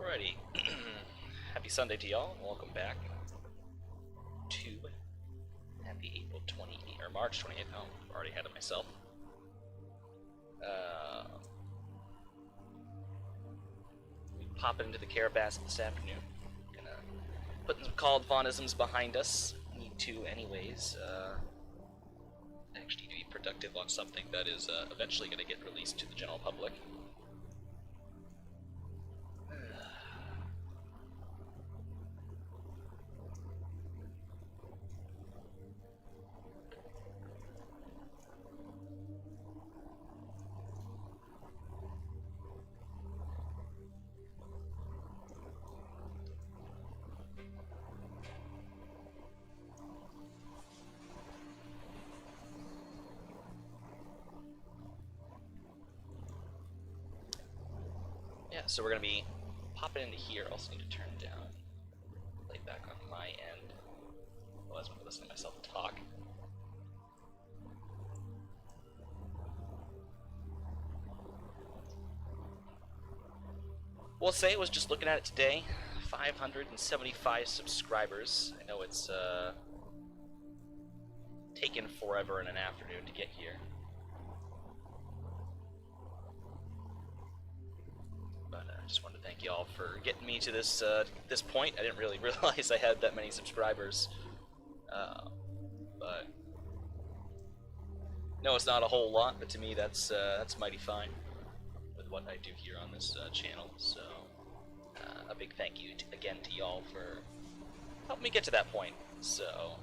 Alrighty. Happy Sunday to y'all. Welcome back to happy April 28th, or March 28th. Oh, I'm already ahead of myself. We pop into the Carrabassett this afternoon. Gonna put some called Vaughnisms behind us. Need to anyways. Actually to be productive on something that is eventually gonna get released to the general public. Yeah, so we're going to be popping into here. Also need to turn down playback on my end. Otherwise I'm going to listen to myself talk. We'll say I was just looking at it today. 575 subscribers. I know it's taken forever in an afternoon to get here. But I just wanted to thank you all for getting me to this point. I didn't really realize I had that many subscribers. But no, it's not a whole lot, but to me that's mighty fine with what I do here on this channel. So a big thank you again to y'all for helping me get to that point. So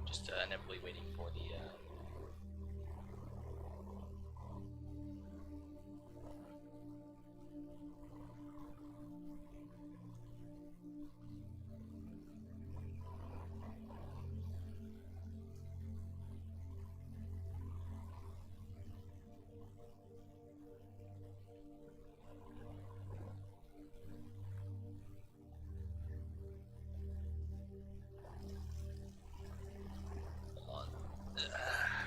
just inevitably waiting for the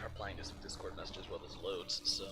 replying to some Discord messages while this loads, so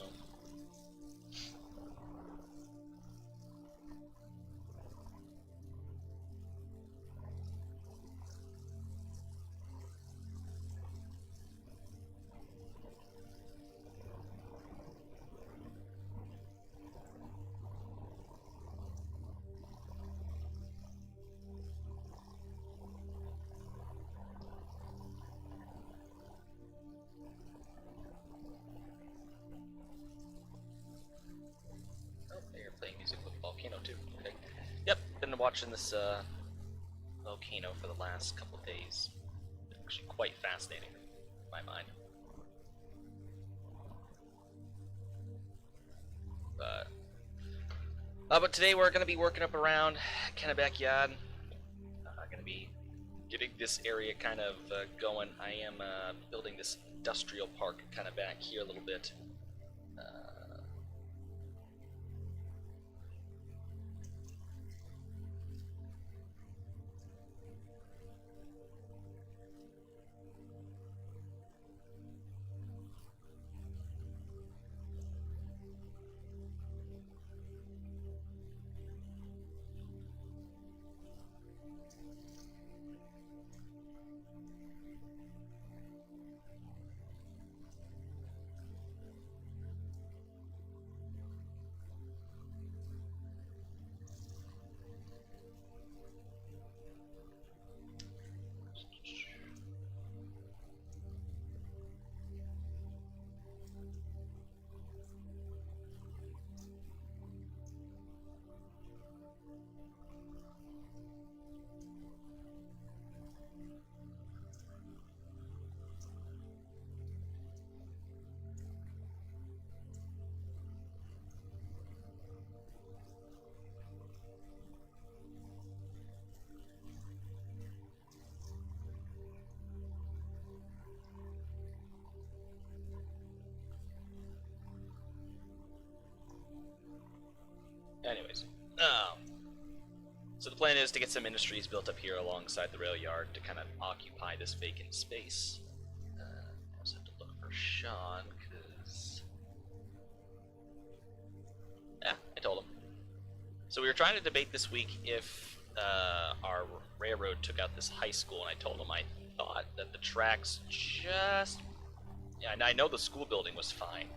playing music with Volcano too. Okay. Yep, been watching this Volcano for the last couple of days. Actually quite fascinating in my mind. But today we're going to be working up around kind of backyard. Going to be getting this area kind of going. I am building this industrial park kind of back here a little bit. Anyways, so the plan is to get some industries built up here alongside the rail yard to kind of occupy this vacant space. I also have to look for Sean, because... yeah, I told him. So we were trying to debate this week if our railroad took out this high school, and I told him I thought that the tracks just... yeah, and I know the school building was fine.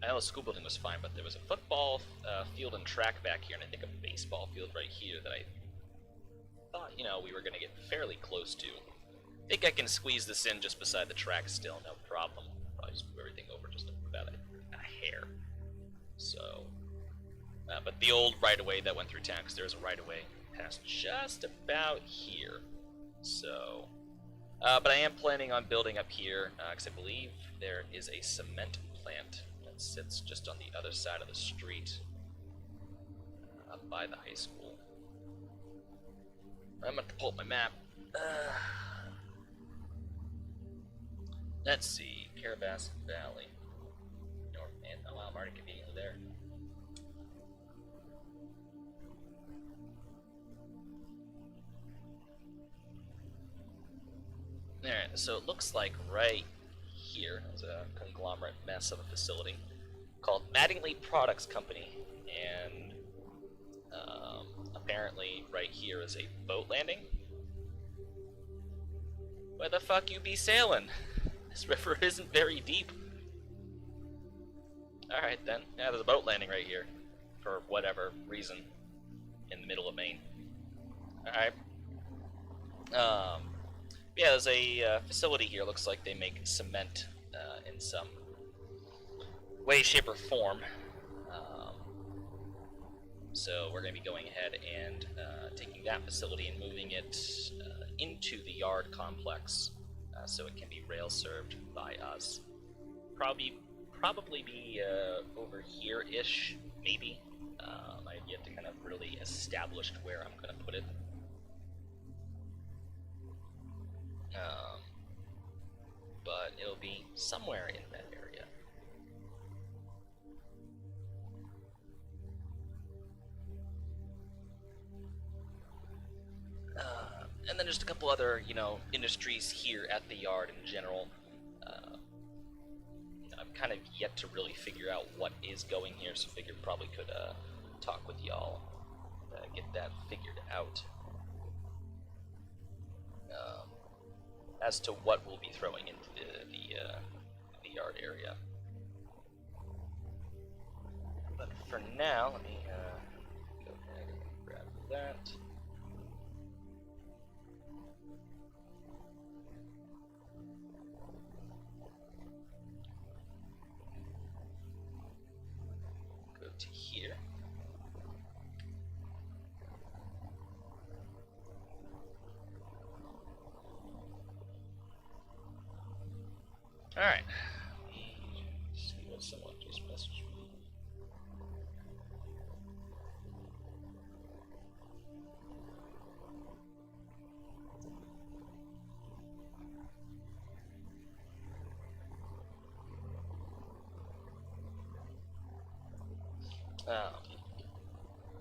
I know the school building was fine, but there was a football field and track back here, and I think a baseball field right here that I thought, you know, we were going to get fairly close to. I think I can squeeze this in just beside the track still, no problem. Probably just move everything over just about a hair. So, but the old right-of-way that went through town, because there's a right-of-way past just about here. So, but I am planning on building up here, because I believe there is a cement plant that sits just on the other side of the street, up by the high school. I'm going to pull up my map. Let's see, Carrabassett Valley. North, man, oh wow, I'm already conveniently there. Alright, so it looks like right here is a conglomerate mess of a facility called Mattingly Products Company, and apparently right here is a boat landing. Where the fuck you be sailing? This river isn't very deep. Alright then, yeah, there's a boat landing right here, for whatever reason, in the middle of Maine. Alright. Yeah, there's a facility here. Looks like they make cement in some way, shape, or form. So we're going to be going ahead and taking that facility and moving it into the yard complex, so it can be rail served by us. Probably be over here-ish, maybe. I've yet to kind of really establish where I'm going to put it. But it'll be somewhere in that area. And then just a couple other, industries here at the yard in general. I'm kind of yet to really figure out what is going here, so figured probably could talk with y'all, get that figured out. As to what we'll be throwing into the yard area. But for now, let me go ahead and grab that. Go to here. Alright, let's see what someone just messaged me.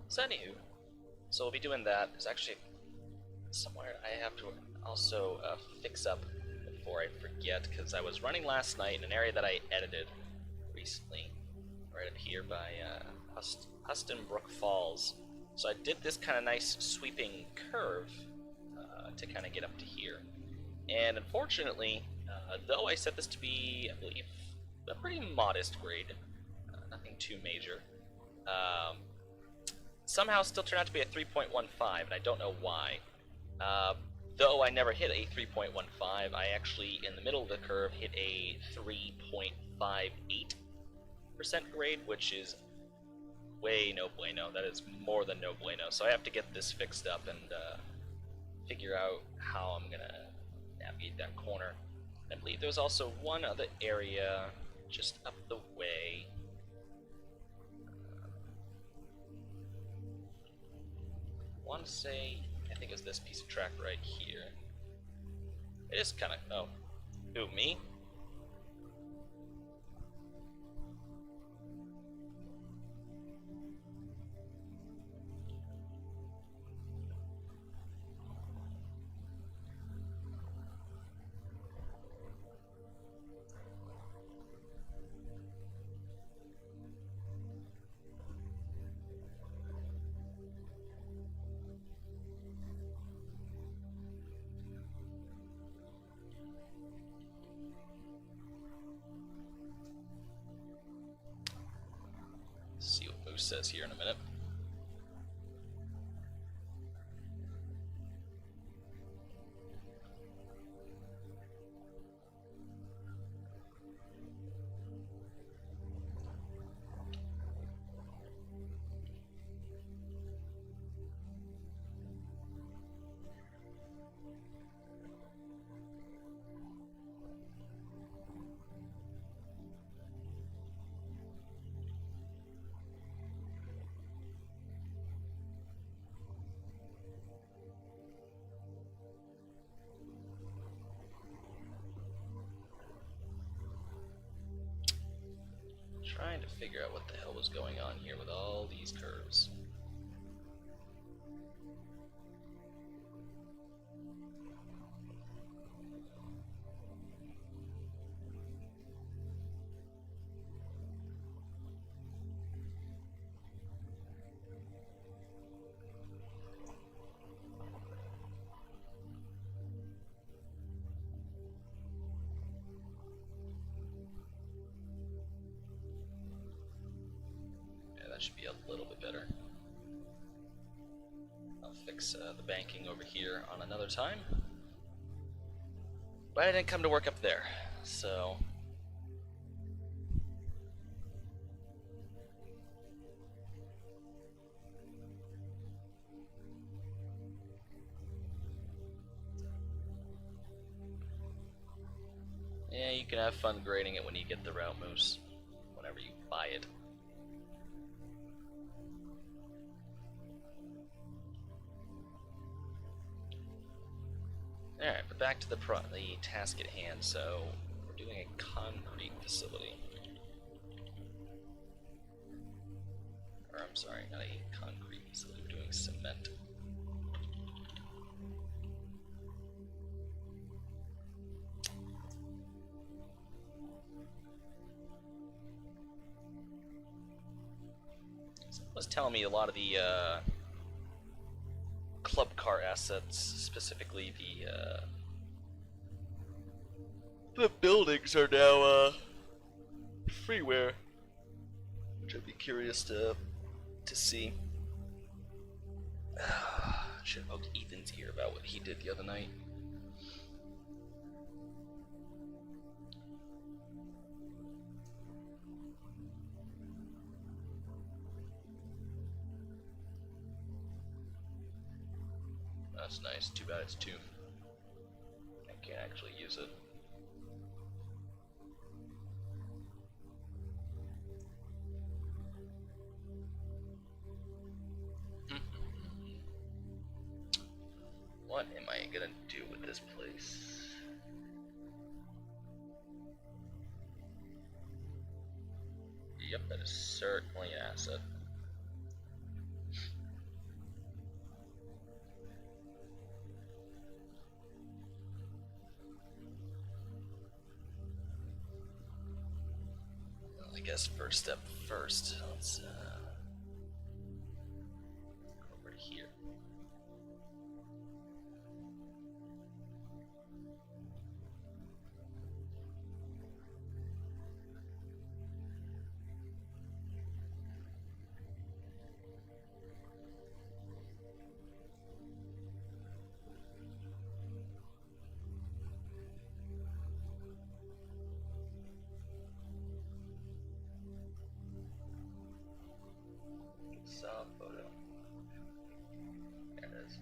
So anywho, so we'll be doing that. There's actually somewhere I have to also fix up before I forget, because I was running last night in an area that I edited recently, right up here by Huston Brook Falls. So I did this kind of nice sweeping curve to kind of get up to here. And unfortunately, though I set this to be, I believe, a pretty modest grade, nothing too major, somehow still turned out to be a 3.15, and I don't know why. Though I never hit a 3.15, I actually, in the middle of the curve, hit a 3.58% grade, which is way no bueno. That is more than no bueno. So I have to get this fixed up and figure out how I'm going to navigate that corner. I believe there's also one other area just up the way. I want to say, I think it's this piece of track right here. It is kind of, oh, who, me? See what Moose says here in a minute. figure out what the hell was going on here with all these curves. That should be a little bit better. I'll fix the banking over here on another time. But I didn't come to work up there, so... yeah, you can have fun grading it when you get the route moose, whenever you buy it. Alright, but back to the task at hand. So, we're doing a concrete facility. Or, I'm sorry, not a concrete facility, we're doing cement. Someone was telling me a lot of the, club car assets, specifically the buildings, are now freeware, which I'd be curious to see. Should have poked Ethan's ear about what he did the other night. That's nice. Too bad it's 2. I can't actually use it. What am I gonna do with this place? Yep, that is certainly an asset. I guess first step first, let's go over to here. Photo. There it is.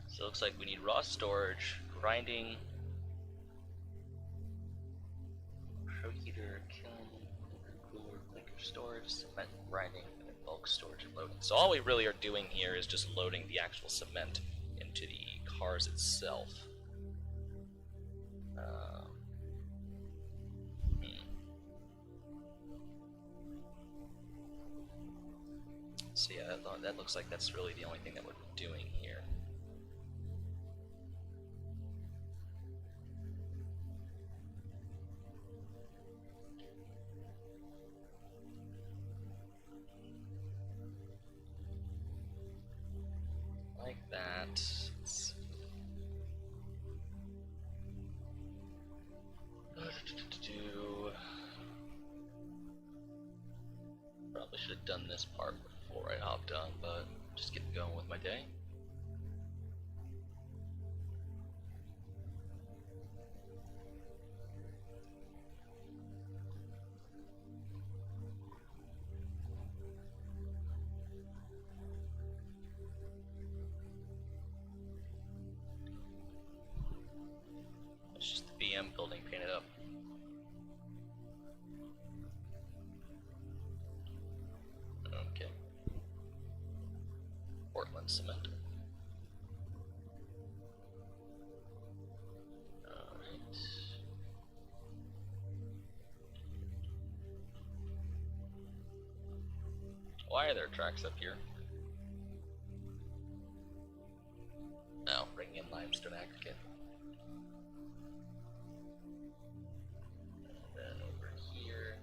So it looks like we need raw storage, grinding, heater, kiln, cooler, clinker storage, cement grinding, and then bulk storage and loading. So all we really are doing here is just loading the actual cement into the cars itself. So yeah, that looks like that's really the only thing that we're doing here. Like that. Let's see. Probably should have done this part before I hopped on, but just getting going with my day. It's just the BM building painted up. Okay. Portland cement. Alright. Why are there tracks up here? No, bringing in limestone aggregate. And then over here.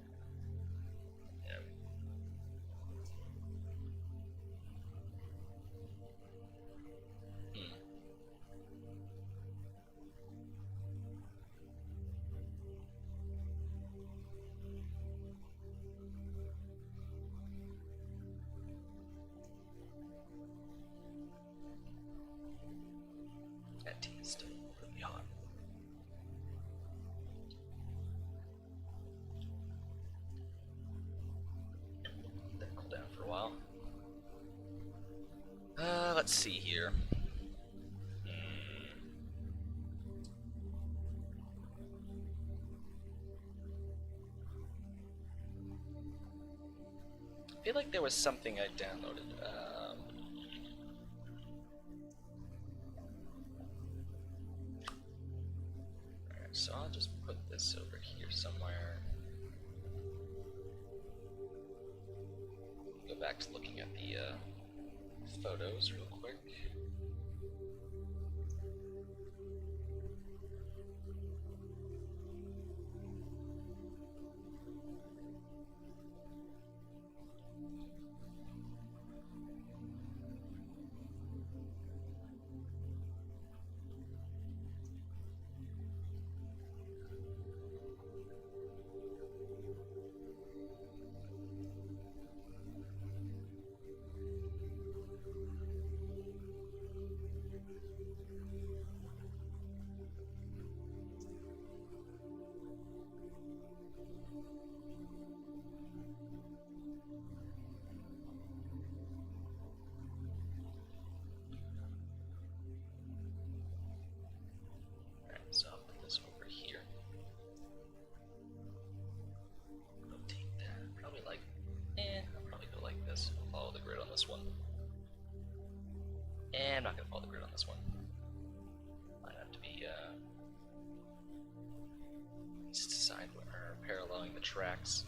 Yep. That tea is still really hot. Let it cool down for a while. Let's see here. I feel like there was something I downloaded. Alright, so I'll just put this over here somewhere. Go back to looking at the photos real quick. So I'll put this over here. Rotate that. Probably like, I'll probably go like this. I'll follow the grid on this one. And I'm not gonna follow the grid on this one. Might have to be east side or paralleling the tracks.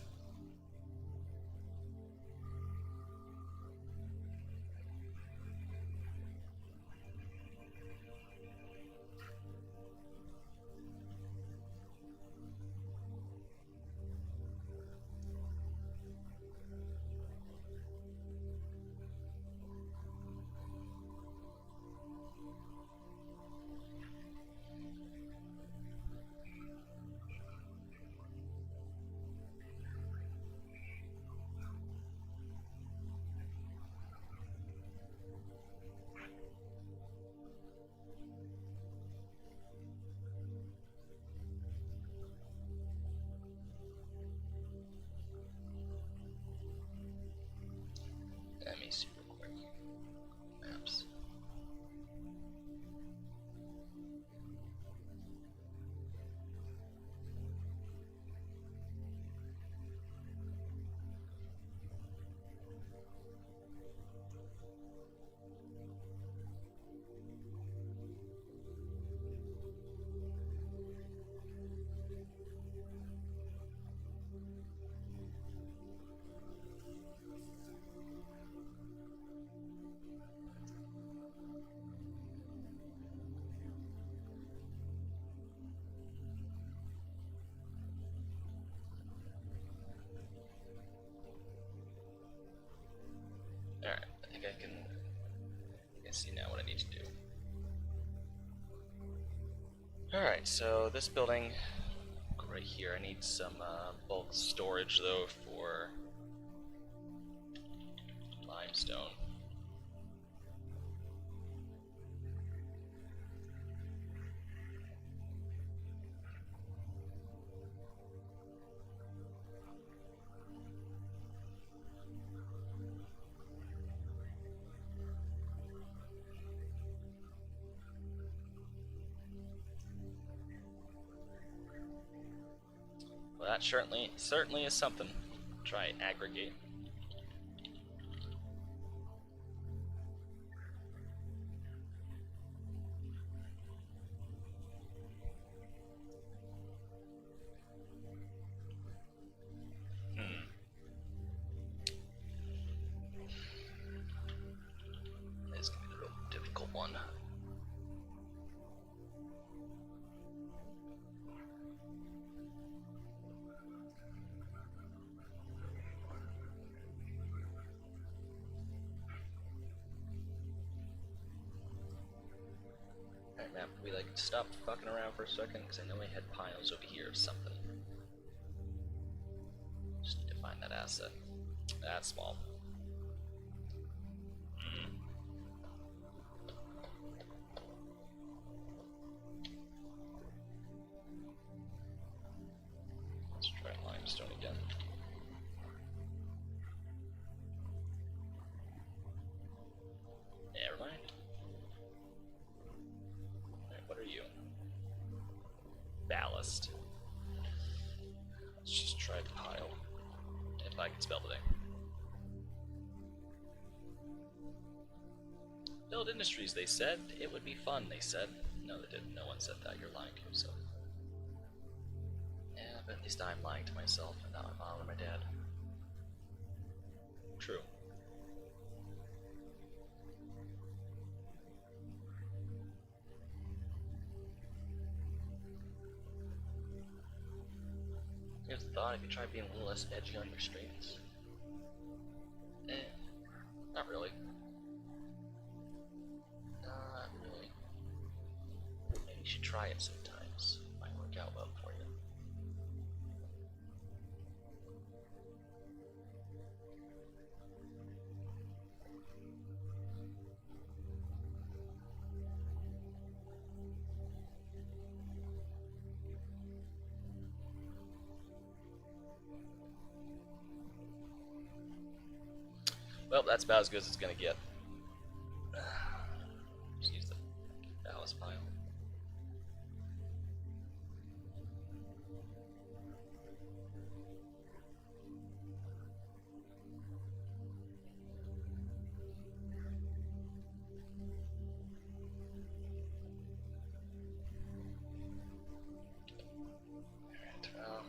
Let me see real quick. Maps. Alright, I think I can see now what I need to do. Alright, so this building right here, I need some bulk storage though for limestone. Well, that certainly is something. Try aggregate. We like stopped fucking around for a second because I know I had piles over here or something. Just need to find that asset. That's small. Let's try limestone again. Never mind. Alright, what are you? Ballast. Let's just try the pile. If I can spell today. Build industries, they said. It would be fun, they said. No, they didn't. No one said that. You're lying to yourself. Yeah, but at least I'm lying to myself and not my mom or my dad. True. Here's the thought, if you try being a little less edgy on your streams. Not really. Not really. Maybe you should try it sometimes. Might work out well for you. Well, that's about as good as it's gonna get. Just use the ballast pile. Alright, well.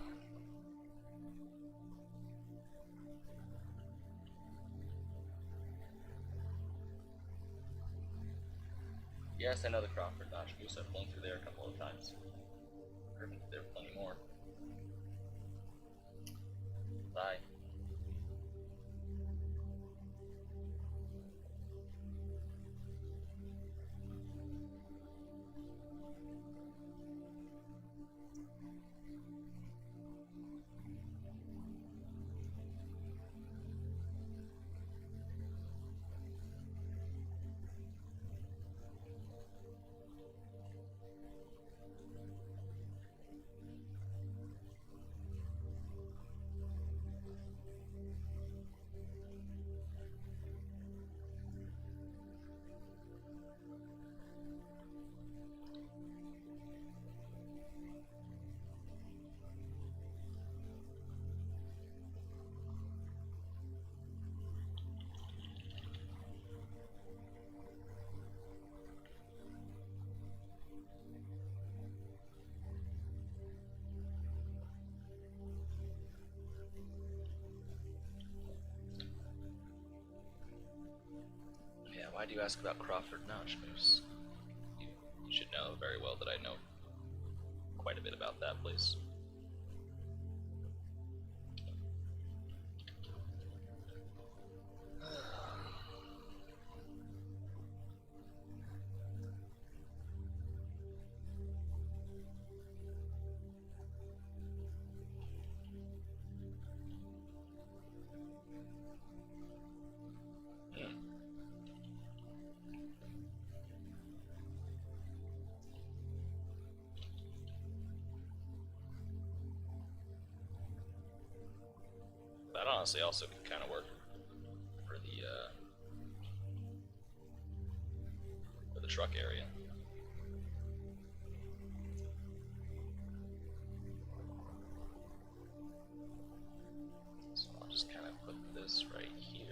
Yes, I know the Crawford Notch Goose. I've flown through there a couple of times. Perfect, there are plenty more. Bye. Yeah, why do you ask about Crawford Notch Moose? You should know very well that I know quite a bit about that place. That honestly also could kind of work for the truck area. So I'll just kind of put this right here.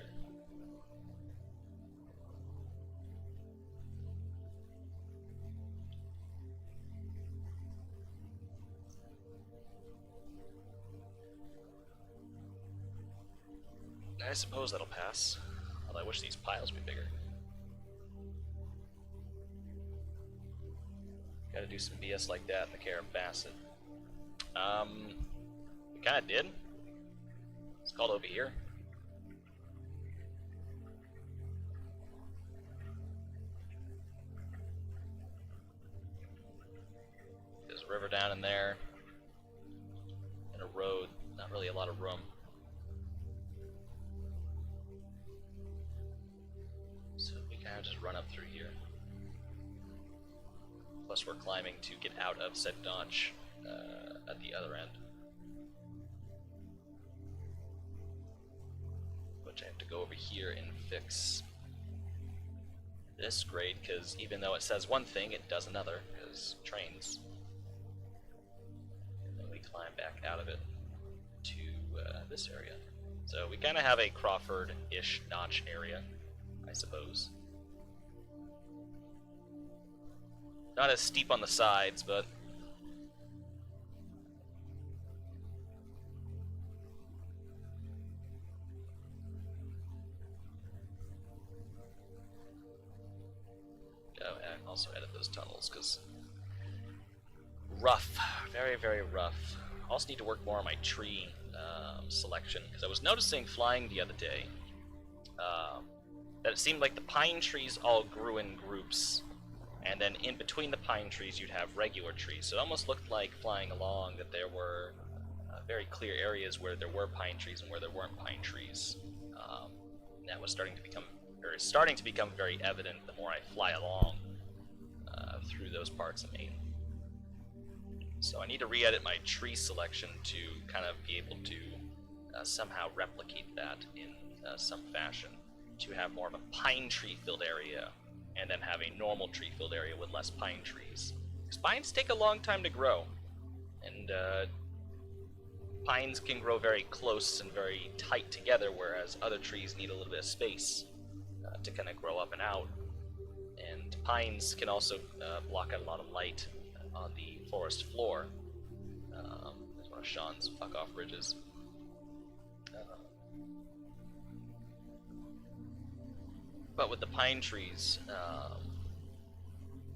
I suppose that'll pass, although I wish these piles would be bigger. Gotta do some BS like that in the Carrabassett. We kinda did. It's called over here. river down in there, and a road. Not really a lot of room. So we kind of just run up through here. Plus we're climbing to get out of said notch at the other end. Which I have to go over here and fix this grade, because even though it says one thing, it does another, because trains. And then we climb back out of it to this area. So we kind of have a Crawford-ish notch area, I suppose. Not as steep on the sides, but and also edit those tunnels, because rough, very, very rough. I also need to work more on my tree selection, because I was noticing flying the other day that it seemed like the pine trees all grew in groups, and then in between the pine trees you'd have regular trees. So it almost looked like flying along that there were very clear areas where there were pine trees and where there weren't pine trees. That was starting to become very evident the more I fly along through those parts of Maine. So I need to re-edit my tree selection to kind of be able to somehow replicate that in some fashion, to have more of a pine tree filled area and then have a normal tree filled area with less pine trees. Because pines take a long time to grow, and pines can grow very close and very tight together, whereas other trees need a little bit of space to kind of grow up and out. And pines can also block out a lot of light on the forest floor. There's one of Sean's fuck off bridges. But with the pine trees,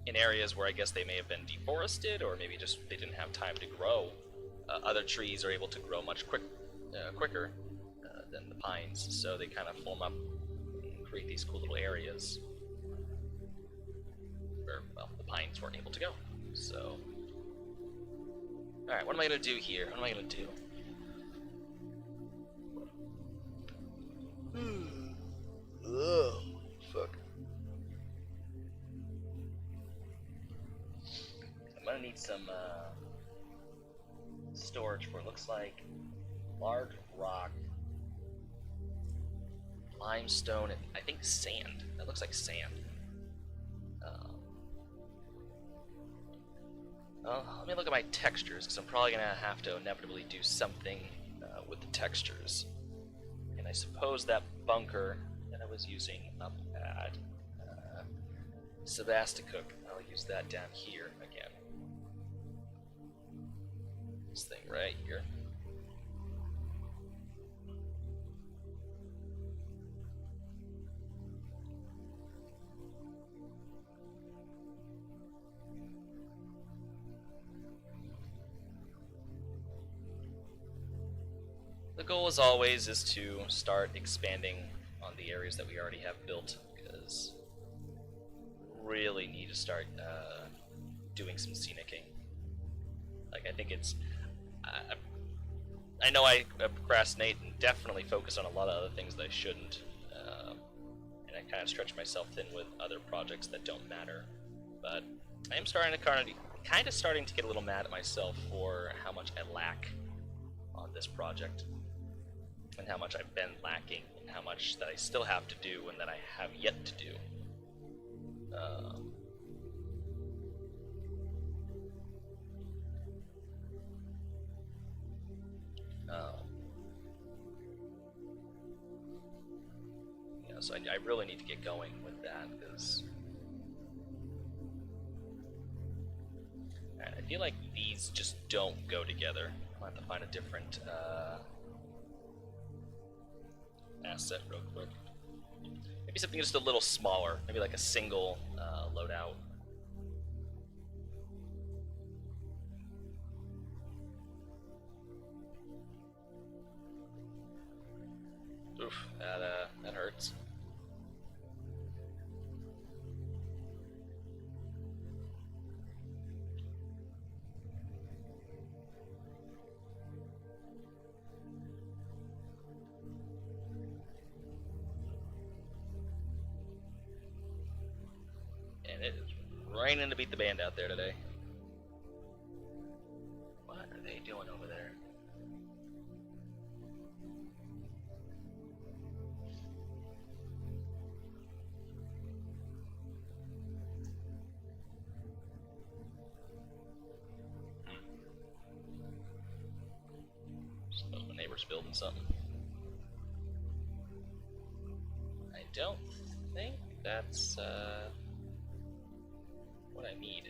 in areas where I guess they may have been deforested, or maybe just they didn't have time to grow, other trees are able to grow much quicker than the pines, so they kind of form up and create these cool little areas where, well, the pines weren't able to go. So, alright, what am I going to do here? What am I going to do? Ugh, fuck. I'm going to need some storage for, it looks like, large rock, limestone, and I think sand. That looks like sand. Let me look at my textures, because I'm probably going to have to inevitably do something with the textures. And I suppose that bunker that I was using up at Sebastopol, I'll use that down here again. This thing right here. The goal, as always, is to start expanding on the areas that we already have built, because we really need to start doing some scenicking. Like, I think it's... I know I procrastinate and definitely focus on a lot of other things that I shouldn't, and I kind of stretch myself thin with other projects that don't matter. But I am starting to kind of get a little mad at myself for how much I lack on this project, and how much I've been lacking, and how much that I still have to do and that I have yet to do. Yeah, so I really need to get going with that, because I feel like these just don't go together. I'll have to find a different asset real quick. Maybe something just a little smaller, maybe like a single loadout. Oof, that hurts. Raining to beat the band out there today. What are they doing over there? Suppose my neighbor's building something. I don't think that's what I need.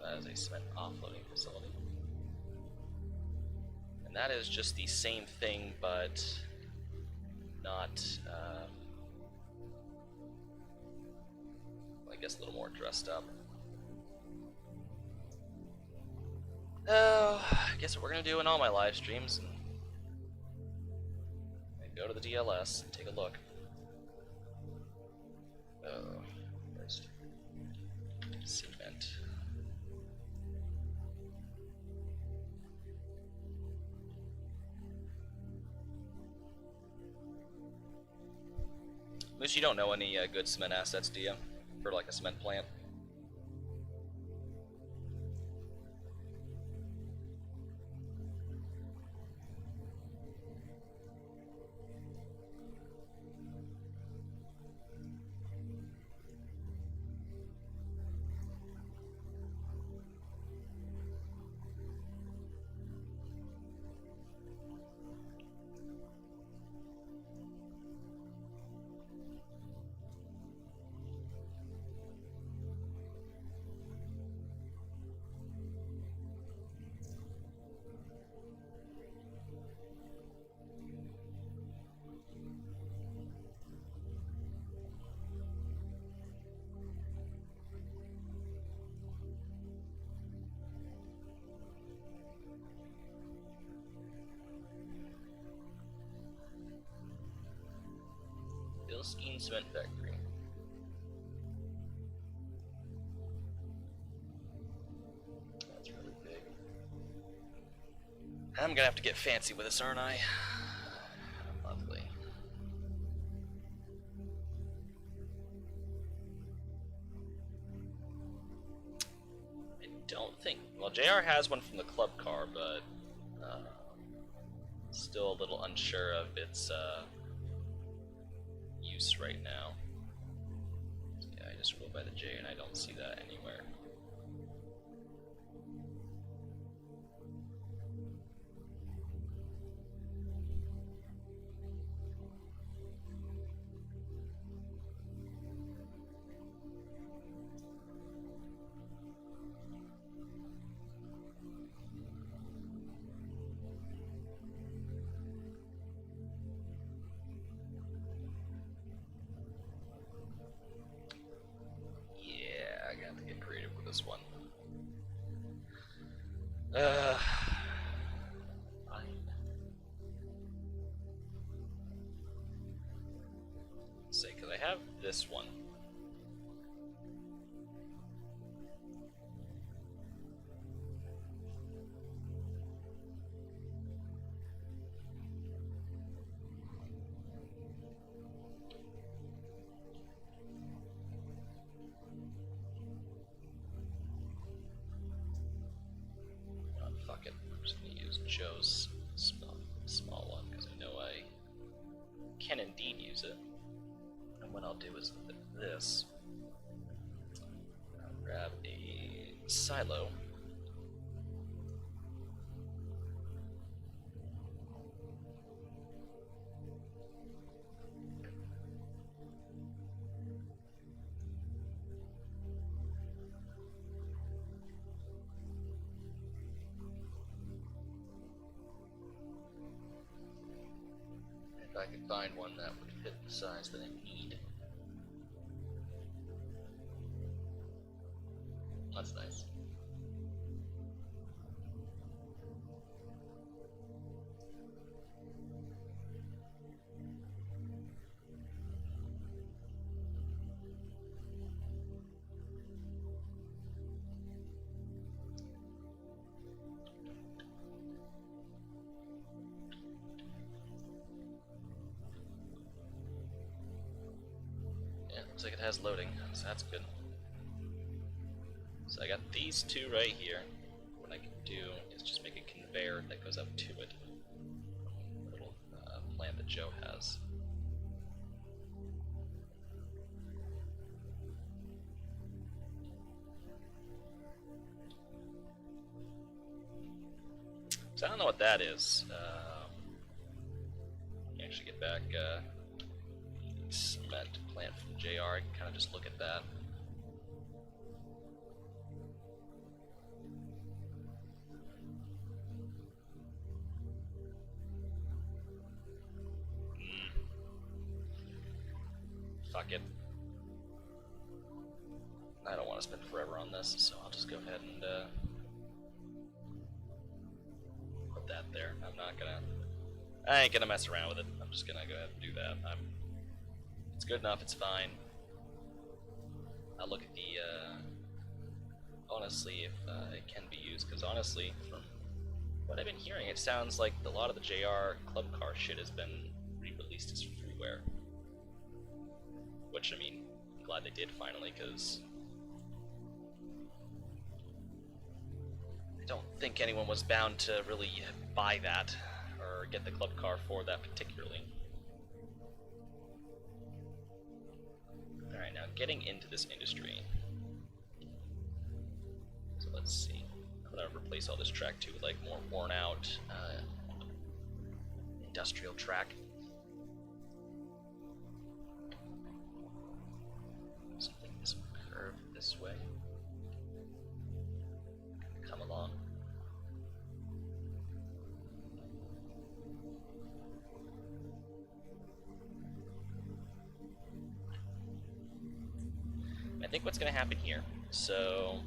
That is a cement offloading facility. And that is just the same thing, but not, I guess a little more dressed up. Oh, I guess what we're gonna do in all my live streams, and go to the DLS and take a look. Oh, there's cement. Moose, you don't know any good cement assets, do you? For like a cement plant? Bilstein Cement Factory. That's really big. I'm gonna have to get fancy with this, aren't I? Lovely. I don't think... Well, JR has one from the club car, but still a little unsure of its use right now. Yeah, I just rolled by the J and I don't see that anywhere. This one. Fine. Say, because I have this one. Fuck it, I'm just going to use Joe's small one, because I know I can indeed use it. And what I'll do is this. I'll grab a silo. If I could find one that would fit the size that I need. That's nice. Looks like it has loading, so that's good. So I got these two right here. What I can do is just make a conveyor that goes up to it. A little plan that Joe has. So I don't know what that is. Let me actually get back cement plant from JR. I can kind of just look at that. Fuck it. I don't want to spend forever on this, so I'll just go ahead and put that there. I ain't gonna mess around with it. I'm just gonna go ahead and do that. It's good enough, it's fine. I'll look at the, honestly, if it can be used, because honestly, from what I've been hearing, it sounds like a lot of the JR club car shit has been re-released as freeware. Which, I mean, I'm glad they did finally, because I don't think anyone was bound to really buy that, or get the club car for that particularly. Alright, now getting into this industry. So let's see. I'm gonna replace all this track too with like more worn out industrial track. Something this curve this way. Come along. I think what's going to happen here, so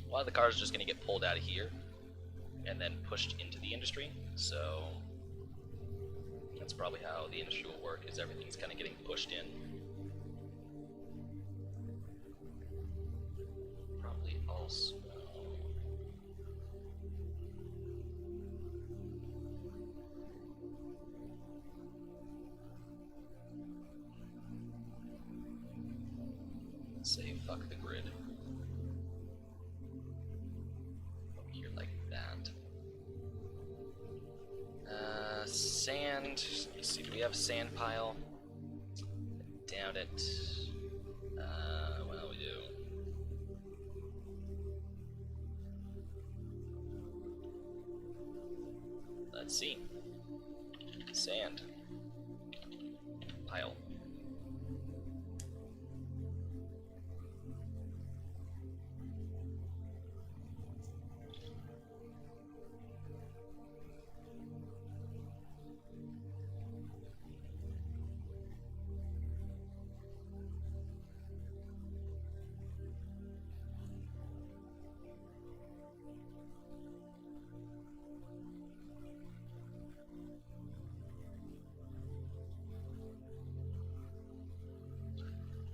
a lot of the cars are just going to get pulled out of here and then pushed into the industry, so that's probably how the industry will work, is everything's kind of getting pushed in. Probably also say fuck the grid. Over here like that. Sand. Let's see, do we have a sand pile? Doubt it. Well, we do. Let's see. Sand. Pile.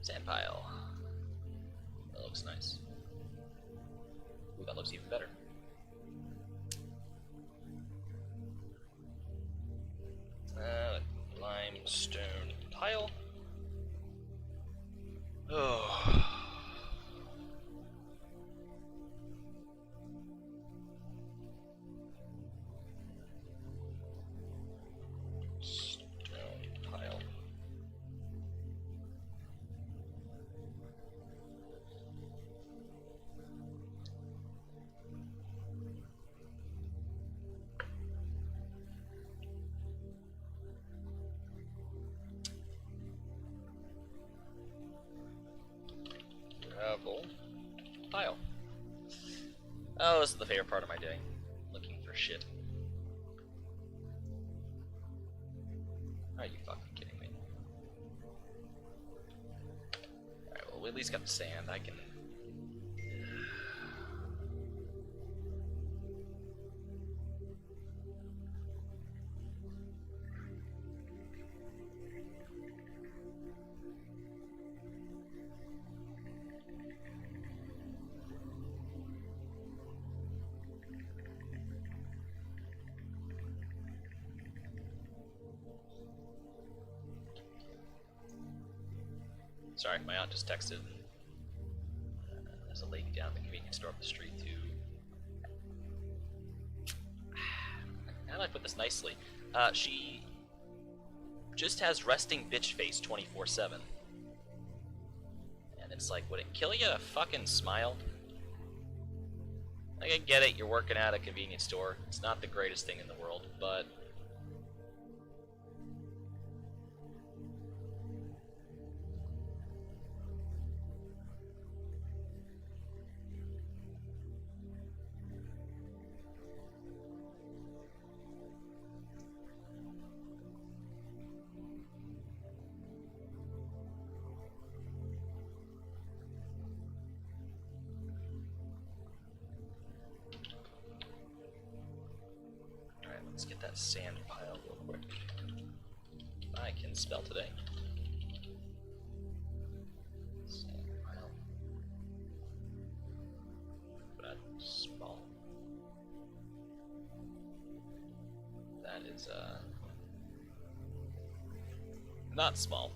Sand pile. That looks nice. Ooh, that looks even better. Limestone pile. Oh. Stone pile. Gravel pile. Oh, this is the favorite part of my day. Looking for shit. Are you fucking kidding me? Alright, well, we at least got the sand. I can... Sorry, my aunt just texted. There's a lady down at the convenience store up the street too. How do I put this nicely? She just has resting bitch face 24/7. And it's like, would it kill you to fucking smile? Like, I get it, you're working at a convenience store. It's not the greatest thing in the world, but... let's get that sand pile real quick. I can spell today. Sand pile. But small. That is not small.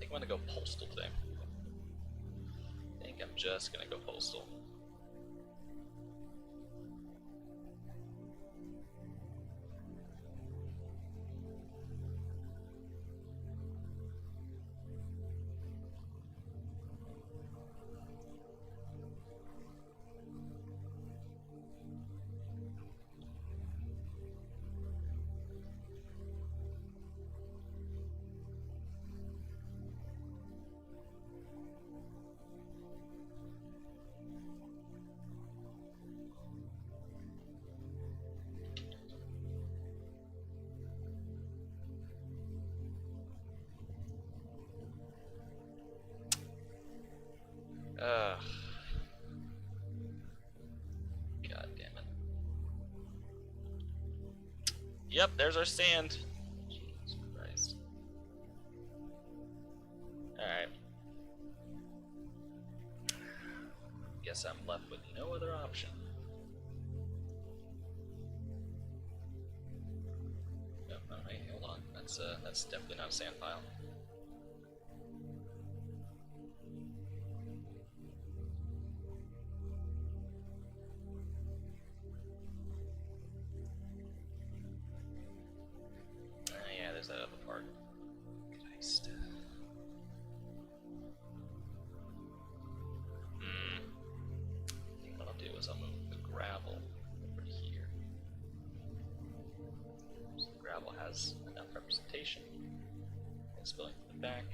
I'm gonna go postal today. I think I'm just gonna go postal. God damn it. Yep, there's our sand. Jesus Christ. Alright. Guess I'm left with no other option. Nope, no, hey, hold on. That's definitely not a sand pile. Yeah, there's that other part. Christ. I think what I'll do is I'll move the gravel over here. So the gravel has enough representation. It's spilling to the back.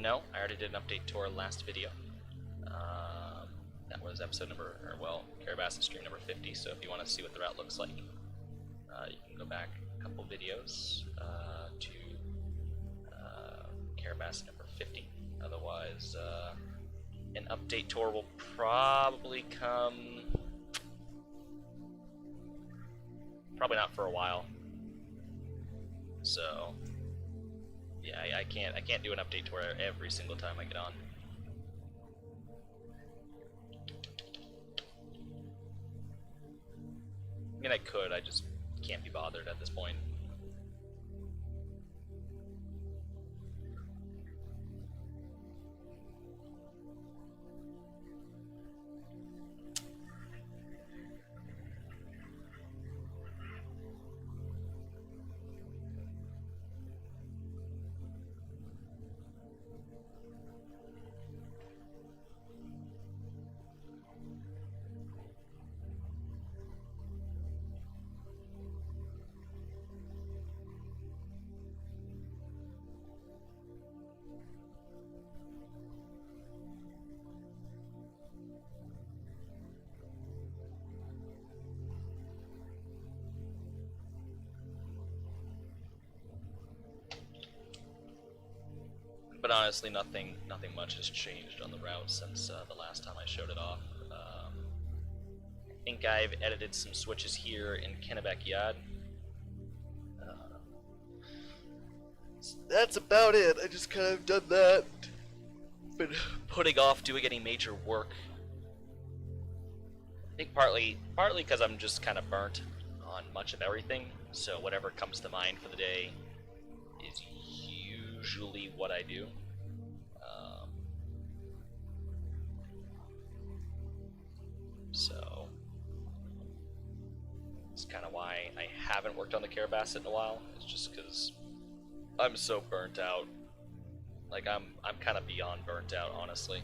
No, I already did an update to our last video. That was episode number, or well, Carrabassett Street number 50, so if you want to see what the route looks like, you can go back a couple videos to Carrabassett number 50. Otherwise, an update tour will probably come, probably not for a while. So yeah, I can't do an update tour every single time I get on. I mean, I could, I just can't be bothered at this point. but honestly, nothing much has changed on the route since the last time I showed it off. I think I've edited some switches here in Kennebec Yard. That's about it. I just kind of done that. Been putting off doing any major work. I think partly because I'm just kind of burnt on much of everything. So whatever comes to mind for the day is usually what I do. So it's kind of why I haven't worked on the Carrabassett in a while. It's just because I'm so burnt out. Like I'm kind of beyond burnt out, honestly.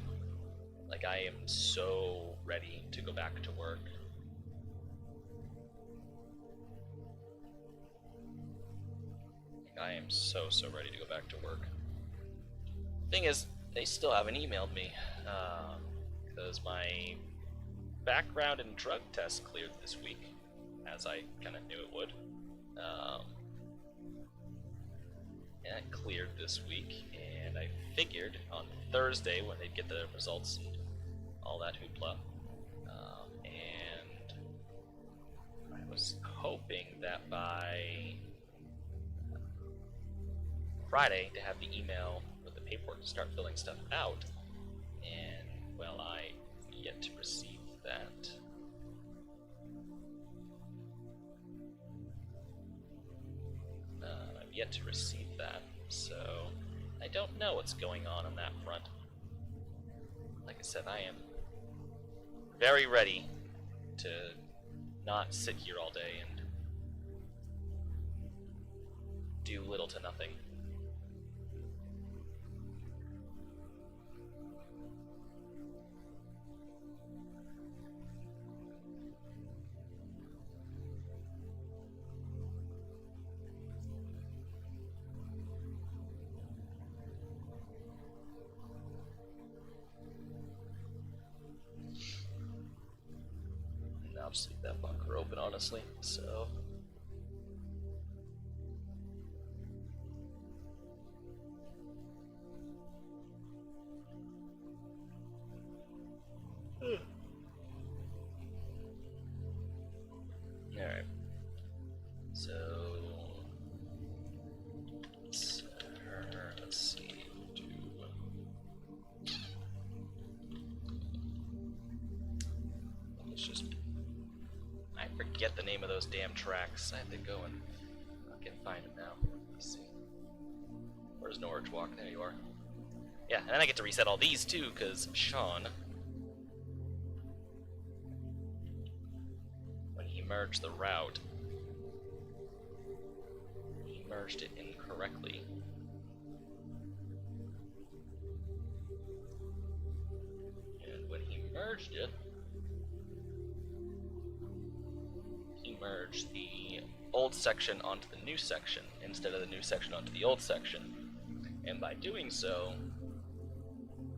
Like I am so ready to go back to work. I am so ready to go back to work. Thing is, they still haven't emailed me because my background and drug test cleared this week, as I kind of knew it would. And it cleared this week, and I figured on Thursday when they'd get the results and all that hoopla. And I was hoping that by Friday to have the email with the paperwork to start filling stuff out, and well, I yet to receive that. I've yet to receive that, so I don't know what's going on that front. Like I said, I am very ready to not sit here all day and do little to nothing. I'll just leave that bunker open, honestly, so. Alright. So. Let's see. Let's just. I forget the name of those damn tracks. I have to go and fucking find them now. Let's see. Where's Norwich Walk? There you are. Yeah, and then I get to reset all these too, because Sean, when he merged the route, he merged it incorrectly. And when he merged it, he merged the old section onto the new section instead of the new section onto the old section. And by doing so,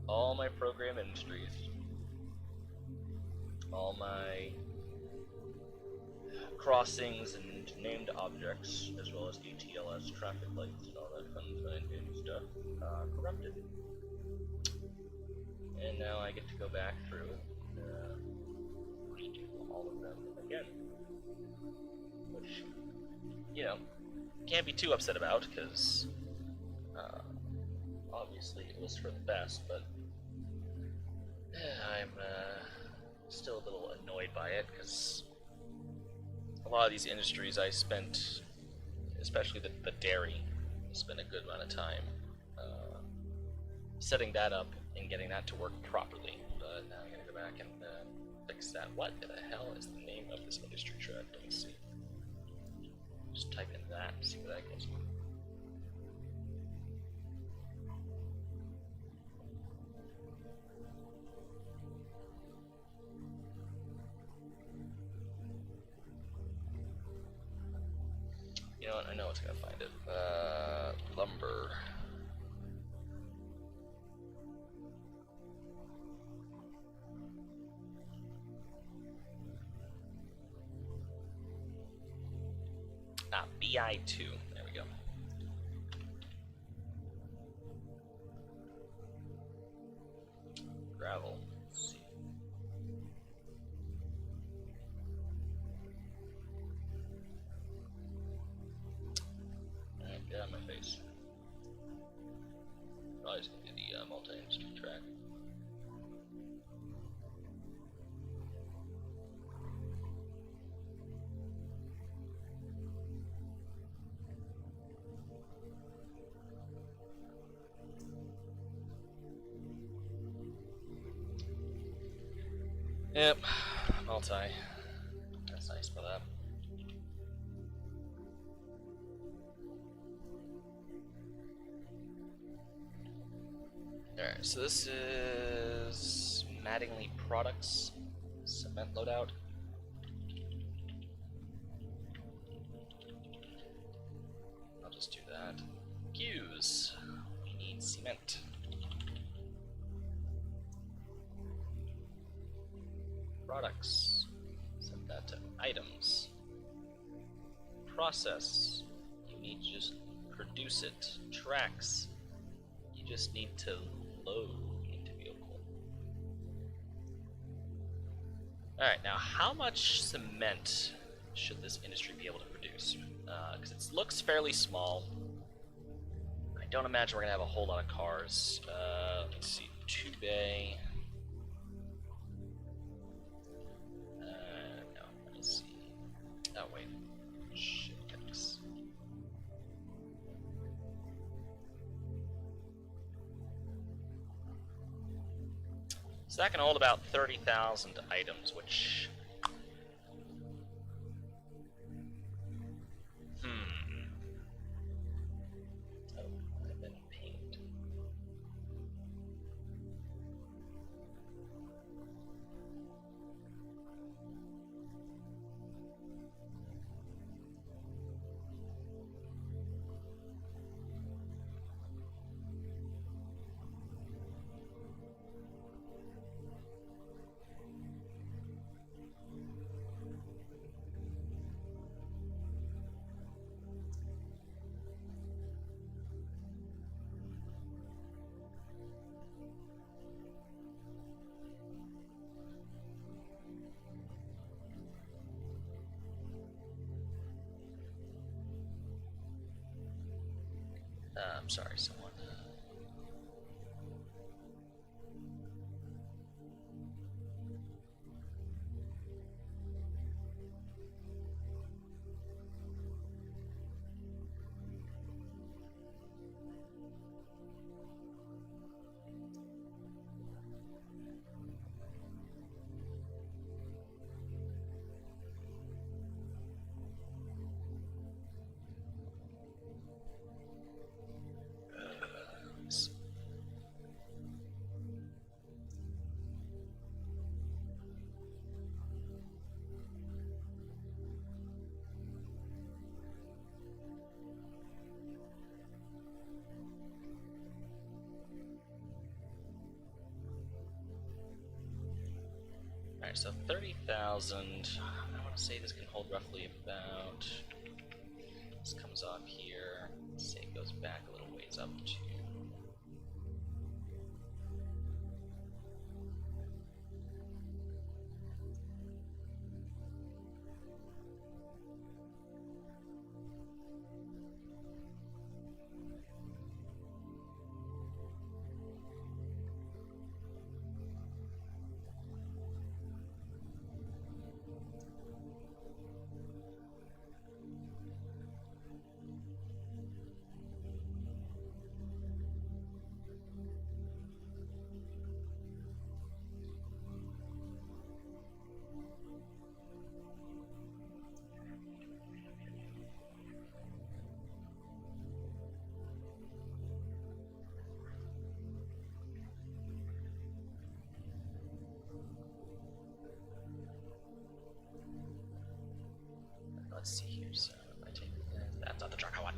all my program industries, all my crossings and named objects, as well as ATLS traffic lights and all that fun stuff, corrupted. And now I get to go back through and redo all of them again. Which, you know, can't be too upset about, because obviously it was for the best, but I'm still a little annoyed by it, because a lot of these industries I spent, especially the dairy, spent a good amount of time setting that up and getting that to work properly, but now I'm going to go back and fix that. What the hell is the name of this industry track? Let me see. Just type in that and see where that goes. You know what? I know it's gonna find it. Lumber. BI2. There we go. gravel. Let's see. Alright, get out of my face. Probably just gonna do the multi-industry track. Yep, multi. That's nice for that. Alright, so this is Mattingly Products, cement loadout. I'll just do that. Queues. We need cement. Products. Set that to items. Process. You need to just produce it. Tracks. You just need to load into vehicle. Alright, now how much cement should this industry be able to produce? Because it looks fairly small. I don't imagine we're going to have a whole lot of cars. Let's see, 2-bay. No, let's see. Oh, wait. Shit, X. So that can hold about 30,000 items, which... Oh, I've been pinged. I'm sorry, someone. Alright, so 30,000. I want to say this can hold roughly about. This comes off here. Let's say it goes back a little ways up to. Let's see here. So if I take that's not the track I want.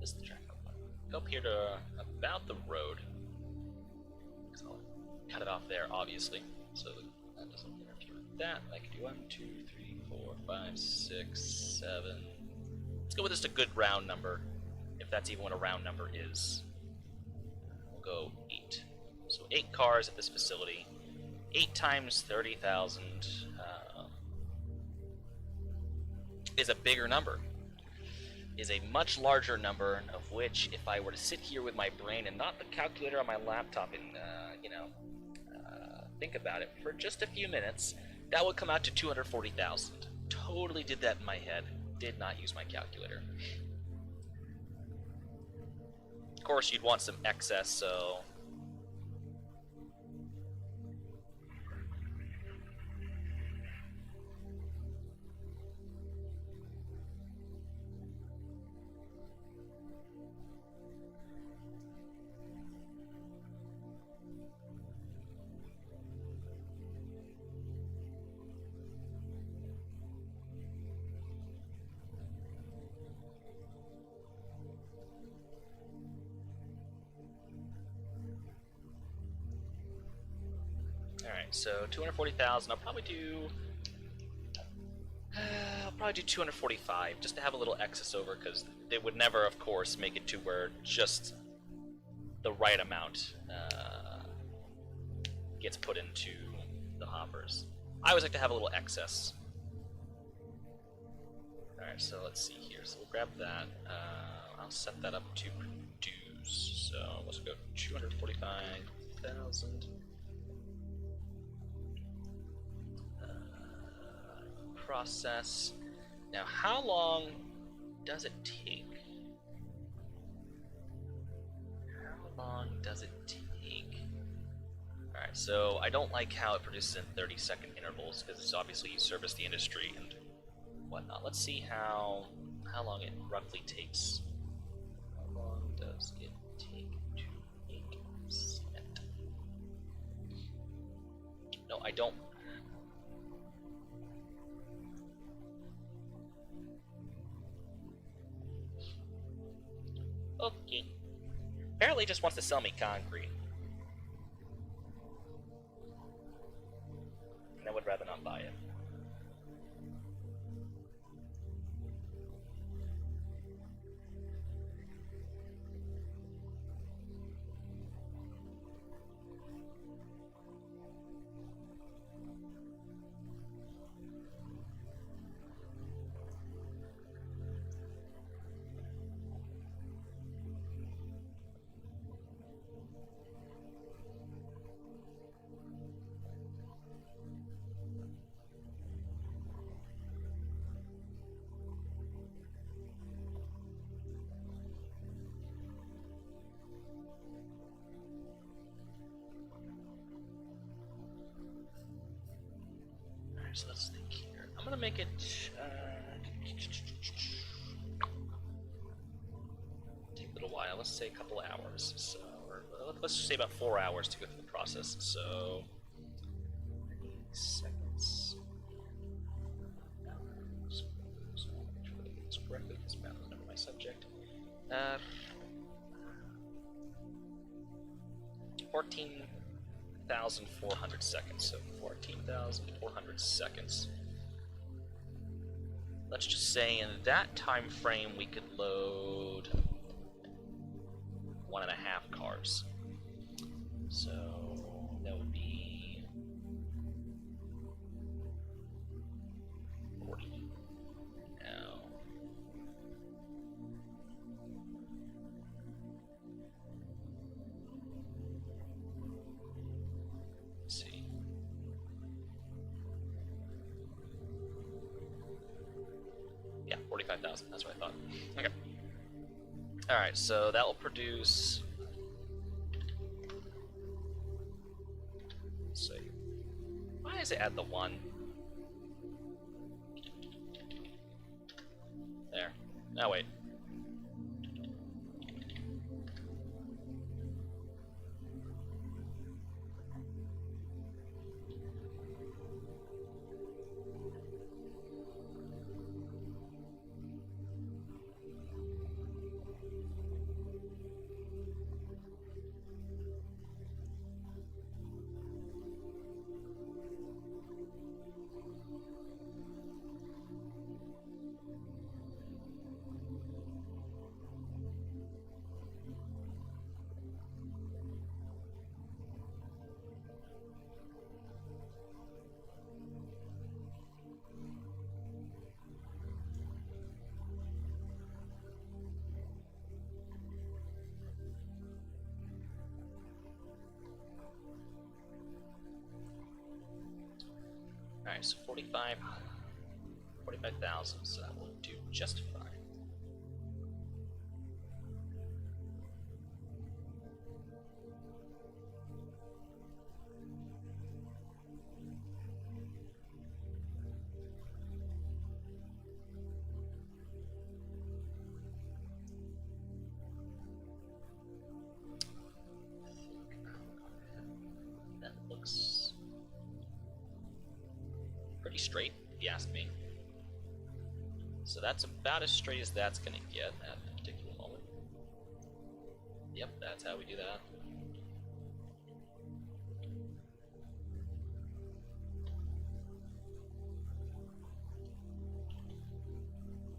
This is the track I want. Go up here to about the road. So I'll cut it off there, obviously. So that doesn't interfere with that. I can do 1, 2, 3, 4, 5, 6, 7. Let's go with just a good round number, if that's even what a round number is. We'll go 8. So So 8 cars at this facility. 8 times 30,000 is a bigger number. Is a much larger number, of which, if I were to sit here with my brain and not the calculator on my laptop and, think about it for just a few minutes, that would come out to 240,000. Totally did that in my head. Did not use my calculator. Of course, you'd want some excess, so... Alright, so 240,000, I'll probably do 245, just to have a little excess over, because they would never, of course, make it to where just the right amount gets put into the hoppers. I always like to have a little excess. Alright, so let's see here. So we'll grab that. I'll set that up to produce. So let's go 245,000. Process. Now, how long does it take? How long does it take? Alright, so I don't like how it produces in 30-second intervals, because it's obviously you service the industry and whatnot. Let's see how long it roughly takes. How long does it take to make cement? No, I don't. Okay. Apparently just wants to sell me concrete. And I would rather not buy it. So let's think here. I'm gonna make it take a little while. Let's say a couple hours. So, or let's just say about 4 hours to go through the process. So, 30 seconds. So, make sure that I get this correctly. This math is never my subject. 14,400 seconds, so 14,400 seconds. Let's just say in that time frame we could load 1.5 cars. So that would be 40. Now, let's see. Yeah, 45,000. That's what I thought. Okay. All right, so that will produce. Let's see. Why does it add the 1? There. Now wait. so 45,000, so that will do just fine. Pretty straight, if you ask me. So that's about as straight as that's gonna get at the particular moment. Yep, that's how we do that.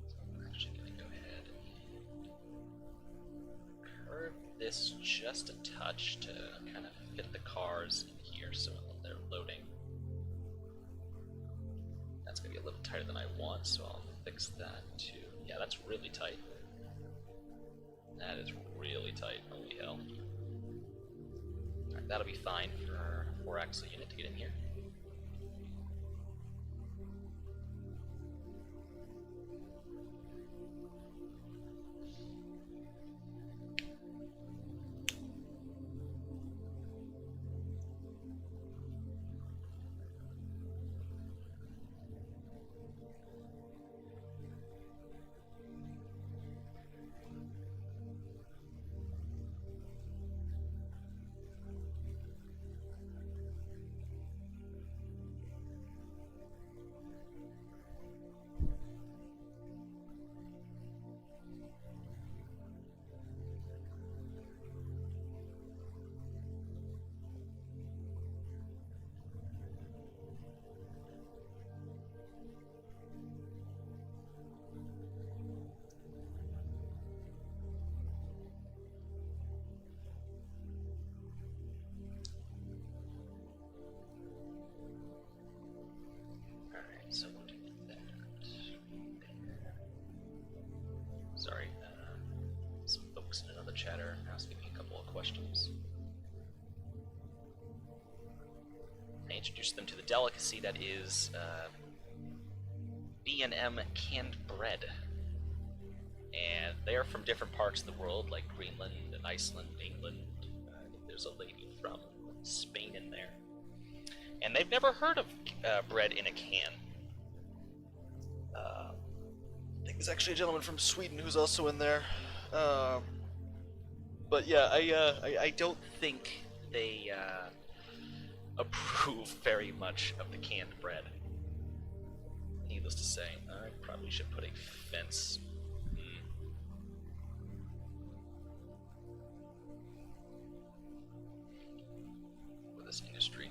So I'm actually gonna go ahead and curve this just a touch to kind of fit the cars in here so when they're loading. That's gonna be a little tighter than I want, so I'll fix that too. Yeah, that's really tight. That is really tight. Holy hell. Alright, that'll be fine for a 4-axle unit to get in here. So we'll do that. Sorry, some folks in another chatter asking me a couple of questions. I introduced them to the delicacy that is B&M canned bread. And they are from different parts of the world, like Greenland and Iceland, England. I think there's a lady from Spain in there. And they've never heard of bread in a can. I think there's actually a gentleman from Sweden who's also in there. But yeah, I don't think they approve very much of the canned bread. Needless to say, I probably should put a fence. For this industry.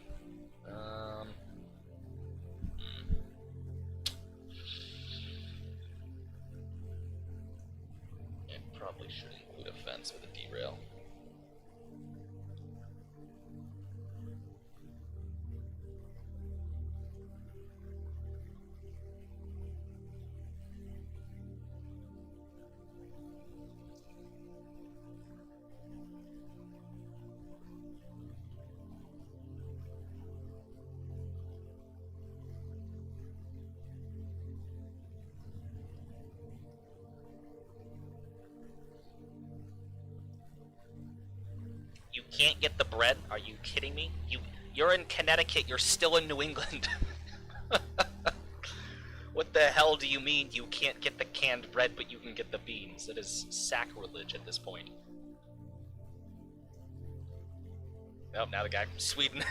Probably should include a fence with a derail. You can't get the bread? Are you kidding me? You're in Connecticut, you're still in New England. What the hell do you mean you can't get the canned bread but you can get the beans? That is sacrilege at this point. Oh, now the guy from Sweden.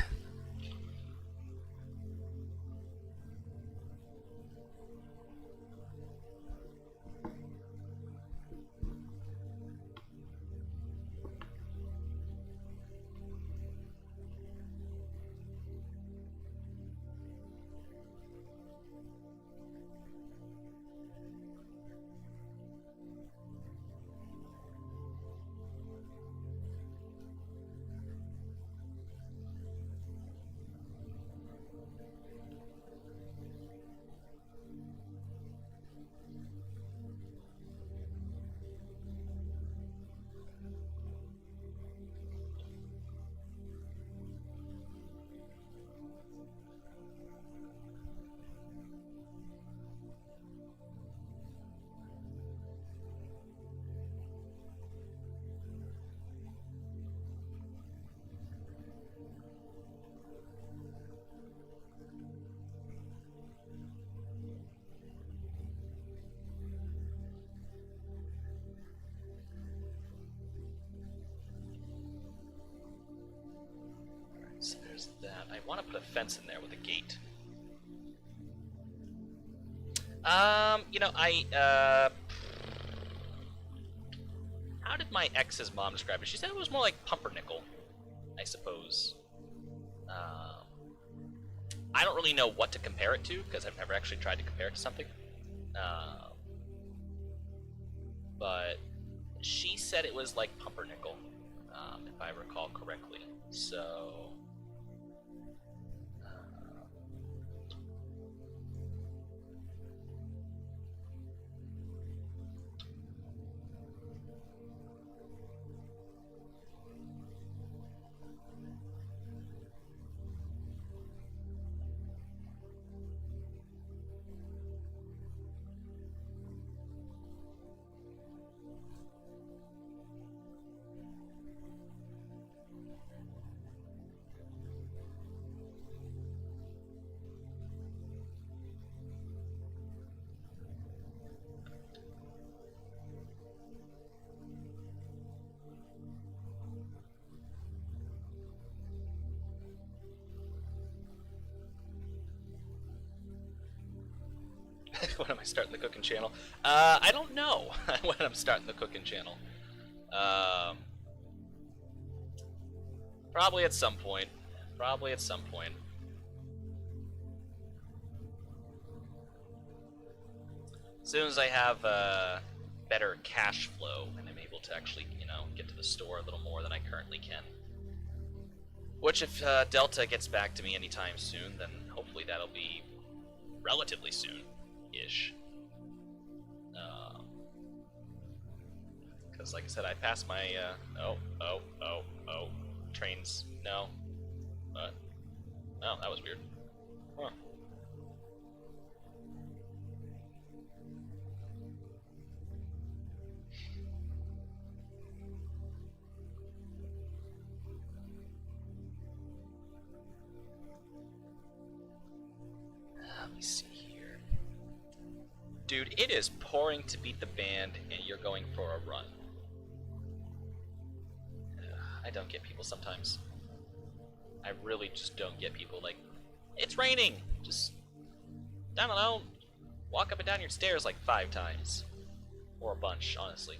there's that. I want to put a fence in there with a gate. You know, how did my ex's mom describe it? She said it was more like pumpernickel, I suppose. I don't really know what to compare it to, because I've never actually tried to compare it to something. But she said it was like pumpernickel, if I recall correctly. So... when am I starting the cooking channel? I don't know when I'm starting the cooking channel. Probably at some point. Probably at some point. As soon as I have better cash flow and I'm able to actually, you know, get to the store a little more than I currently can. Which, if Delta gets back to me anytime soon, then hopefully that'll be relatively soon-ish. Because, like I said, I passed my, trains, no. What? Oh, that was weird. Huh. Let me see here. Dude, it is pouring to beat the band, and you're going for a run. I don't get people sometimes. I really just don't get people. Like, it's raining! Just, I don't know, walk up and down your stairs like 5 times. Or a bunch, honestly.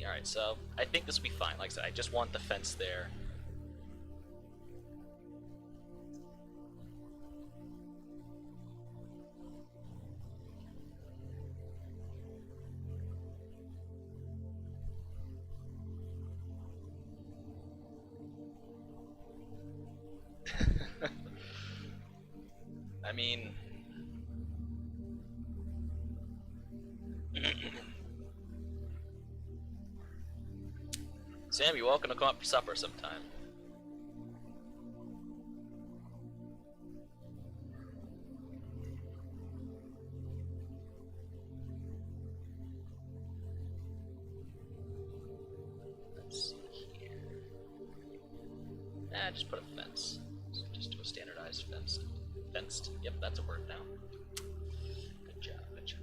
Alright, so I think this will be fine. Like I said, I just want the fence there. I mean... Sam, you're welcome to come up for supper sometime. Let's see here. Just put a fence. Just do a standardized fence. Fenced? Yep, that's a word now. Good job, good job.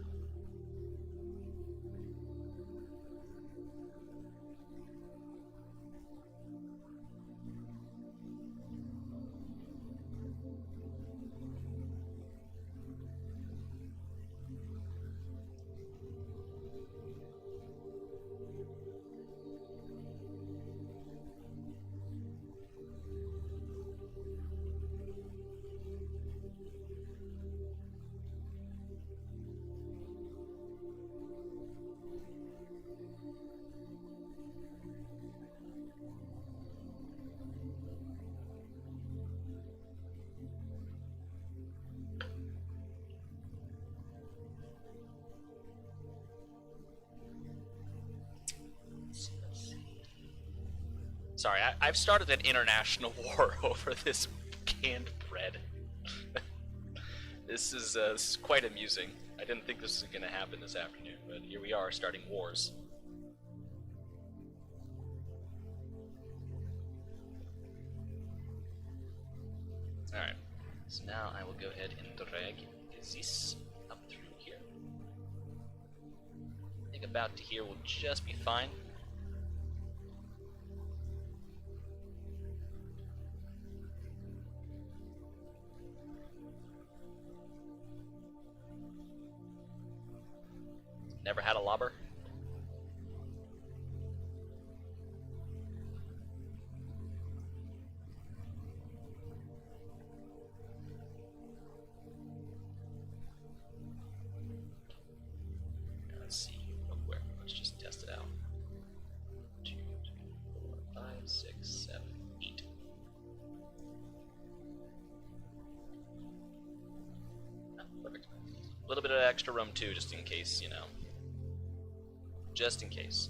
Sorry, I've started an international war over this canned bread. This is quite amusing. I didn't think this was going to happen this afternoon, but here we are starting wars. Alright, so now I will go ahead and drag this up through here. I think about to here will just be fine. Never had a lobber? Let's see real quick. Let's just test it out. 2, 3, 4, 5, 6, 7, 8. Oh, perfect. A little bit of extra room too, just in case, you know. Just in case.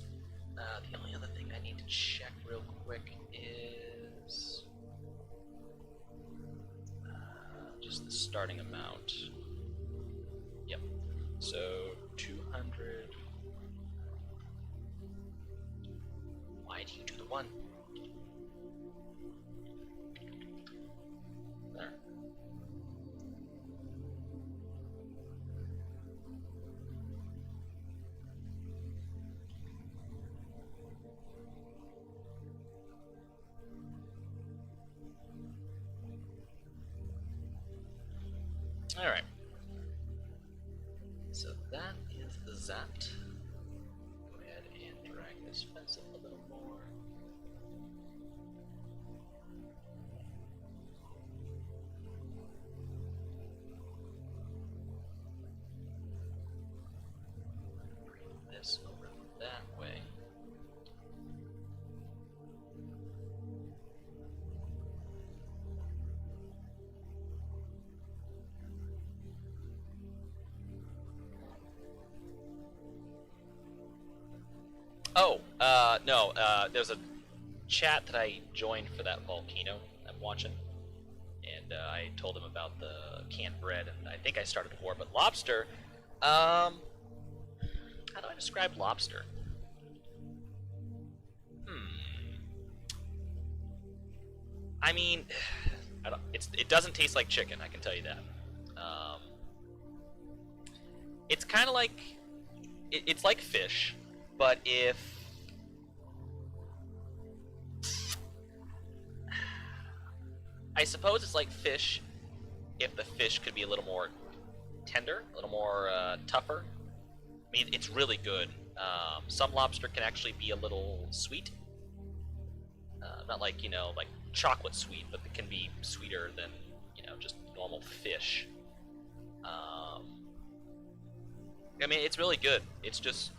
The only other thing I need to check real quick is just the starting amount. Yep. So 200. Why do you do the 1? There. Alright. So that is that. Go ahead and drag this fence up a little more. Bring this over that way. Oh, no, there's a chat that I joined for that volcano I'm watching, and I told him about the canned bread, and I think I started a war, but lobster, how do I describe lobster? I mean, it doesn't taste like chicken, I can tell you that. It's kind of like, it's like fish, but if I suppose it's like fish if the fish could be a little more tender, a little more tougher. I mean, it's really good. Some lobster can actually be a little sweet. Not like, you know, like chocolate sweet, but it can be sweeter than, you know, just normal fish. I mean, it's really good. It's just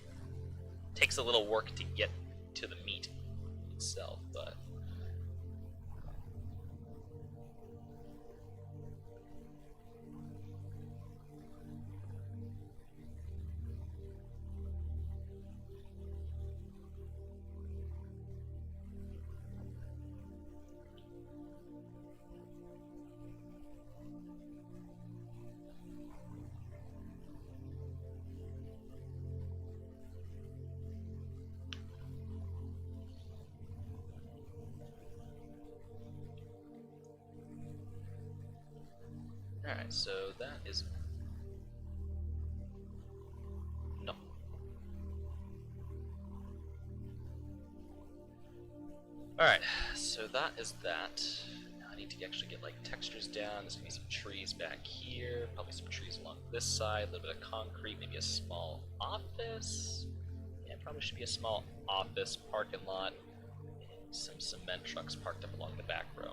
takes a little work to get to the meat itself, but alright, so that is no. Alright, so that is that. Now I need to actually get like textures down. There's gonna be some trees back here, probably some trees along this side, a little bit of concrete, maybe a small office. Yeah, probably should be a small office parking lot. And some cement trucks parked up along the back row.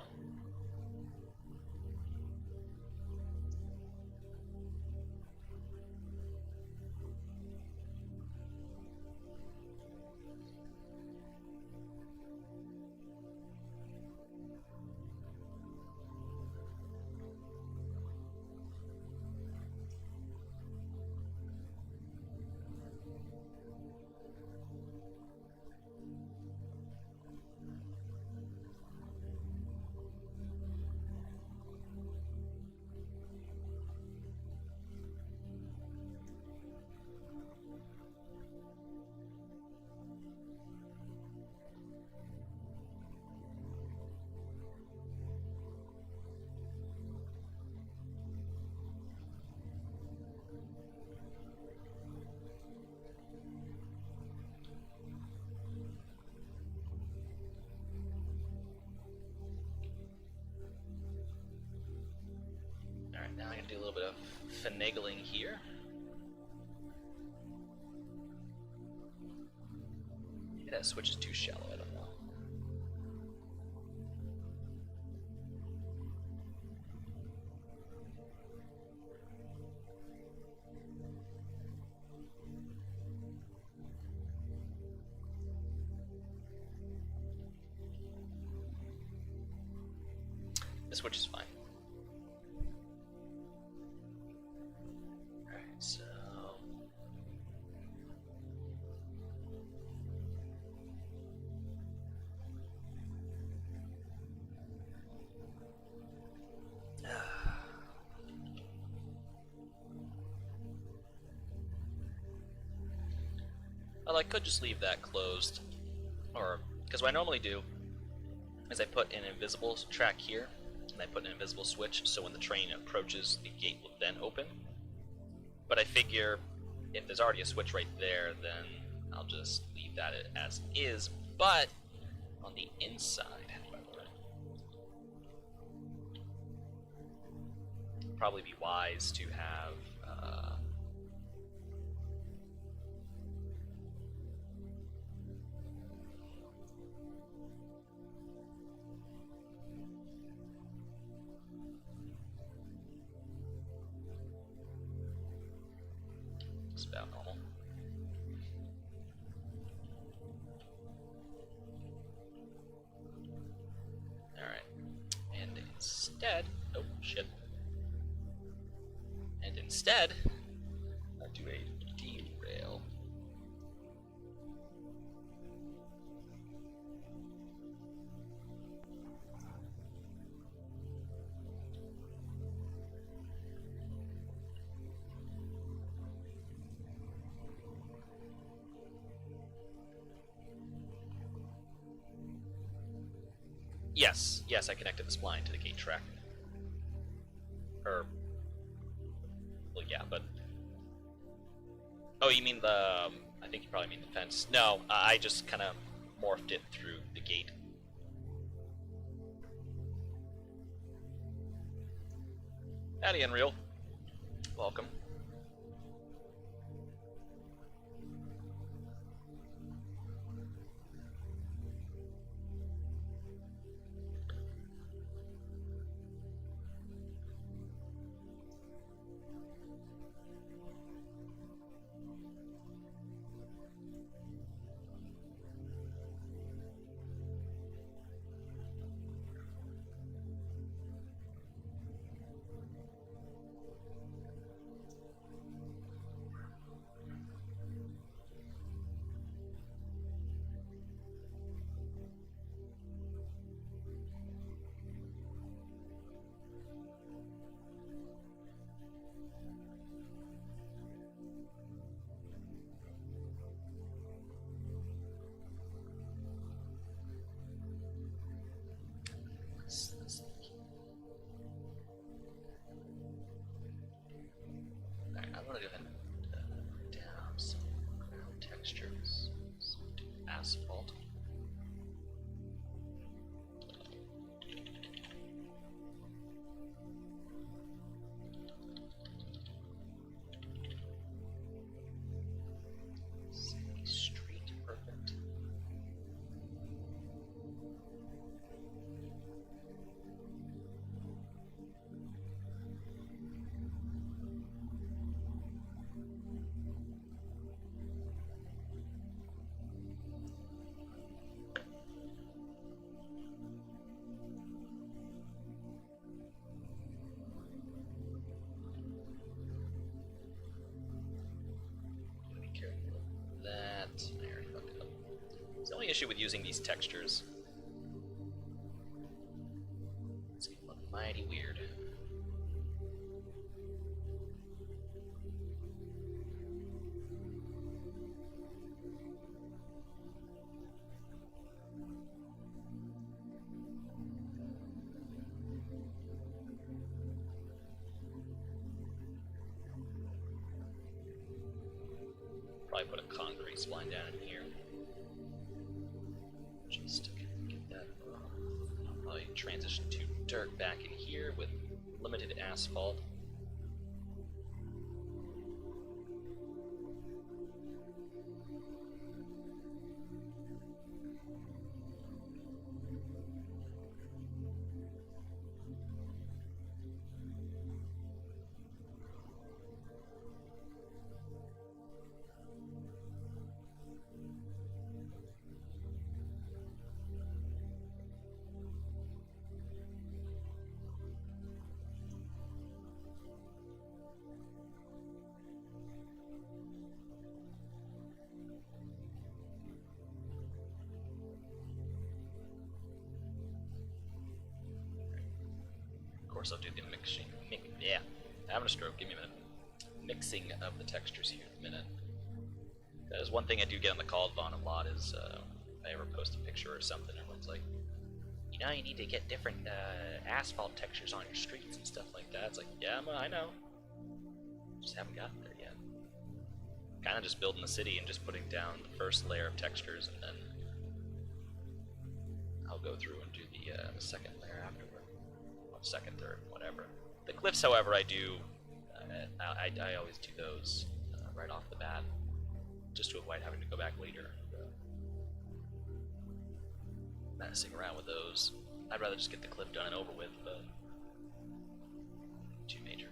little bit of finagling here. Maybe that switch is too shallow, I don't know. This switch is fine. Alright, so... Well, I could just leave that closed, or, because what I normally do is I put an invisible track here, and I put an invisible switch, so when the train approaches, the gate will then open. But I figure if there's already a switch right there, then I'll just leave that as is. But on the inside, however, it'd probably be wise to have it's about normal. Alright. And instead, oh shit. And instead, I'll do a derail. Yes, I connected the spline to the gate track. Well, yeah, but... Oh, you mean the... I think you probably mean the fence. No, I just kind of morphed it through the gate. Howdy, Unreal. Welcome. Alright, I'm gonna go ahead and down some ground textures, some asphalt. City Street, perfect. I already fucked it up. It's the only issue with using these textures. It's gonna look mighty weird. Probably put a concrete spline down in here. Just to get that off. I'll probably transition to dirt back in here with limited asphalt. course, I'll do the mixing. Yeah, having a stroke. Give me a minute. Mixing of the textures here in a minute. That is one thing I do get on the call on a lot is if I ever post a picture or something, everyone's like, you know, you need to get different asphalt textures on your streets and stuff like that. It's like, yeah, I know. Just haven't gotten there yet. Kind of just building the city and just putting down the first layer of textures, and then I'll go through and do the second layer afterward. Well, second, third, whatever. The cliffs, however, I do. I always do those right off the bat, just to avoid having to go back later. Messing around with those. I'd rather just get the cliff done and over with, but too major.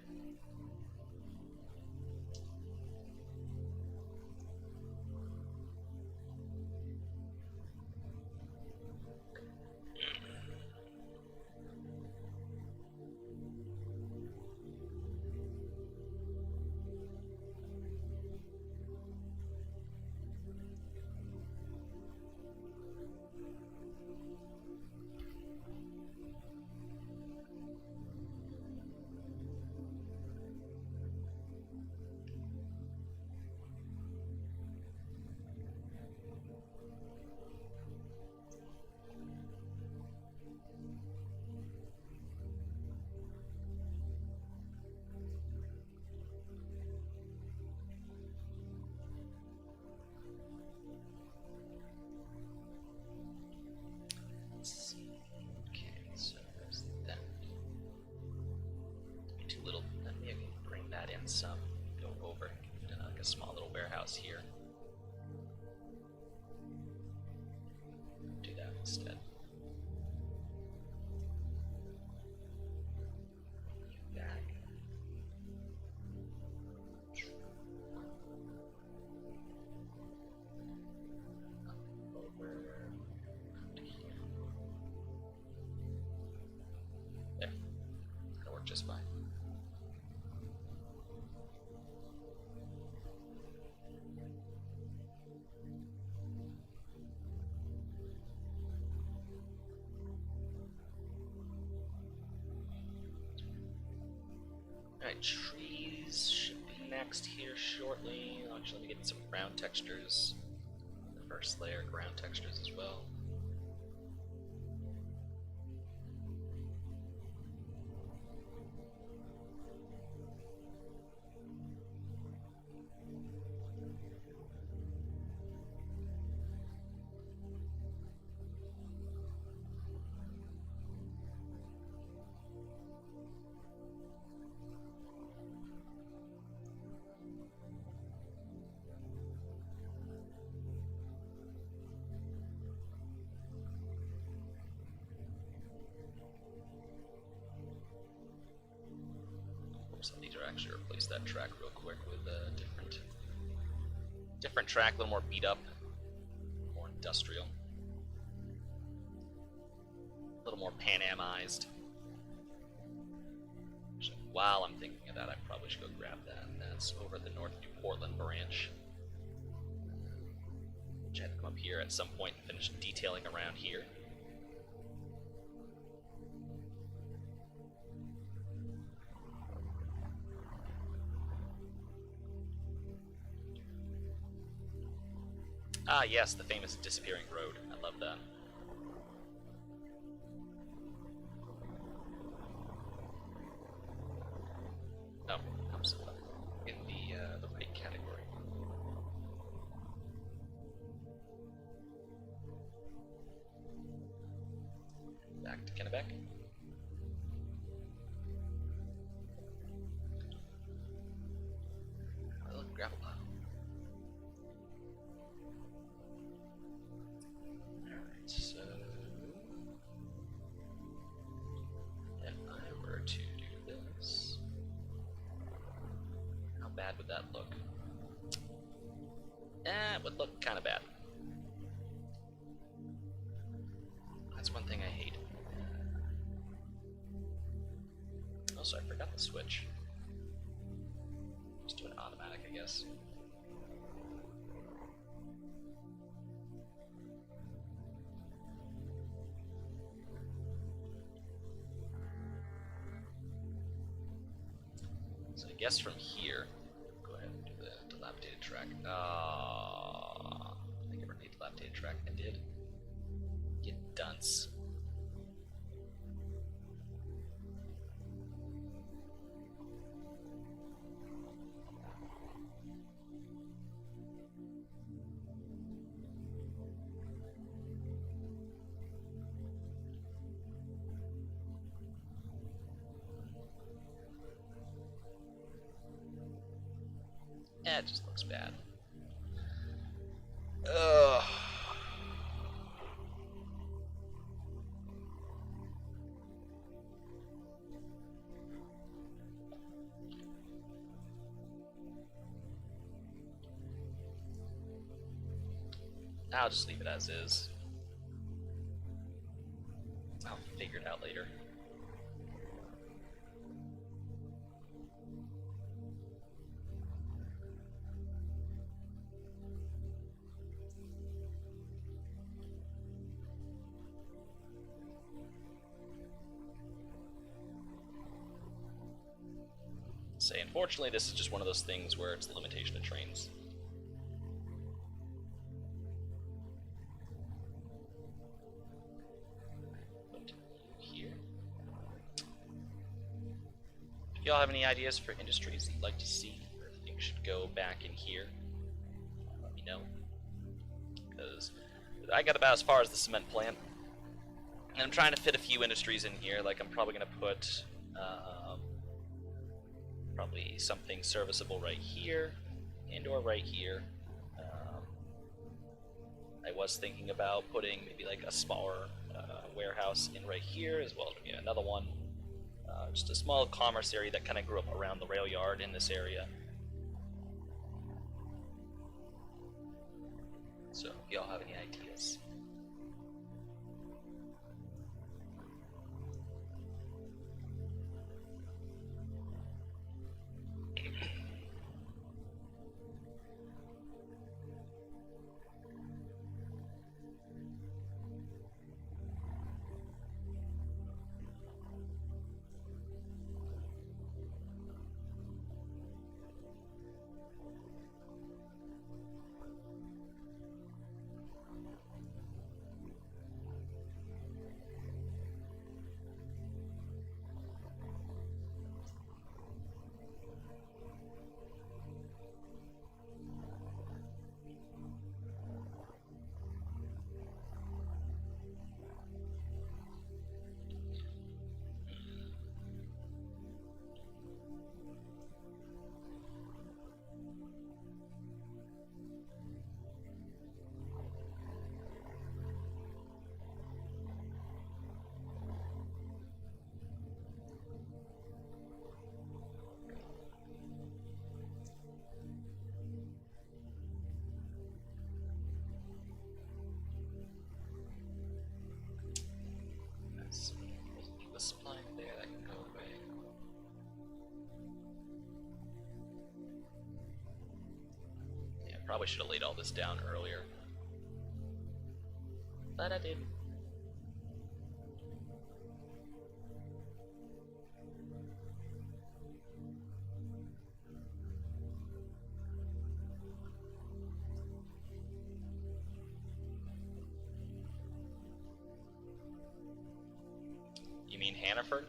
Some go over like a small little warehouse here. Do that instead. Back. Over. There. That'll work just fine. Alright, trees should be next here shortly. Actually, let me get some ground textures. The first layer, ground textures as well. I need to actually replace that track real quick with a different track, a little more beat up, more industrial, a little more Pan Amized. While I'm thinking of that, I probably should go grab that. And that's over the North New Portland branch, which I had to come up here at some point and finish detailing around here. Ah, yes, the famous disappearing road. I love that. Oh, I'm so in the right category. Back to Kennebec. Oh, look, gravel pile. So, if I were to do this, how bad would that look? It would look kind of bad. That's one thing I hate. Also, I forgot the switch. Just do it automatic, I guess. guess from here, go ahead and do the dilapidated track. I never need dilapidated track. I did. You dunce. It just looks bad. Ugh. I'll just leave it as is. I'll figure it out later. Say, unfortunately, this is just one of those things where it's the limitation of trains. But here, if y'all have any ideas for industries you'd like to see, or things should go back in here, let me know. Because I got about as far as the cement plant, and I'm trying to fit a few industries in here. Like I'm probably going to put. Probably something serviceable right here, and/or right here. I was thinking about putting maybe like a smaller warehouse in right here, as well as maybe another one. Just a small commerce area that kind of grew up around the rail yard in this area. So, if y'all have any ideas. Probably should have laid all this down earlier, but I didn't. You mean Hannaford?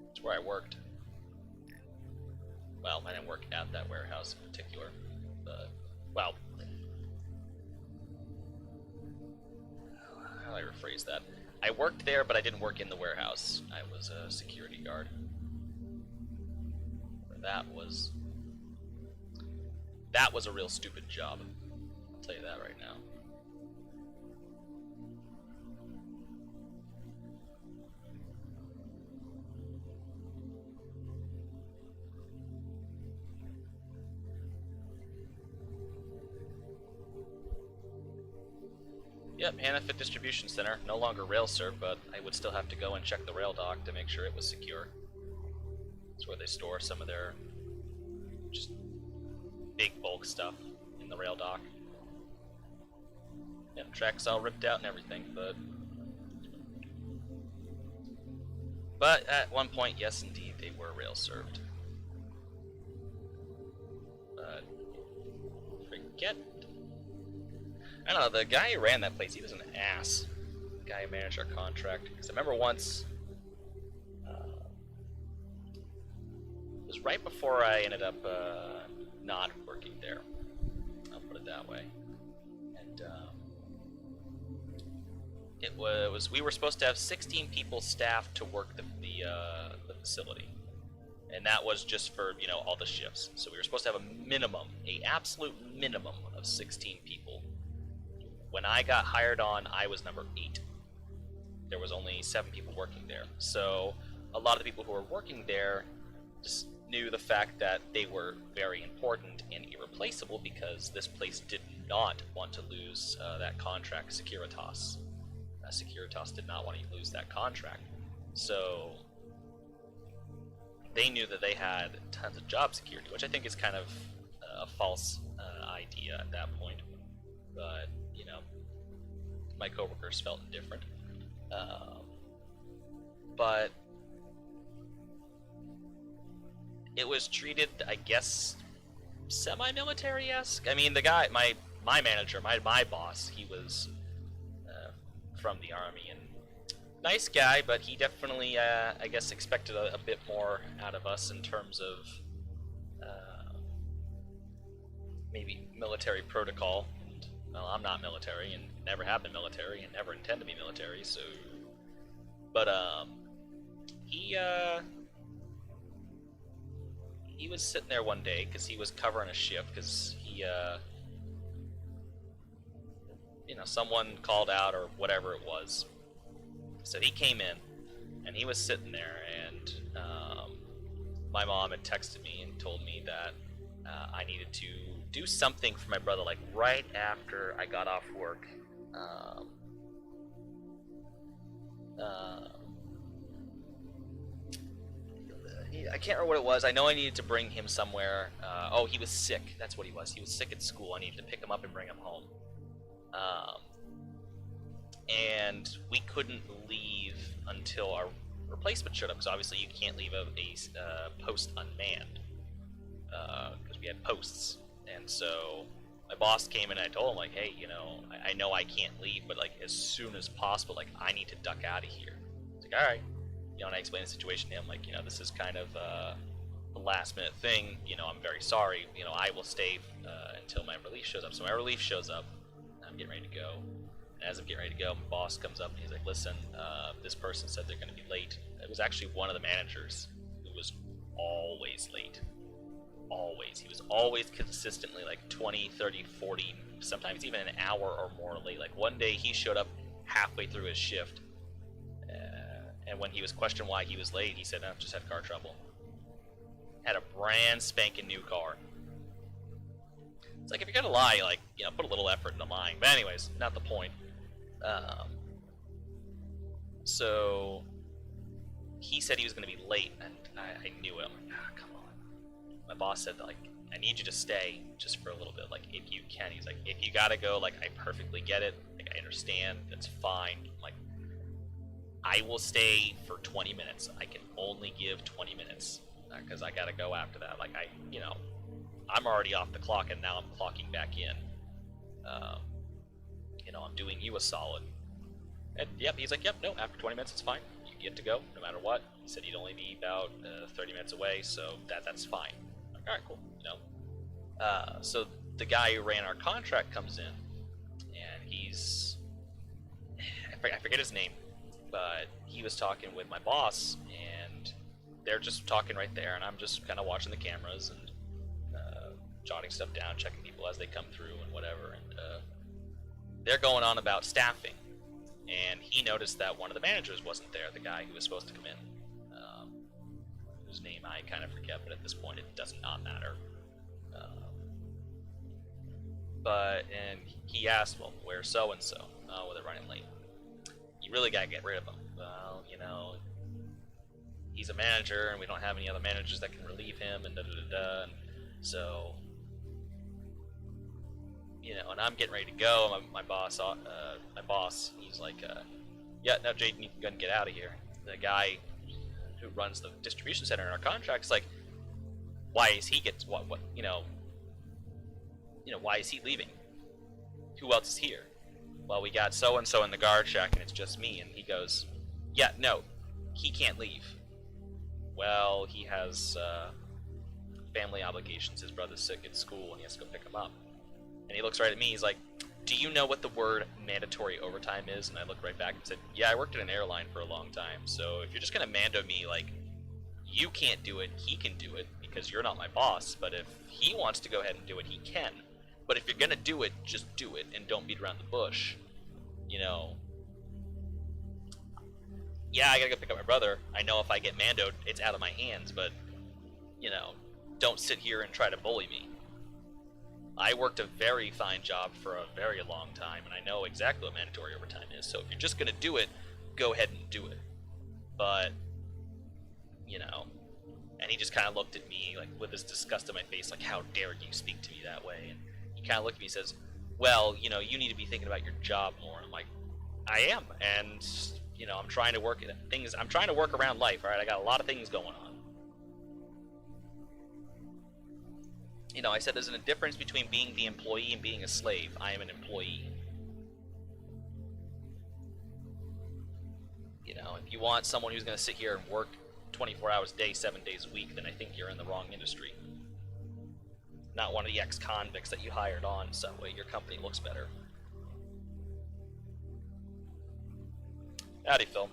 That's where I worked. Well, I didn't work at that warehouse in particular. But, well, how do I rephrase that? I worked there, but I didn't work in the warehouse. I was a security guard. That was a real stupid job. I'll tell you that right now. Yep, Hannaford Distribution Center, no longer rail served, but I would still have to go and check the rail dock to make sure it was secure. It's where they store some of their just big bulk stuff in the rail dock. Yeah, tracks all ripped out and everything, but at one point, yes indeed, they were rail served. Forget. I don't know. The guy who ran that place, he was an ass. The guy who managed our contract. Because I remember once. It was right before I ended up not working there. I'll put it that way. And we were supposed to have 16 people staffed to work the facility, and that was just for all the shifts. So we were supposed to have a absolute minimum of 16 people. When I got hired on, I was number 8. There was only 7 people working there. So a lot of the people who were working there just knew the fact that they were very important and irreplaceable because this place did not want to lose that contract, Securitas. Securitas did not want to lose that contract. So they knew that they had tons of job security, which I think is kind of a false idea at that point. But, my coworkers felt indifferent. But it was treated, I guess, semi-military-esque. I mean, the guy, my manager, my boss, he was from the Army, and nice guy, but he definitely, I guess, expected a bit more out of us in terms of maybe military protocol. And, well, I'm not military, and never have been military, and never intend to be military, so... But, he was sitting there one day, because he was covering a shift, because he, someone called out, or whatever it was. So he came in, and he was sitting there, and my mom had texted me and told me that I needed to do something for my brother, like right after I got off work. I can't remember what it was. I know I needed to bring him somewhere. Oh, he was sick. That's what he was. He was sick at school. I needed to pick him up and bring him home. And we couldn't leave until our replacement showed up, because obviously you can't leave a post unmanned, because we had posts. And so my boss came in and I told him, like, hey, I know I can't leave, but like as soon as possible, like I need to duck out of here. He's like, all right. And I explained the situation to him, like, this is kind of a last minute thing. I'm very sorry. I will stay until my relief shows up. So my relief shows up. I'm getting ready to go. And as I'm getting ready to go, my boss comes up and he's like, listen, this person said they're going to be late. It was actually one of the managers who was always late. Always. He was always consistently like 20, 30, 40, sometimes even an hour or more late. Like one day he showed up halfway through his shift. And when he was questioned why he was late, he said, no, just had car trouble. Had a brand spanking new car. It's like, if you're gonna lie, like, put a little effort into lying. But anyways, not the point. So he said he was gonna be late, and I knew it. I'm like, come on. My boss said, like, I need you to stay just for a little bit, like, if you can. He's like, if you gotta go, like, I perfectly get it. Like, I understand. That's fine. I'm like, I will stay for 20 minutes. I can only give 20 minutes because I gotta go after that. Like I'm already off the clock and now I'm clocking back in. I'm doing you a solid. And yep, he's like, yep, no, after 20 minutes it's fine. You get to go no matter what. He said he'd only be about 30 minutes away, so that's fine. Like, all right, cool. So the guy who ran our contract comes in, and he's I forget his name. But he was talking with my boss, and they're just talking right there, and I'm just kind of watching the cameras and jotting stuff down, checking people as they come through and whatever, and they're going on about staffing, and he noticed that one of the managers wasn't there, the guy who was supposed to come in, whose name I kind of forget, but at this point it does not matter. And he asked, well, where's so-and-so? Oh, well, they're running late. You really gotta get rid of him. Well, he's a manager, and we don't have any other managers that can relieve him, and da-da-da-da, and so, and I'm getting ready to go. My boss, he's like, yeah, no, Jaden, you can go and get out of here. The guy who runs the distribution center in our contract is like, why is he gets what, why is he leaving? Who else is here? Well, we got so-and-so in the guard shack, and it's just me. And he goes, yeah, no, he can't leave. Well, he has family obligations. His brother's sick at school, and he has to go pick him up. And he looks right at me. He's like, do you know what the word mandatory overtime is? And I looked right back and said, yeah, I worked at an airline for a long time. So if you're just going to mando me, like, you can't do it, he can do it, because you're not my boss. But if he wants to go ahead and do it, he can. But if you're going to do it, just do it, and don't beat around the bush. Yeah, I gotta go pick up my brother. I know if I get mandoed, it's out of my hands, but, don't sit here and try to bully me. I worked a very fine job for a very long time, and I know exactly what mandatory overtime is. So if you're just gonna do it, go ahead and do it. But, and he just kind of looked at me, like, with this disgust on my face, like, how dare you speak to me that way? And he kind of looked at me and says, well, you need to be thinking about your job more. And I'm like, I am, and, I'm trying to work around life, alright? I got a lot of things going on. I said there's a difference between being the employee and being a slave. I am an employee. If you want someone who's going to sit here and work 24 hours a day, 7 days a week, then I think you're in the wrong industry. Not one of the ex-convicts that you hired on, so that way your company looks better. Howdy, Phil.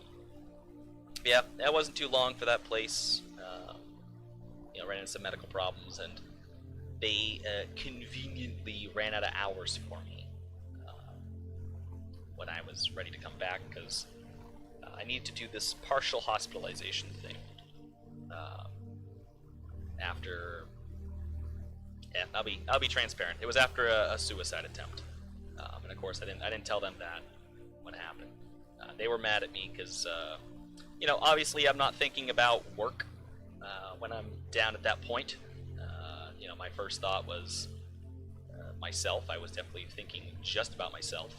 Yeah, that wasn't too long for that place. Ran into some medical problems, and they conveniently ran out of hours for me when I was ready to come back, because I needed to do this partial hospitalization thing after. Yeah, I'll be transparent. It was after a suicide attempt, and of course I didn't tell them that when it happened. They were mad at me because, obviously I'm not thinking about work when I'm down at that point. My first thought was myself. I was definitely thinking just about myself.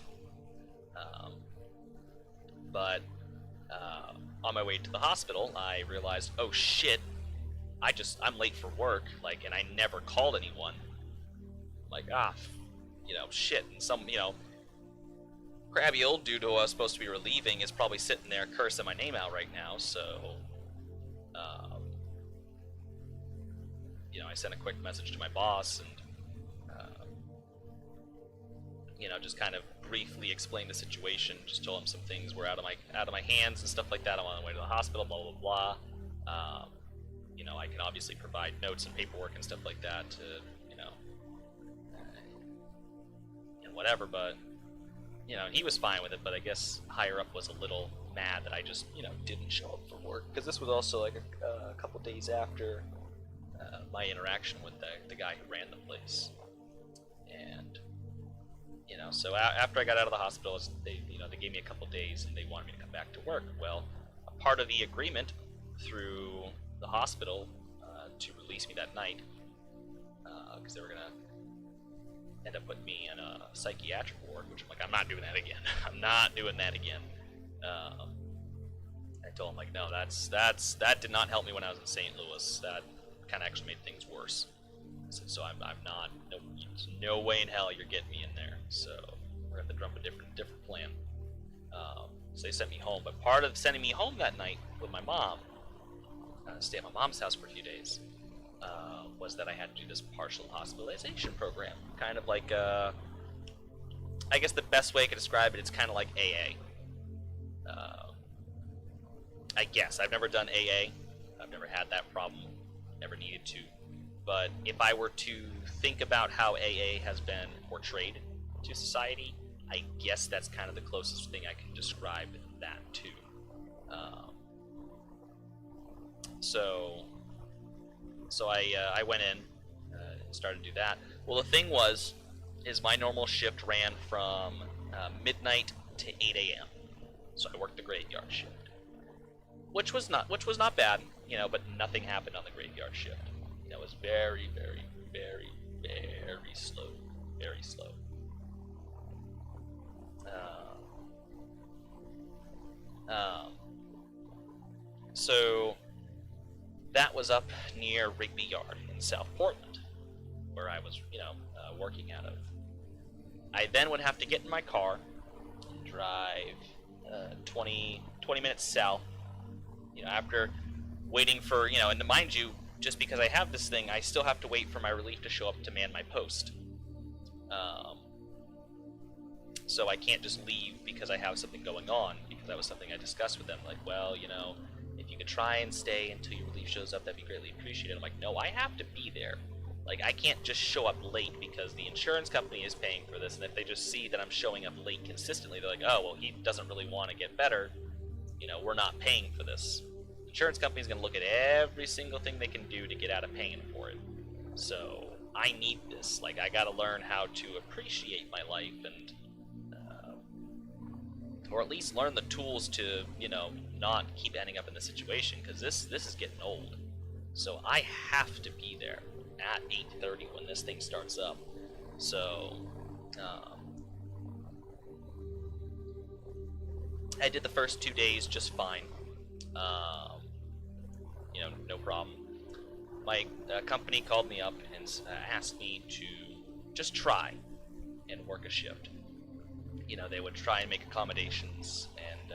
But on my way to the hospital, I realized, oh shit, I'm late for work, and I never called anyone. Shit, and some, crabby old dude who I was supposed to be relieving is probably sitting there cursing my name out right now, so, I sent a quick message to my boss, and, just kind of briefly explained the situation, just told him some things were out of my hands and stuff like that. I'm on the way to the hospital, blah, blah, blah. I can obviously provide notes and paperwork and stuff like that to, whatever, but, he was fine with it, but I guess higher up was a little mad that I just, didn't show up for work, because this was also like a couple days after my interaction with the guy who ran the place. And, so after I got out of the hospital, they gave me a couple days and they wanted me to come back to work. Well, a part of the agreement through the hospital to release me that night, because they were gonna end up putting me in a psychiatric ward, which I'm like, I'm not doing that again. I'm not doing that again. I told him, like, no, that did not help me when I was in St. Louis. That kind of actually made things worse. I said, so I'm not, no way in hell you're getting me in there. So we're gonna have to drum a different plan. So they sent me home. But part of sending me home that night with my mom, stay at my mom's house for a few days, was that I had to do this partial hospitalization program. Kind of like, I guess the best way I could describe it, it's kind of like AA. I guess. I've never done AA. I've never had that problem. Never needed to. But if I were to think about how AA has been portrayed to society, I guess that's kind of the closest thing I can describe that to. So I went in and started to do that. Well, the thing is my normal shift ran from midnight to 8 a.m. So I worked the graveyard shift, which was not bad, but nothing happened on the graveyard shift. It was very, very, very, very slow, very slow. So that was up near Rigby Yard in South Portland. where I was, working out of. I then would have to get in my car and drive 20 minutes south, after waiting for, and mind you, just because I have this thing, I still have to wait for my relief to show up to man my post. So I can't just leave because I have something going on, because that was something I discussed with them, like, well, if you could try and stay until your relief shows up, that'd be greatly appreciated. I'm like, no, I have to be there. Like, I can't just show up late because the insurance company is paying for this, and if they just see that I'm showing up late consistently, they're like, oh, well, he doesn't really want to get better, we're not paying for this. The insurance company's going to look at every single thing they can do to get out of paying for it. So, I need this. Like, I gotta learn how to appreciate my life and, or at least learn the tools to, not keep ending up in this situation, because this is getting old. So, I have to be there at 8:30 when this thing starts up. So, I did the first 2 days just fine. No problem. My company called me up and asked me to just try and work a shift. They would try and make accommodations, and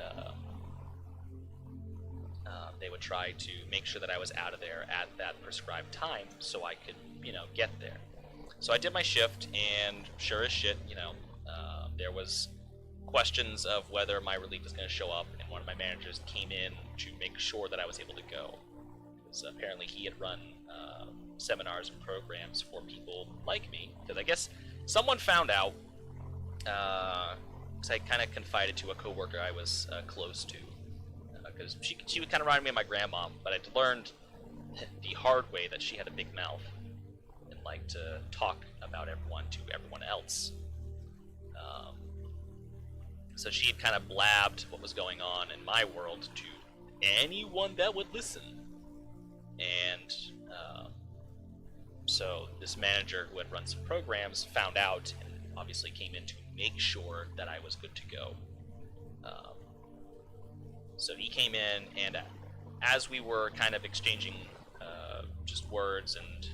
they would try to make sure that I was out of there at that prescribed time so I could, get there. So I did my shift, and sure as shit, there was questions of whether my relief was going to show up, and one of my managers came in to make sure that I was able to go. Because apparently he had run seminars and programs for people like me, because I guess someone found out, because I kind of confided to a coworker I was close to, because she would kind of remind me of my grandma, but I'd learned the hard way that she had a big mouth and liked to talk about everyone to everyone else. So she had kind of blabbed what was going on in my world to anyone that would listen. And so this manager who had run some programs found out and obviously came in to make sure that I was good to go. So he came in, and as we were kind of exchanging just words, and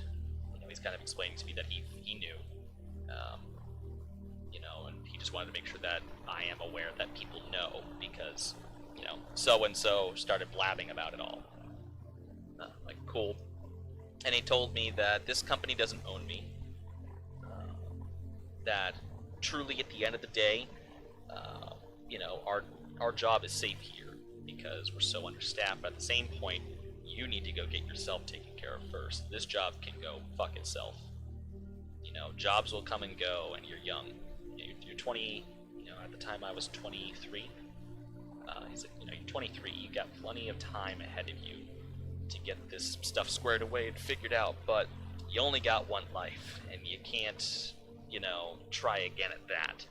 he's kind of explaining to me that he knew, and he just wanted to make sure that I am aware that people know, because so-and-so started blabbing about it all. Like, cool. And he told me that this company doesn't own me, that truly at the end of the day, our job is safe here because we're so understaffed, but at the same point, you need to go get yourself taken care of first. This job can go fuck itself. Jobs will come and go, and you're young. You're 20, at the time I was 23. He's like, you're 23, you got plenty of time ahead of you to get this stuff squared away and figured out, but you only got one life, and you can't, try again at that.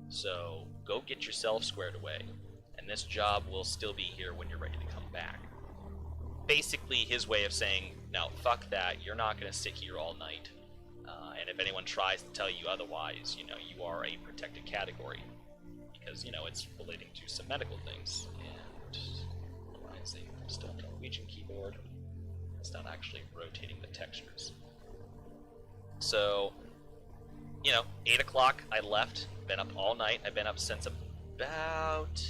So go get yourself squared away, and this job will still be here when you're ready to come back. Basically his way of saying, no, fuck that, you're not going to sit here all night, and if anyone tries to tell you otherwise, you are a protected category, because, it's relating to some medical things. And why is it still a Norwegian keyboard? It's not actually rotating the textures. So, 8 o'clock I left, been up all night. I've been up since about,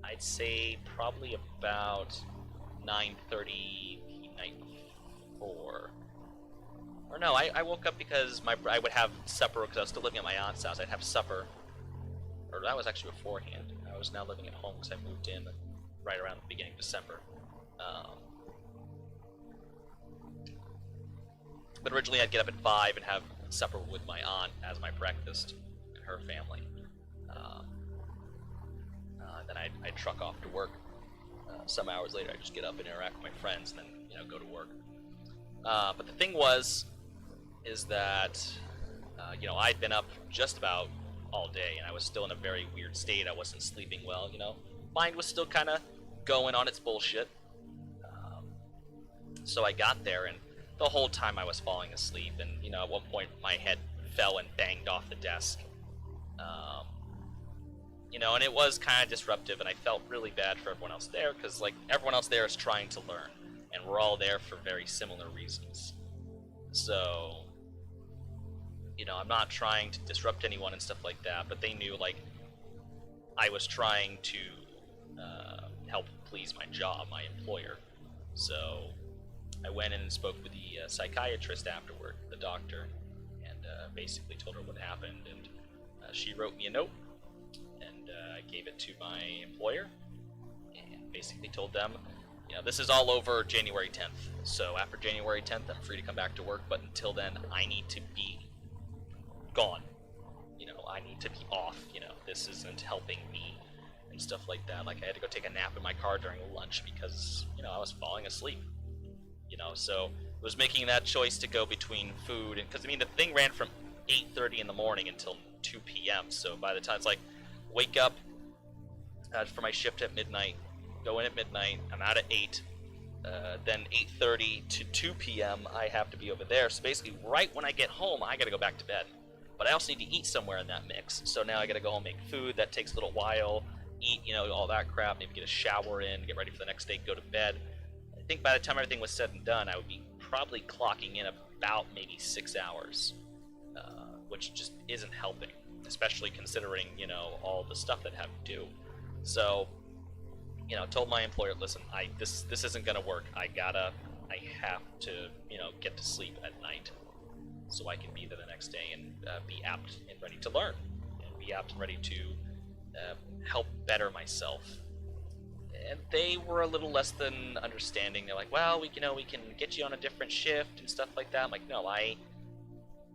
I'd say probably about 9:30 the night before. Or no, I woke up because I would have supper, because I was still living at my aunt's house. I'd have supper, or that was actually beforehand. I was now living at home because I moved in right around the beginning of December. But originally I'd get up at 5 and have supper with my aunt as my breakfast and her family. Then I'd truck off to work. Some hours later I'd just get up and interact with my friends and then go to work. But the thing is that I'd been up just about all day, and I was still in a very weird state. I wasn't sleeping well, Mind was still kind of going on its bullshit. So I got there, and the whole time I was falling asleep, and, at one point my head fell and banged off the desk. And it was kind of disruptive, and I felt really bad for everyone else there, because, everyone else there is trying to learn, and we're all there for very similar reasons. So, I'm not trying to disrupt anyone and stuff like that, but they knew, like, I was trying to help please my job, my employer. So I went in and spoke with the psychiatrist afterward, the doctor, and basically told her what happened, and she wrote me a note, and I gave it to my employer, and basically told them, this is all over January 10th, so after January 10th, I'm free to come back to work, but until then, I need to be gone. I need to be off. This isn't helping me and stuff like that. Like, I had to go take a nap in my car during lunch because, I was falling asleep. So I was making that choice to go between food, and because, the thing ran from 8:30 in the morning until 2 p.m. So by the time it's like, wake up for my shift at midnight, go in at midnight, I'm out at 8, then 8:30 to 2 p.m. I have to be over there. So basically, right when I get home, I gotta go back to bed. But I also need to eat somewhere in that mix. So now I gotta go home, make food. That takes a little while. Eat, all that crap. Maybe get a shower in, get ready for the next day, go to bed. I think by the time everything was said and done, I would be probably clocking in about maybe 6 hours, which just isn't helping, especially considering, all the stuff that I have to do. So, told my employer, listen, this isn't gonna work. I have to, get to sleep at night so I can be there the next day and be apt and ready to learn, and be apt and ready to help better myself. And they were a little less than understanding. They're like, well, we can get you on a different shift and stuff like that. I'm like, no, I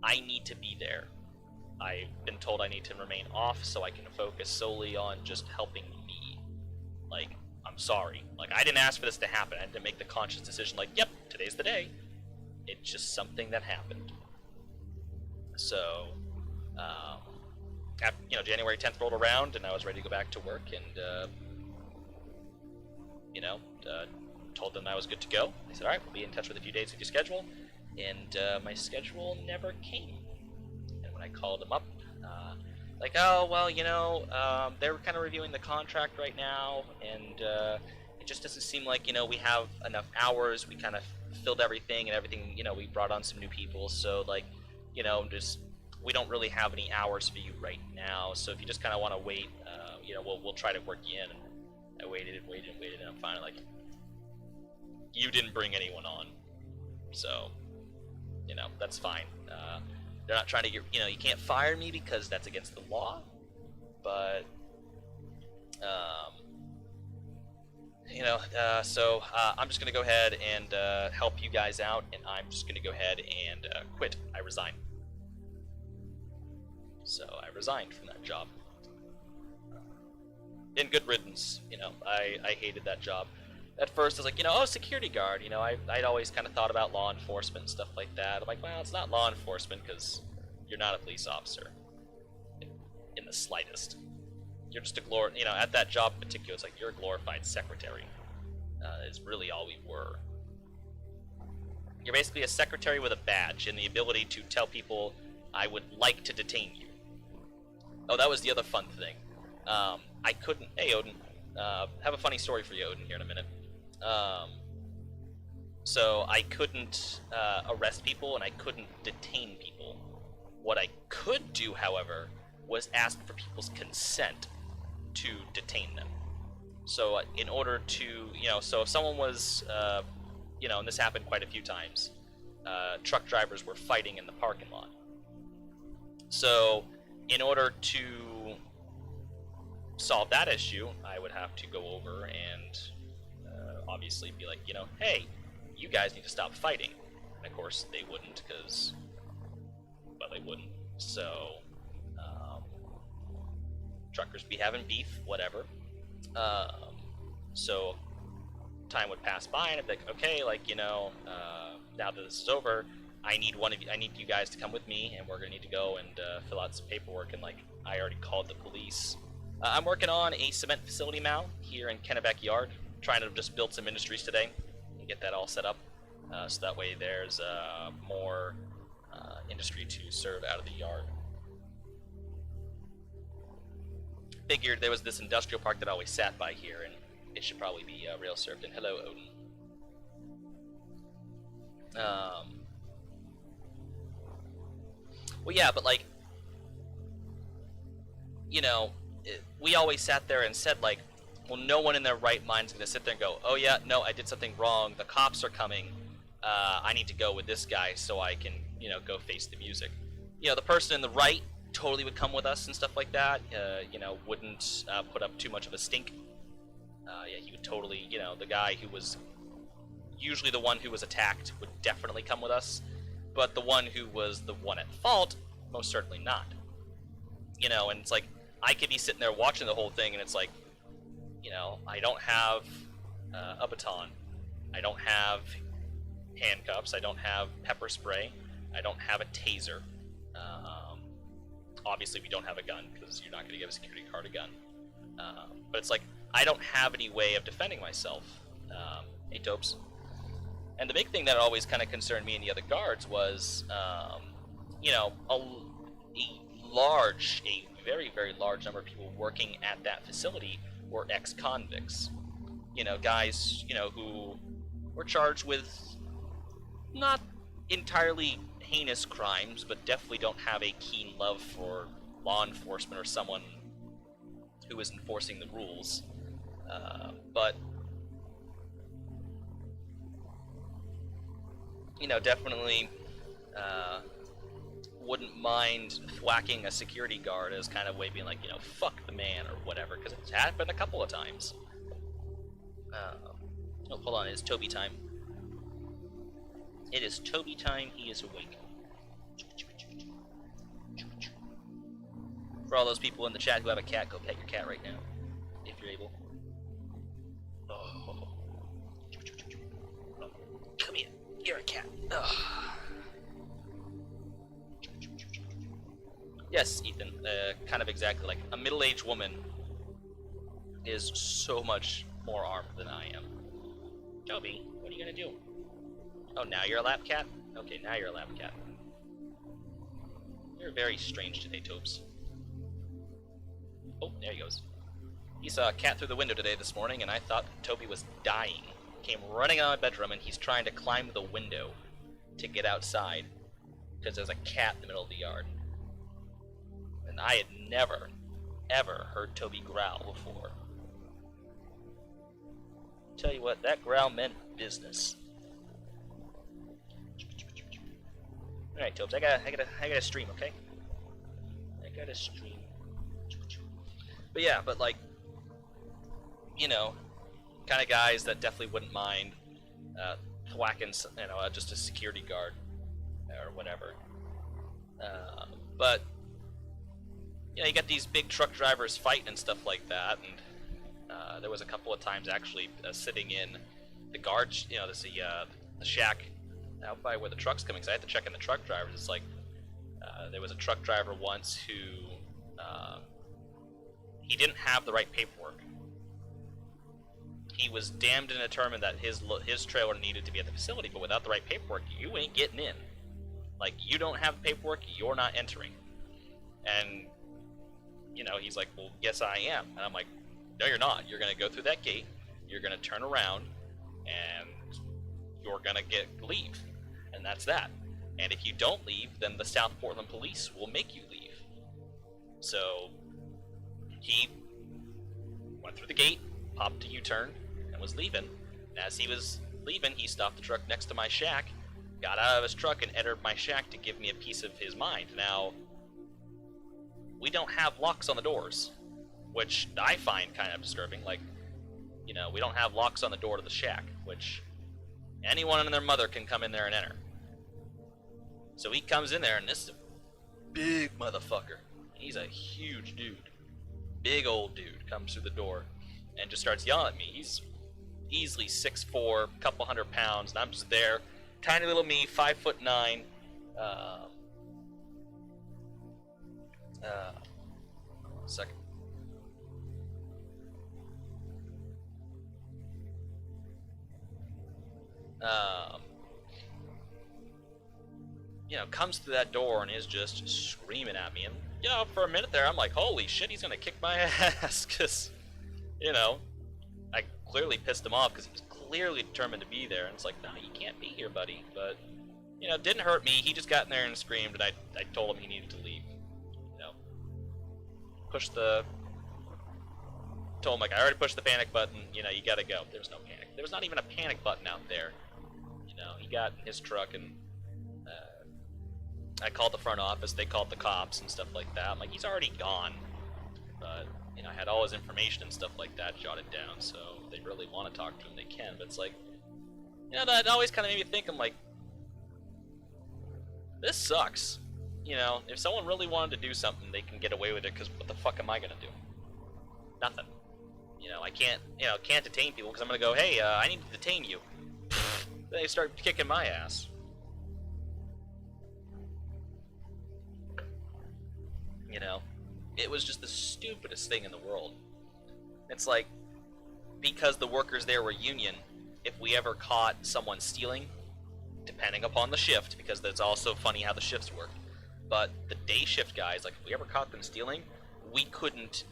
need to be there. I've been told I need to remain off so I can focus solely on just helping me. Like, I'm sorry. Like, I didn't ask for this to happen. I didn't make the conscious decision like, yep, today's the day. It's just something that happened. So, January 10th rolled around, and I was ready to go back to work, and, told them I was good to go. They said, all right, we'll be in touch with a few days with your schedule, and my schedule never came. And when I called them up, like, oh, well, they're kind of reviewing the contract right now, and it just doesn't seem like, we have enough hours. We kind of filled everything, and everything, we brought on some new people, so, like, we don't really have any hours for you right now, so if you just kind of want to wait, we'll try to work you in. And I waited and waited and waited, and I'm finally like, you didn't bring anyone on, so, that's fine. They're not trying to get, you can't fire me because that's against the law, but, so I'm just going to go ahead and help you guys out, and I'm just going to go ahead and quit. I resign. So I resigned from that job. In good riddance, I hated that job. At first, I was like, security guard. I'd always kind of thought about law enforcement and stuff like that. I'm like, well, it's not law enforcement because you're not a police officer in the slightest. You're just a at that job in particular, it's like you're a glorified secretary. Is really all we were. You're basically a secretary with a badge and the ability to tell people, I would like to detain you. Oh, that was the other fun thing. I couldn't... Hey, Odin. Have a funny story for you, Odin, here in a minute. So I couldn't arrest people and I couldn't detain people. What I could do, however, was ask for people's consent to detain them. So in order to, so if someone was, and this happened quite a few times, truck drivers were fighting in the parking lot. So in order to solve that issue, I would have to go over and obviously be like, hey, you guys need to stop fighting. And of course they wouldn't because, well, they wouldn't. So truckers be having beef, whatever. So time would pass by and I'd be like, okay, like, now that this is over, I need you guys to come with me, and we're gonna need to go and fill out some paperwork. And like, I already called the police. I'm working on a cement facility now here in Kennebec Yard, trying to just build some industries today and get that all set up, so that way there's more industry to serve out of the yard. Figured there was this industrial park that always sat by here, and it should probably be rail served. And hello, Odin. Well, yeah, but like, we always sat there and said like, well, no one in their right mind is going to sit there and go, oh yeah, no, I did something wrong. The cops are coming. I need to go with this guy so I can, go face the music. The person in the right totally would come with us and stuff like that. Wouldn't put up too much of a stink. Yeah, he would totally, the guy who was usually the one who was attacked would definitely come with us. But the one who was the one at fault, most certainly not. And it's like, I could be sitting there watching the whole thing, and it's like, I don't have a baton. I don't have handcuffs. I don't have pepper spray. I don't have a taser. Obviously, we don't have a gun, because you're not going to give a security guard a gun. But it's like, I don't have any way of defending myself. Hey, Topes. And the big thing that always kind of concerned me and the other guards was, a very, very large number of people working at that facility were ex-convicts. Guys, who were charged with not entirely heinous crimes, but definitely don't have a keen love for law enforcement or someone who is enforcing the rules. But definitely wouldn't mind thwacking a security guard as kind of way being like, fuck the man or whatever, because it's happened a couple of times. Oh, hold on, it's Toby time. It is Toby time, he is awake. For all those people in the chat who have a cat, go pet your cat right now, if you're able. Oh. Come here, you're a cat. Oh. Yes, Ethan, kind of exactly. Like, a middle-aged woman is so much more armed than I am. Toby, what are you gonna do? Oh, now you're a lap cat? Okay, now you're a lap cat. You're very strange today, Topes. Oh, there he goes. He saw a cat through the window today this morning, and I thought Toby was dying. Came running out of my bedroom, and he's trying to climb the window to get outside, because there's a cat in the middle of the yard. And I had never, ever heard Toby growl before. Tell you what, that growl meant business. Alright, Topes, I gotta stream, okay? I gotta stream. But yeah, but like, kind of guys that definitely wouldn't mind thwacking, just a security guard or whatever. But you got these big truck drivers fighting and stuff like that, and there was a couple of times actually sitting in the guards, the shack out by where the truck's coming, because I had to check in the truck drivers. It's like, there was a truck driver once who, he didn't have the right paperwork. He was damned and determined that his trailer needed to be at the facility, but without the right paperwork, you ain't getting in. Like, you don't have paperwork, you're not entering. And, he's like, well, yes, I am. And I'm like, no, you're not. You're going to go through that gate, you're going to turn around, and you're going to leave. And that's that. And if you don't leave, then the South Portland police will make you leave. So, he went through the gate, popped a U-turn, and was leaving. And as he was leaving, he stopped the truck next to my shack, got out of his truck, and entered my shack to give me a piece of his mind. Now, we don't have locks on the doors, which I find kind of disturbing. Like, we don't have locks on the door to the shack, which anyone and their mother can come in there and enter. So he comes in there, and this is a big motherfucker. He's a huge dude. Big old dude comes through the door and just starts yelling at me. He's easily 6'4", couple 100 pounds, and I'm just there. Tiny little me, 5'9". Second. Comes through that door and is just screaming at me. And, for a minute there, I'm like, holy shit, he's gonna kick my ass. Because, I clearly pissed him off because he was clearly determined to be there. And it's like, no, you can't be here, buddy. But, didn't hurt me. He just got in there and screamed, and I told him he needed to leave. Told him, like, I already pushed the panic button, you gotta go. There's no panic. There was not even a panic button out there. He got in his truck, and I called the front office, they called the cops and stuff like that. I'm like, he's already gone. But, I had all his information and stuff like that jotted down, so if they really want to talk to him, they can. But it's like, that always kind of made me think, I'm like, this sucks. If someone really wanted to do something, they can get away with it, because what the fuck am I gonna do? Nothing. I can't detain people, because I'm gonna go, hey, I need to detain you. Then they start kicking my ass. It was just the stupidest thing in the world. It's like, because the workers there were union, if we ever caught someone stealing, depending upon the shift, because that's also funny how the shifts work, but the day shift guys, like, if we ever caught them stealing, we couldn't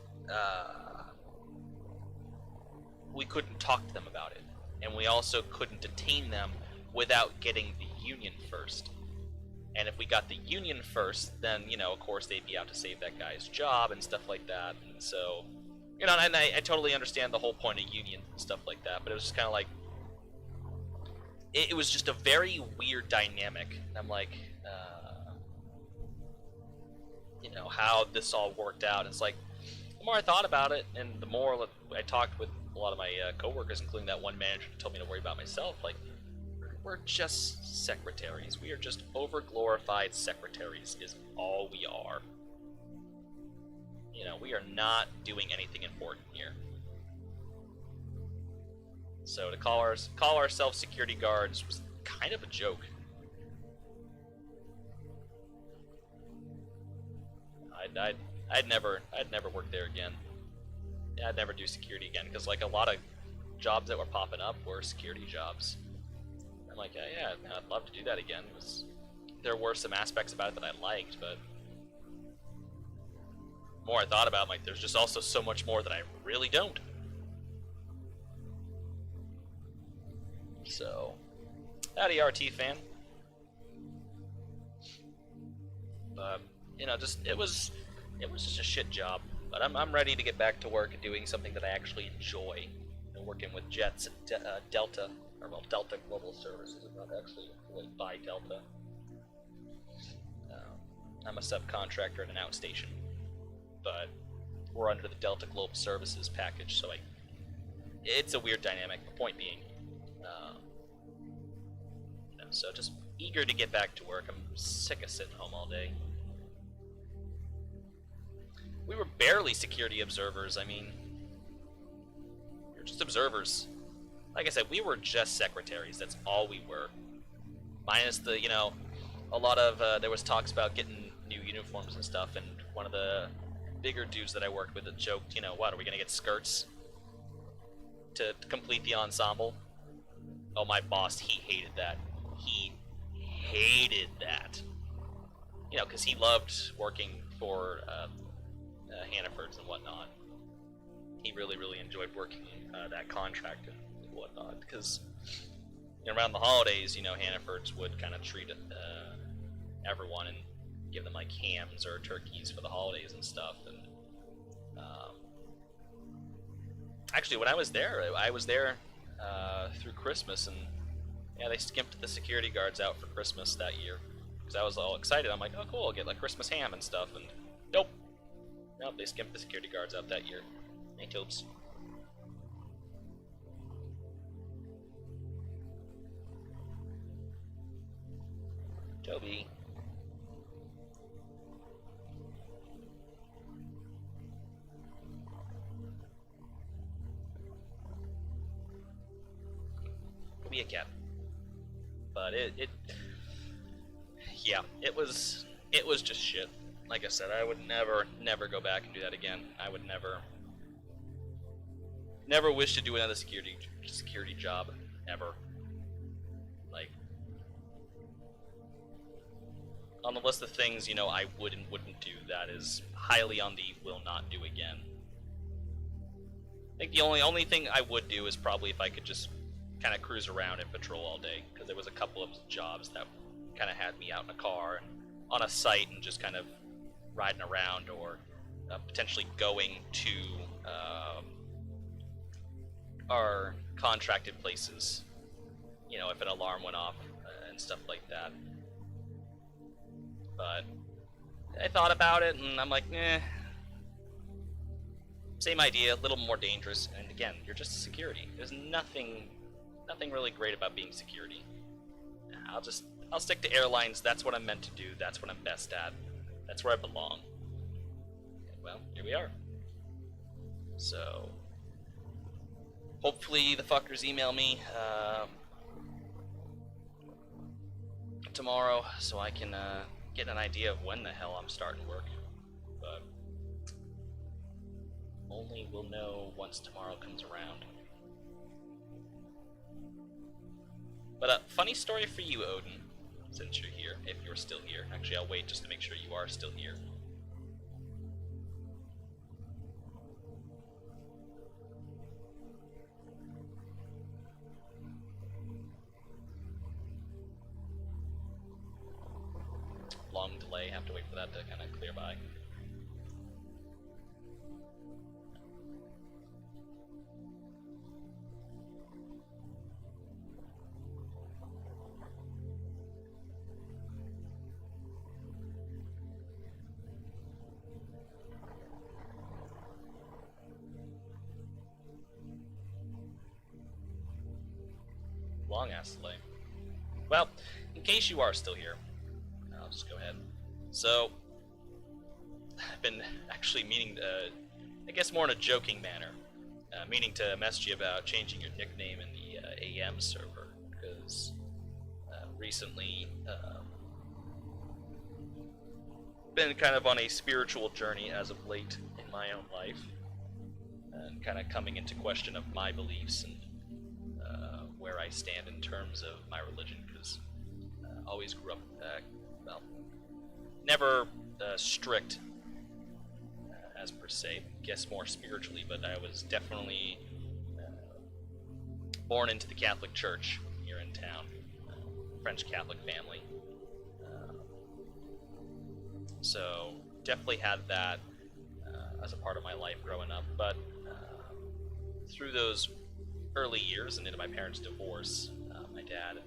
talk to them about it, and we also couldn't detain them without getting the union first. And if we got the union first, then, of course, they'd be out to save that guy's job and stuff like that. And so, and I totally understand the whole point of union and stuff like that, but it was just kind of like, it was just a very weird dynamic. And I'm like, how this all worked out. It's like, the more I thought about it, and the more I talked with a lot of my coworkers, including that one manager who told me to worry about myself, like, we're just secretaries. We are just over-glorified secretaries is all we are. We are not doing anything important here. So to call ourselves security guards was kind of a joke. I'd never work there again. Yeah, I'd never do security again, because like a lot of jobs that were popping up were security jobs. I'm like, yeah, I'd love to do that again. There were some aspects about it that I liked, but the more I thought about it, I'm like, there's just also so much more that I really don't. So, howdy, RT fan. But it was just a shit job. But I'm ready to get back to work and doing something that I actually enjoy. Working with Jets at Delta, or well, Delta Global Services. I'm not actually employed by Delta. I'm a subcontractor at an outstation, but we're under the Delta Global Services package, so it's a weird dynamic. The point being, so just eager to get back to work. I'm sick of sitting home all day. We were barely security observers. I mean, we were just observers. Like I said, we were just secretaries. That's all we were. Minus the, a lot of, there was talks about getting new uniforms and stuff, and one of the bigger dudes that I worked with had joked, what, are we going to get skirts to complete the ensemble? Oh, my boss, he hated that. He hated that. Because he loved working for Hannaford's and whatnot. He really, really enjoyed working that contract and whatnot, because around the holidays, Hannaford's would kind of treat everyone and give them like hams or turkeys for the holidays and stuff. And actually, when I was there through Christmas, and yeah, they skimped the security guards out for Christmas that year, because I was all excited. I'm like, oh cool, I'll get like Christmas ham and stuff, and nope, they skimped the security guards out that year. Hey, Tobes. Toby. Be a cat. But yeah, it was just shit. Like I said, I would never go back and do that again. I would never wish to do another security job ever. Like, on the list of things, I would and wouldn't do, that is highly on the will not do again. I think the only thing I would do is probably if I could just kind of cruise around and patrol all day, because there was a couple of jobs that kind of had me out in a car and on a site and just kind of riding around, or potentially going to our contracted places, if an alarm went off and stuff like that. But I thought about it, and I'm like, same idea, a little more dangerous. And again, you're just security. There's nothing really great about being security. I'll stick to airlines. That's what I'm meant to do. That's what I'm best at. That's where I belong. And well, here we are. So hopefully the fuckers email me tomorrow, so I can get an idea of when the hell I'm starting work. But only we'll know once tomorrow comes around. But funny story for you, Odin, since you're here, if you're still here. Actually, I'll wait just to make sure you are still here. Long delay, have to wait for that to kind of clear by. Long ass delay. Well, in case you are still here, I'll just go ahead. So, I've been actually meaning to, I guess more in a joking manner, meaning to message you about changing your nickname in the AM server, because recently been kind of on a spiritual journey as of late in my own life, and kind of coming into question of my beliefs and where I stand in terms of my religion, because I always grew up, never strict as per se, guess more spiritually, but I was definitely born into the Catholic Church here in town, French Catholic family. So definitely had that as a part of my life growing up, but through those early years and into my parents' divorce, my dad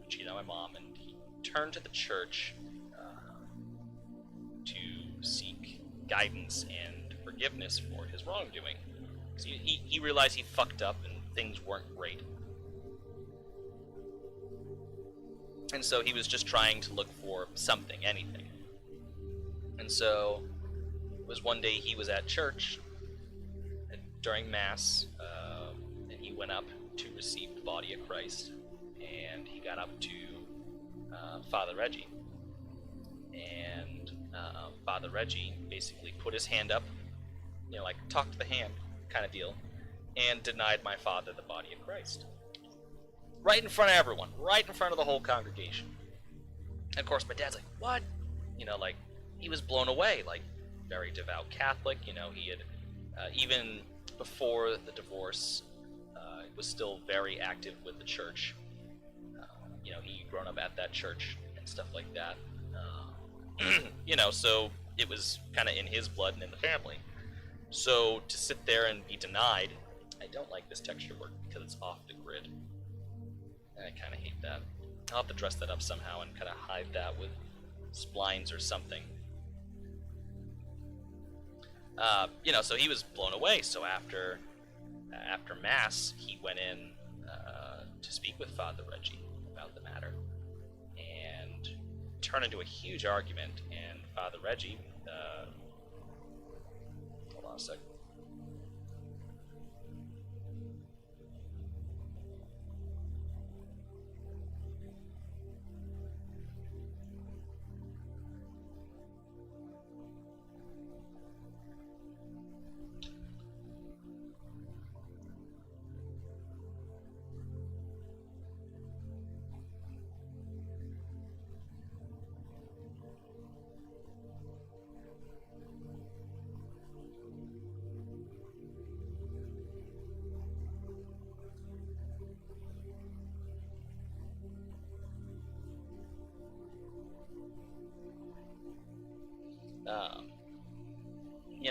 cheated on my mom, and he turned to the church to seek guidance and forgiveness for his wrongdoing. So he realized he fucked up and things weren't great. And so he was just trying to look for something, anything. And so it was one day he was at church during Mass, and he went up to receive the body of Christ, and he got up to Father Reggie. And Father Reggie basically put his hand up, like talk to the hand kind of deal, and denied my father the body of Christ. Right in front of everyone, right in front of the whole congregation. And of course my dad's like, what? He was blown away, very devout Catholic, he had, even before the divorce, was still very active with the church. He'd grown up at that church and stuff like that. So it was kind of in his blood and in the family. So to sit there and be denied, I don't like this texture work because it's off the grid. And I kind of hate that. I'll have to dress that up somehow and kind of hide that with splines or something. So he was blown away. So after Mass, he went in to speak with Father Reggie about the matter, and turned into a huge argument. And Father Reggie, hold on a sec.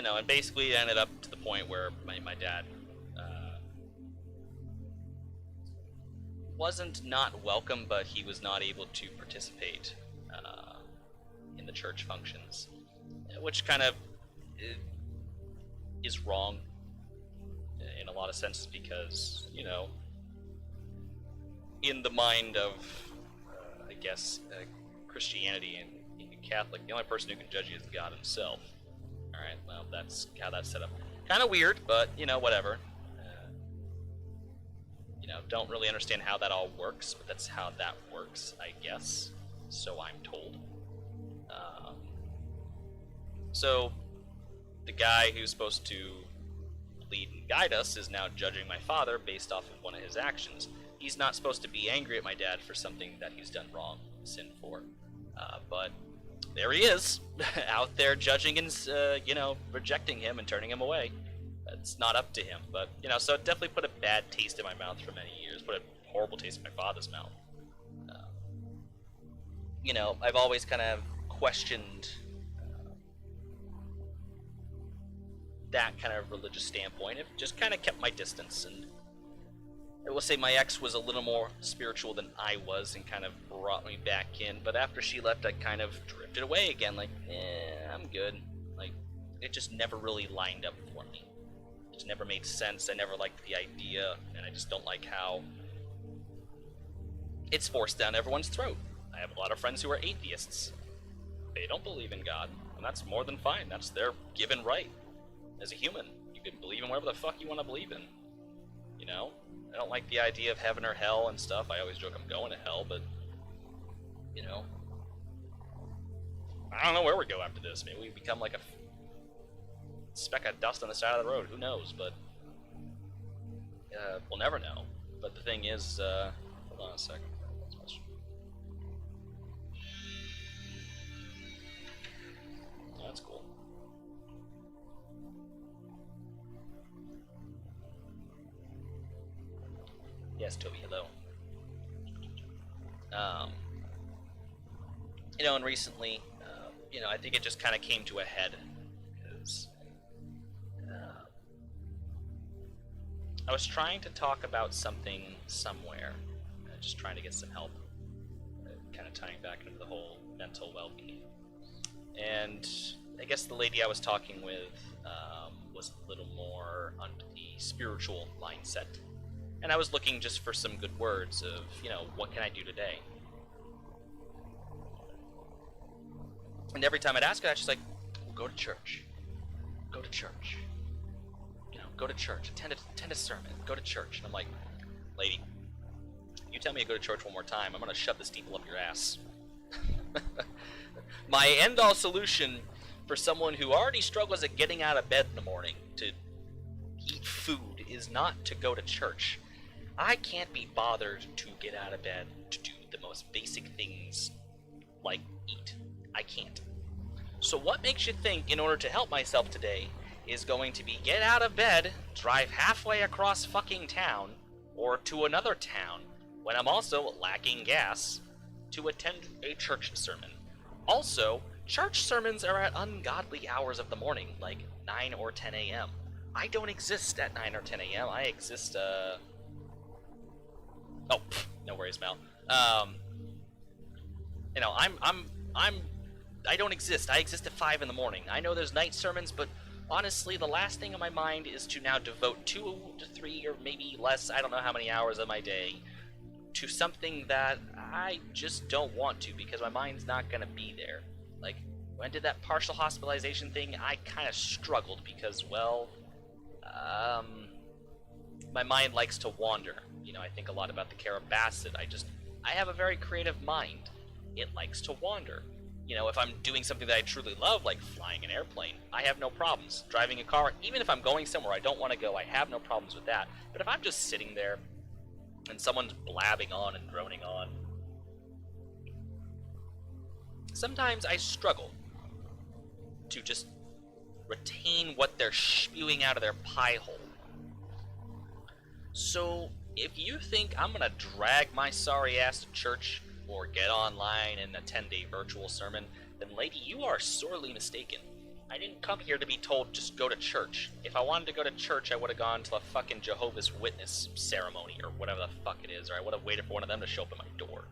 and basically it ended up to the point where my dad wasn't not welcome, but he was not able to participate in the church functions, which kind of is wrong in a lot of senses, because, in the mind of, I guess, Christianity and Catholic, the only person who can judge you is God himself. Alright, well, that's how that's set up. Kind of weird, but, whatever. Don't really understand how that all works, but that's how that works, I guess. So I'm told. So, the guy who's supposed to lead and guide us is now judging my father based off of one of his actions. He's not supposed to be angry at my dad for something that he's done wrong, sin for. But there he is, out there judging and, rejecting him and turning him away. It's not up to him, but, so it definitely put a bad taste in my mouth for many years, put a horrible taste in my father's mouth. I've always kind of questioned that kind of religious standpoint. It just kind of kept my distance, and I will say my ex was a little more spiritual than I was and kind of brought me back in, but after she left, I kind of drifted away again, like, I'm good. Like, it just never really lined up for me. It just never made sense. I never liked the idea, and I just don't like how it's forced down everyone's throat. I have a lot of friends who are atheists. They don't believe in God, and that's more than fine. That's their given right. As a human, you can believe in whatever the fuck you want to believe in. I don't like the idea of heaven or hell and stuff. I always joke I'm going to hell, but, I don't know where we go after this. Maybe we become like a speck of dust on the side of the road. Who knows? But we'll never know. But the thing is, hold on a second. That's cool. Yes, Toby, hello. And recently, I think it just kind of came to a head, because I was trying to talk about something somewhere, just trying to get some help, kind of tying back into the whole mental well-being. And I guess the lady I was talking with was a little more on the spiritual mindset. And I was looking just for some good words of, what can I do today? And every time I'd ask her, she's like, well, go to church. Go to church. Go to church. Attend a sermon. Go to church. And I'm like, lady, you tell me to go to church one more time, I'm going to shove the steeple up your ass. My end-all solution for someone who already struggles at getting out of bed in the morning to eat food is not to go to church. I can't be bothered to get out of bed to do the most basic things like eat. I can't. So what makes you think, in order to help myself today, is going to be get out of bed, drive halfway across fucking town, or to another town, when I'm also lacking gas, to attend a church sermon? Also, church sermons are at ungodly hours of the morning, like 9 or 10 a.m. I don't exist at 9 or 10 a.m. I exist, Oh, no worries, Mel. I don't exist. I exist at 5 in the morning. I know there's night sermons, but honestly, the last thing on my mind is to now devote 2 to 3 or maybe less, I don't know how many hours of my day, to something that I just don't want to, because my mind's not gonna be there. Like, when I did that partial hospitalization thing, I kind of struggled because, well, my mind likes to wander. I think a lot about the Carrabassett. I have a very creative mind. It likes to wander. If I'm doing something that I truly love, like flying an airplane, I have no problems. Driving a car, even if I'm going somewhere I don't want to go, I have no problems with that. But if I'm just sitting there and someone's blabbing on and droning on, sometimes I struggle to just retain what they're spewing out of their pie hole. So, if you think I'm gonna drag my sorry ass to church or get online and attend a virtual sermon, then lady, you are sorely mistaken. I didn't come here to be told just go to church. If I wanted to go to church, I would have gone to a fucking Jehovah's Witness ceremony or whatever the fuck it is, or I would have waited for one of them to show up at my door,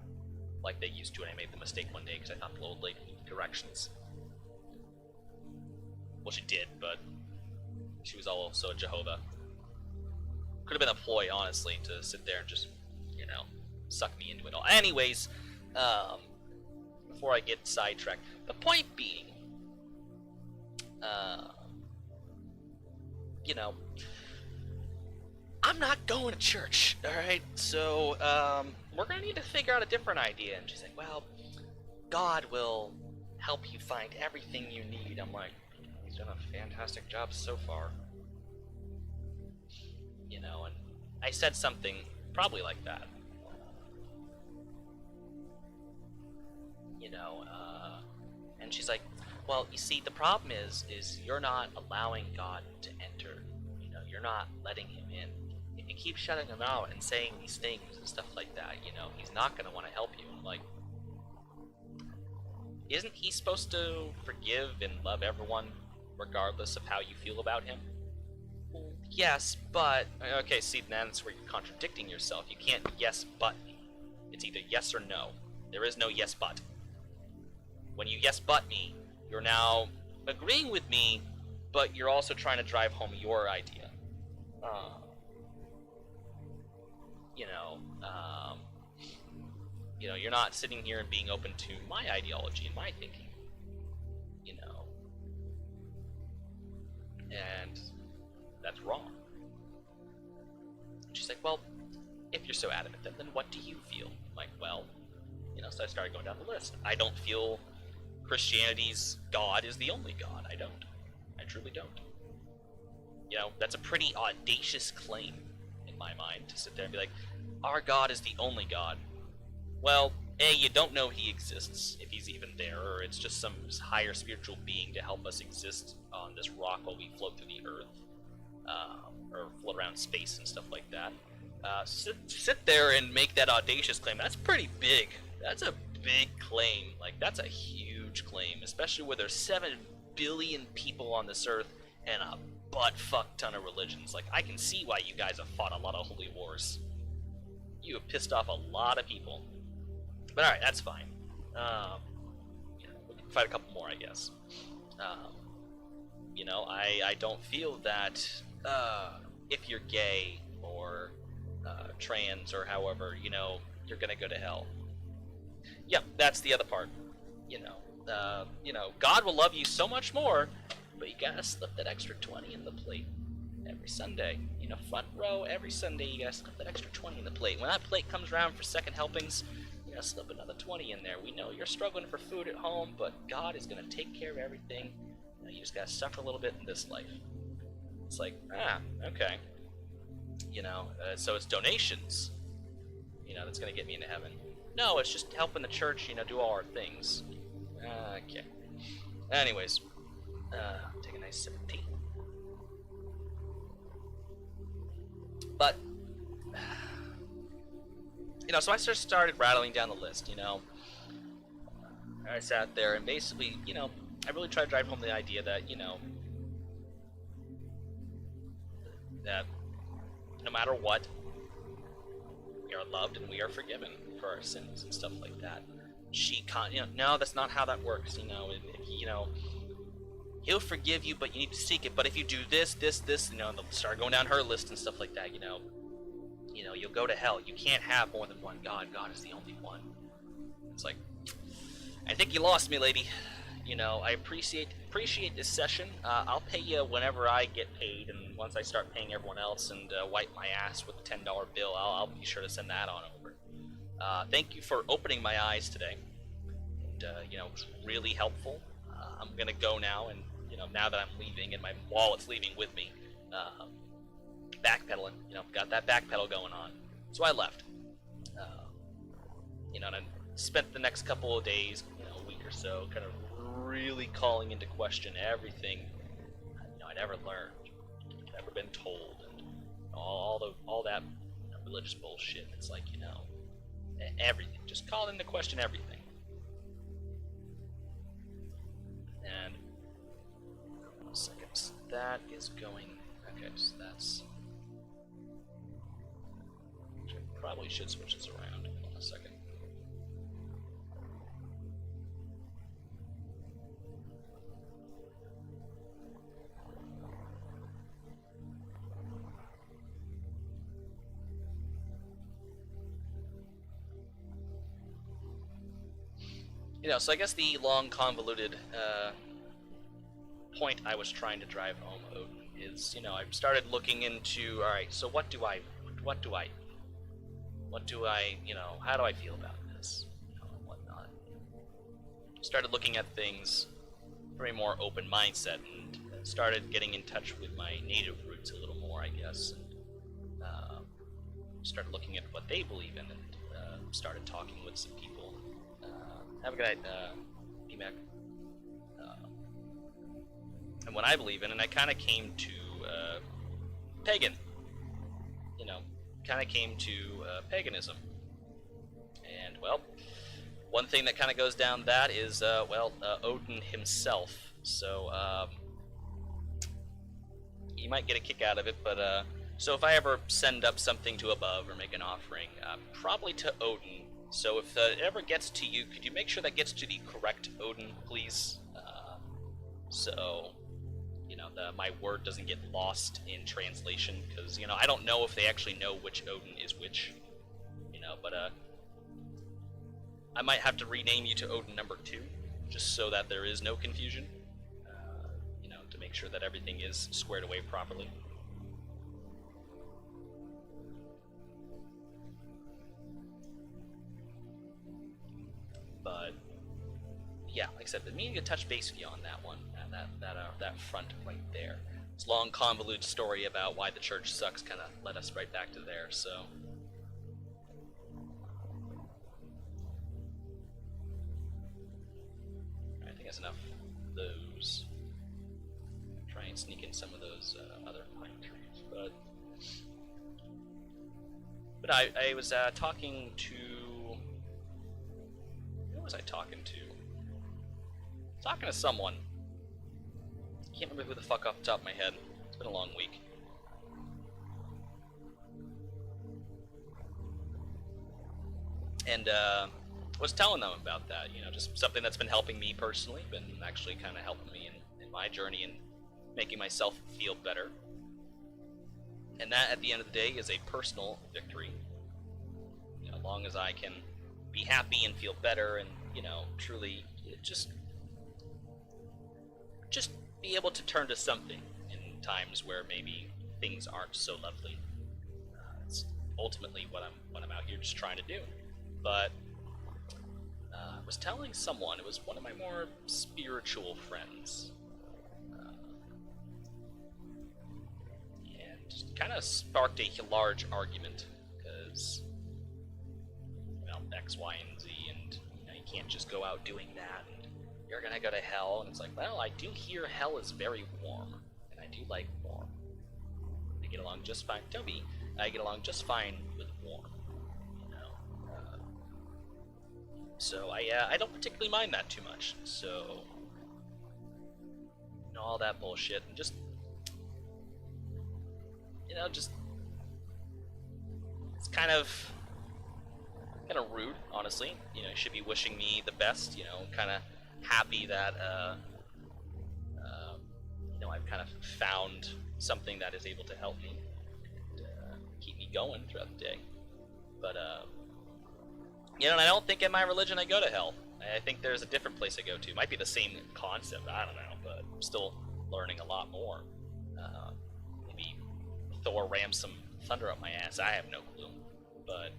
like they used to, and I made the mistake one day because I thought the old lady needed directions. Well, she did, but she was also a Jehovah. Could have been a ploy, honestly, to sit there and just, you know, suck me into it all. Anyways, before I get sidetracked, the point being, you know, I'm not going to church, alright? So, we're gonna need to figure out a different idea. And she's like, well, God will help you find everything you need. I'm like, he's done a fantastic job so far. You know, and I said something probably like that. You know, and she's like, well, you see, the problem is you're not allowing God to enter. You know, you're not letting him in. If you keep shutting him out and saying these things and stuff like that, you know, he's not going to want to help you. I'm like, isn't he supposed to forgive and love everyone regardless of how you feel about him? Well, yes, but... Okay, see, that's where you're contradicting yourself. You can't yes, but me. It's either yes or no. There is no yes, but. When you yes, but me, you're now agreeing with me, but you're also trying to drive home your idea. You know, you're not sitting here and being open to my ideology and my thinking. You know. And that's wrong. She's like, well, if you're so adamant, then what do you feel? I'm like, well, you know, so I started going down the list. I don't feel Christianity's God is the only God. I don't. I truly don't. You know, that's a pretty audacious claim in my mind, to sit there and be like, our God is the only God. Well, A, you don't know he exists, if he's even there, or it's just some higher spiritual being to help us exist on this rock while we float through the earth, or float around space and stuff like that. Sit there and make that audacious claim. That's pretty big. That's a big claim. Like, that's a huge claim, especially where there's 7 billion people on this earth and a butt-fuck ton of religions. Like, I can see why you guys have fought a lot of holy wars. You have pissed off a lot of people. But alright, that's fine. You know, we can fight a couple more, I guess. You know, I don't feel that if you're gay or trans or however, you know, you're gonna go to hell. Yep, that's the other part. You know, God will love you so much more, but you gotta slip that extra 20 in the plate every Sunday. You know, front row every Sunday, you gotta slip that extra 20 in the plate. When that plate comes around for second helpings, you gotta slip another 20 in there. We know you're struggling for food at home, but God is gonna take care of everything. You just gotta suffer a little bit in this life. It's like, okay. You know, so it's donations, you know, that's gonna get me into heaven. No, it's just helping the church, you know, do all our things. Okay. Anyways, take a nice sip of tea. But, you know, so I just started rattling down the list, you know. I sat there and basically, you know, I really tried to drive home the idea that, you know, that no matter what, we are loved and we are forgiven for our sins and stuff like that. You know, no, that's not how that works, you know. You know, he'll forgive you, but you need to seek it. But if you do this, you know, and they'll start going down her list and stuff like that, you know, you'll go to hell. You can't have more than one God. God is the only one. It's like, I think you lost me, lady. You know, I appreciate this session. I'll pay you whenever I get paid, and once I start paying everyone else and wipe my ass with a $10 bill, I'll be sure to send that on over. Thank you for opening my eyes today. And, you know, it was really helpful. I'm gonna go now, and, you know, now that I'm leaving and my wallet's leaving with me, backpedaling, you know, got that backpedal going on. So I left. You know, and I spent the next couple of days, you know, a week or so, kind of really calling into question everything, you know, I'd ever learned, ever been told, and all that, you know, religious bullshit. It's like, you know, everything, just call into question everything. And that is going... Okay, so that's... I probably should switch this around. Hold on a second. So I guess the long, convoluted point I was trying to drive home, Odin, is, I started looking into, alright, so how do I feel about this, and whatnot. Started looking at things from a more open mindset, and started getting in touch with my native roots a little more, I guess, and started looking at what they believe in, and started talking with some people. Have a good night, B-Mac. And what I believe in, and I kind of came to pagan. Kind of came to paganism. And, well, one thing that kind of goes down that is, Odin himself. So, you might get a kick out of it, but, so if I ever send up something to above or make an offering, probably to Odin. So if it ever gets to you, could you make sure that gets to the correct Odin, please? So, my word doesn't get lost in translation, because, I don't know if they actually know which Odin is which, but, I might have to rename you to Odin number 2, just so that there is no confusion, to make sure that everything is squared away properly. But yeah, like I said, the meaning to touch base with you on that one, that front right there. It's a long, convoluted story about why the church sucks. Kind of led us right back to there. So I think that's enough of those. Try and sneak in some of those other pine trees, but I was talking to. Who was I talking to? Talking to someone. Can't remember who the fuck off the top of my head. It's been a long week. And was telling them about that, just something that's been helping me personally, been actually kind of helping me in my journey and making myself feel better. And that, at the end of the day, is a personal victory. As long as I can be happy and feel better and, truly just be able to turn to something in times where maybe things aren't so lovely. It's ultimately what I'm out here just trying to do. But I was telling someone, it was one of my more spiritual friends, and kind of sparked a large argument, because X, Y, and Z, and you can't just go out doing that, and you're gonna go to hell. And it's like, well, I do hear hell is very warm, and I do like warm. I get along just fine. Toby, I get along just fine with warm. So I don't particularly mind that too much. So all that bullshit, and just it's kind of rude, honestly. You should be wishing me the best. Kind of happy that I've kind of found something that is able to help me and keep me going throughout the day. But and I don't think in my religion I go to hell. I think there's a different place I go to. It might be the same concept, I don't know, but I'm still learning a lot more. Maybe Thor rammed some thunder up my ass, I have no clue. But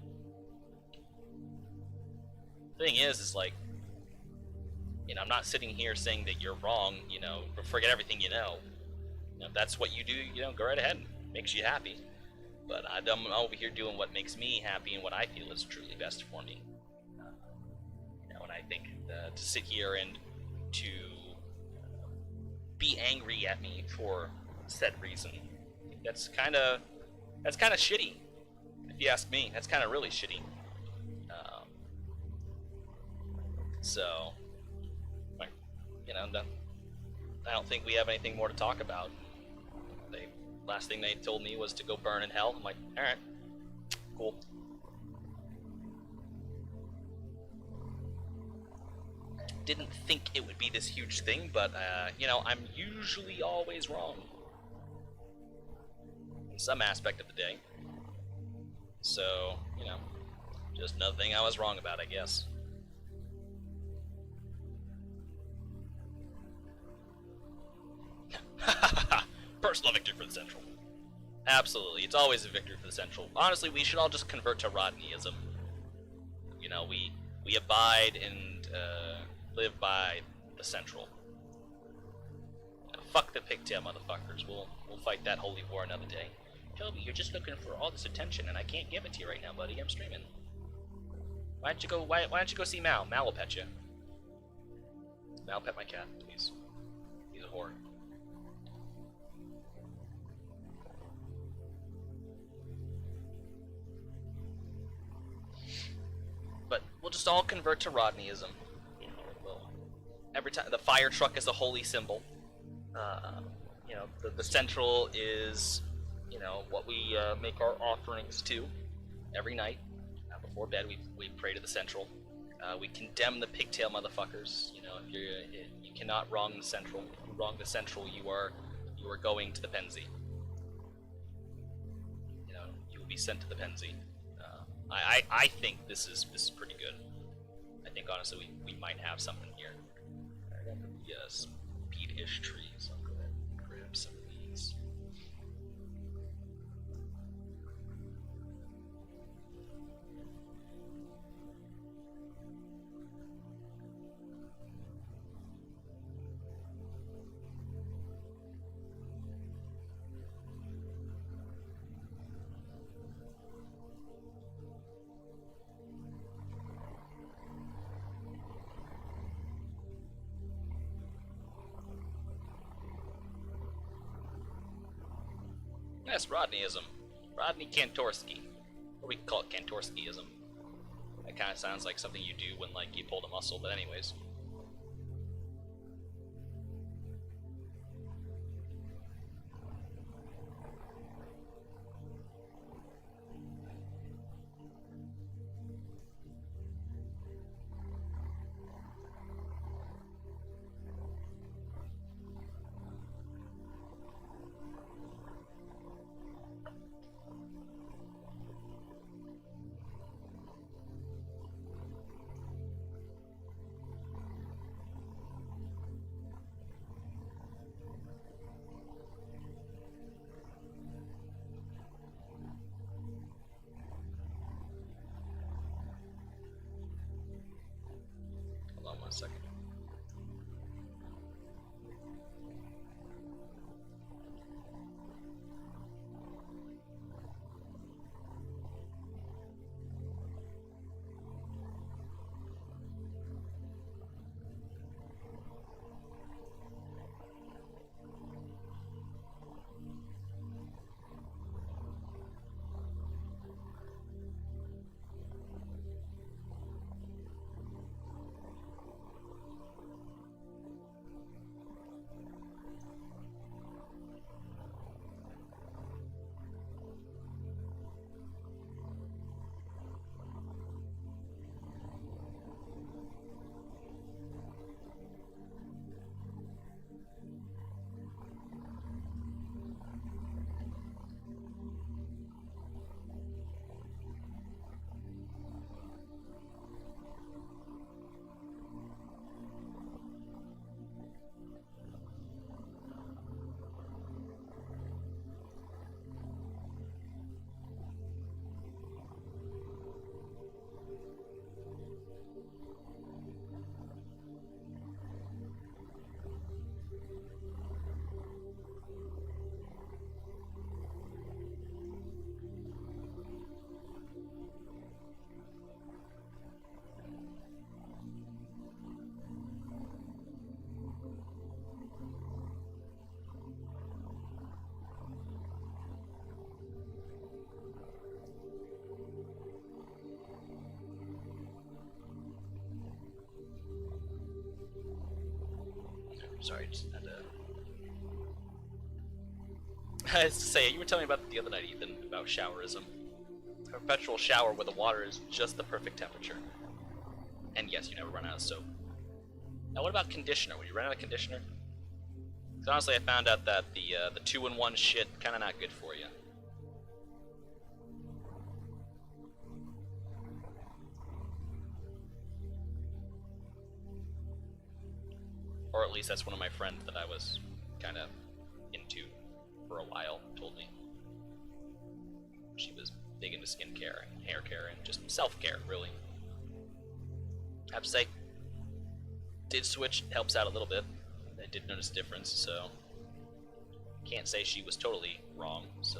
the thing is like, I'm not sitting here saying that you're wrong, forget everything you know. If that's what you do, go right ahead. Makes you happy. But I'm over here doing what makes me happy and what I feel is truly best for me. And I think to sit here and to be angry at me for said reason, that's kind of shitty. If you ask me, that's kind of really shitty. So, I don't think we have anything more to talk about. Last thing they told me was to go burn in hell. I'm like, alright, cool. Didn't think it would be this huge thing, but, you know, I'm usually always wrong. In some aspect of the day. So, you know, just another thing I was wrong about, I guess. Personal victory for the Central. Absolutely, it's always a victory for the Central. Honestly, we should all just convert to Rodneyism. You know, we abide and live by the Central. Fuck the pigtail motherfuckers. We'll fight that holy war another day. Toby, you're just looking for all this attention, and I can't give it to you right now, buddy. I'm streaming. Why don't you go? Why don't you go see Mal? Mal will pet you. Mal, pet my cat, please. He's a whore. But we'll just all convert to Rodneyism. You know, every time the fire truck is a holy symbol. You know, the Central is, you know, what we make our offerings to every night. Before bed, we pray to the Central. We condemn the pigtail motherfuckers. You know, you cannot wrong the Central. If you wrong the Central, you are going to the Penzie. You know, you will be sent to the Penzie. I think this is pretty good. I think honestly we might have something here. I got the speed-ish trees. I'll go ahead and grab some of these. Yes, Rodneyism. Rodney Kantorsky. Or we can call it Kantorskyism. That kind of sounds like something you do when, like, you pulled a muscle, but anyways. Hold on one second. Sorry, just had to... I was to say, you were telling me about the other night, Ethan, about showerism. A perpetual shower where the water is just the perfect temperature. And yes, you never run out of soap. Now, what about conditioner? When you run out of conditioner? Because honestly, I found out that the 2-in-1 shit kind of not good for you. Or at least that's one of my friends that I was kind of into for a while told me. She was big into skincare and hair care and just self-care, really. I have to say, did switch, helps out a little bit. I did notice a difference, so can't say she was totally wrong, so.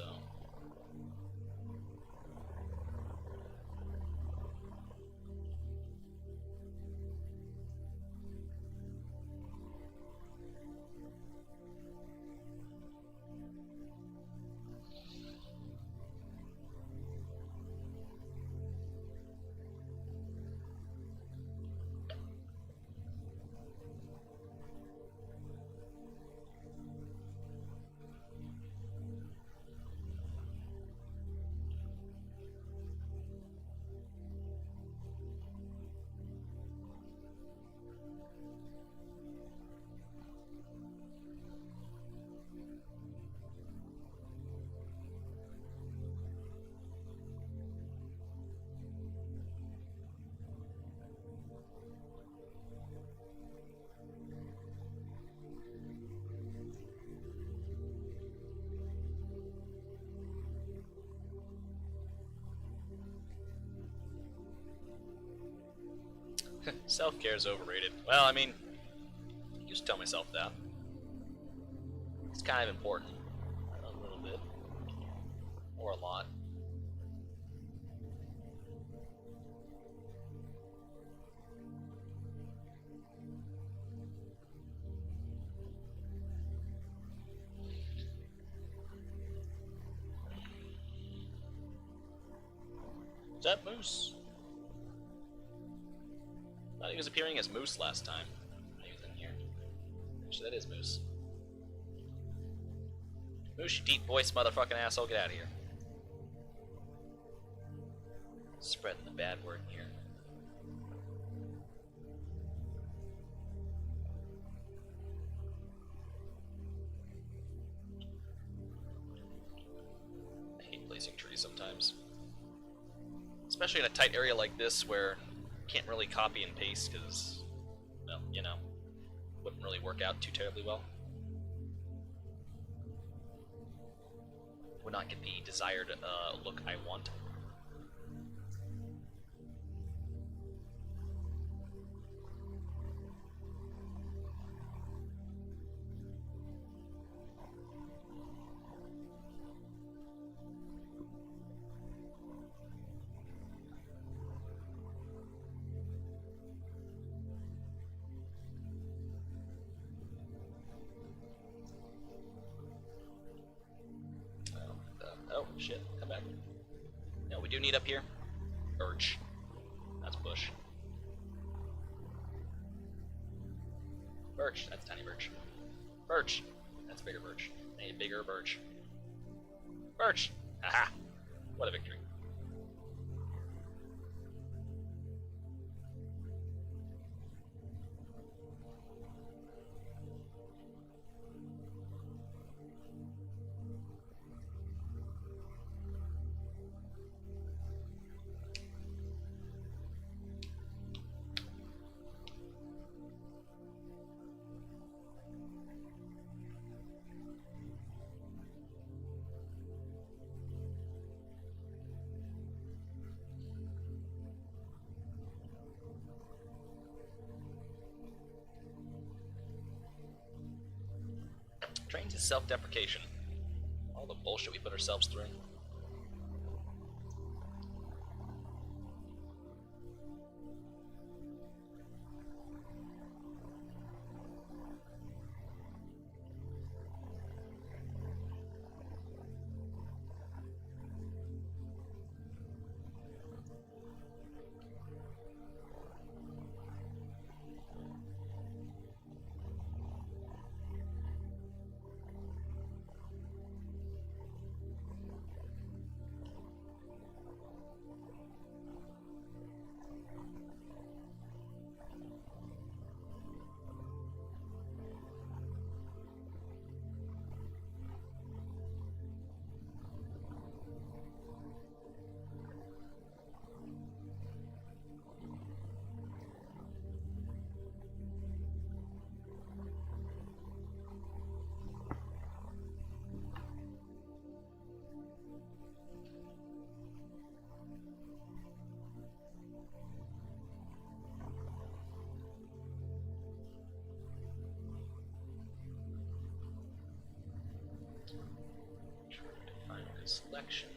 Self-care is overrated. Well, I mean, I used to tell myself that. It's kind of important. A little bit. Or a lot. Is that Moose? I thought he was appearing as Moose last time he was in here. Actually, that is Moose. Moose, you deep voice motherfucking asshole, get out of here. Spreading the bad word here. I hate placing trees sometimes. Especially in a tight area like this where can't really copy and paste because, well, you know, wouldn't really work out too terribly well. Would not get the desired look I want. Oh, shit, come back. No, we do need up here. Birch. That's bush. Birch, that's tiny birch. Birch, that's bigger birch. A bigger birch. Birch! Aha! What a victory. Trained to self-deprecation. All the bullshit we put ourselves through. selection.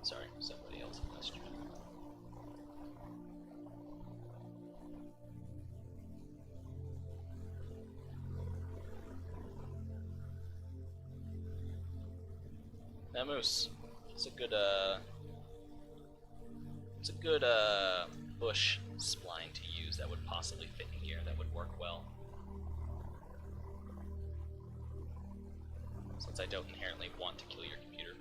Sorry, somebody else questioned. Now, Moose, it's a good bush spline to use that would possibly fit in here, that would work well. Since I don't inherently want to kill your computer.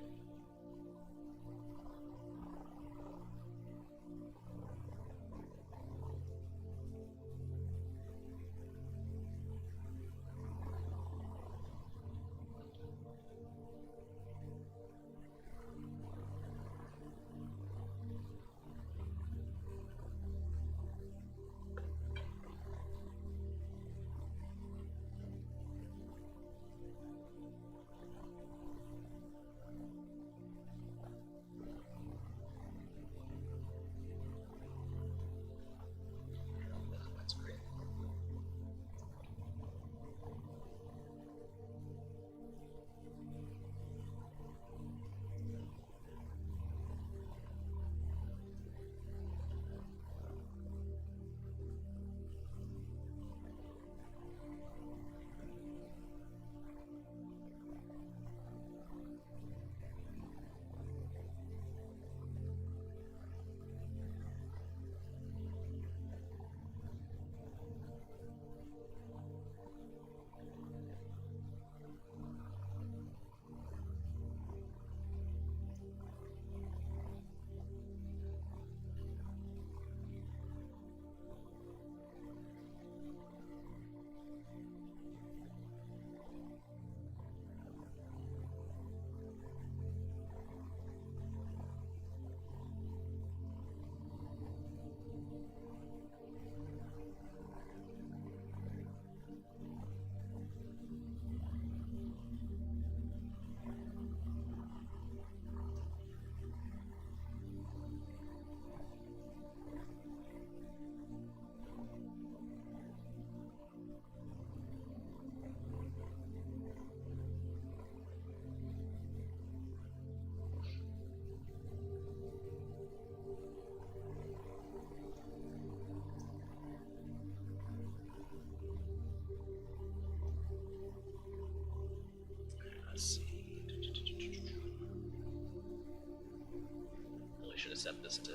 Should have set this to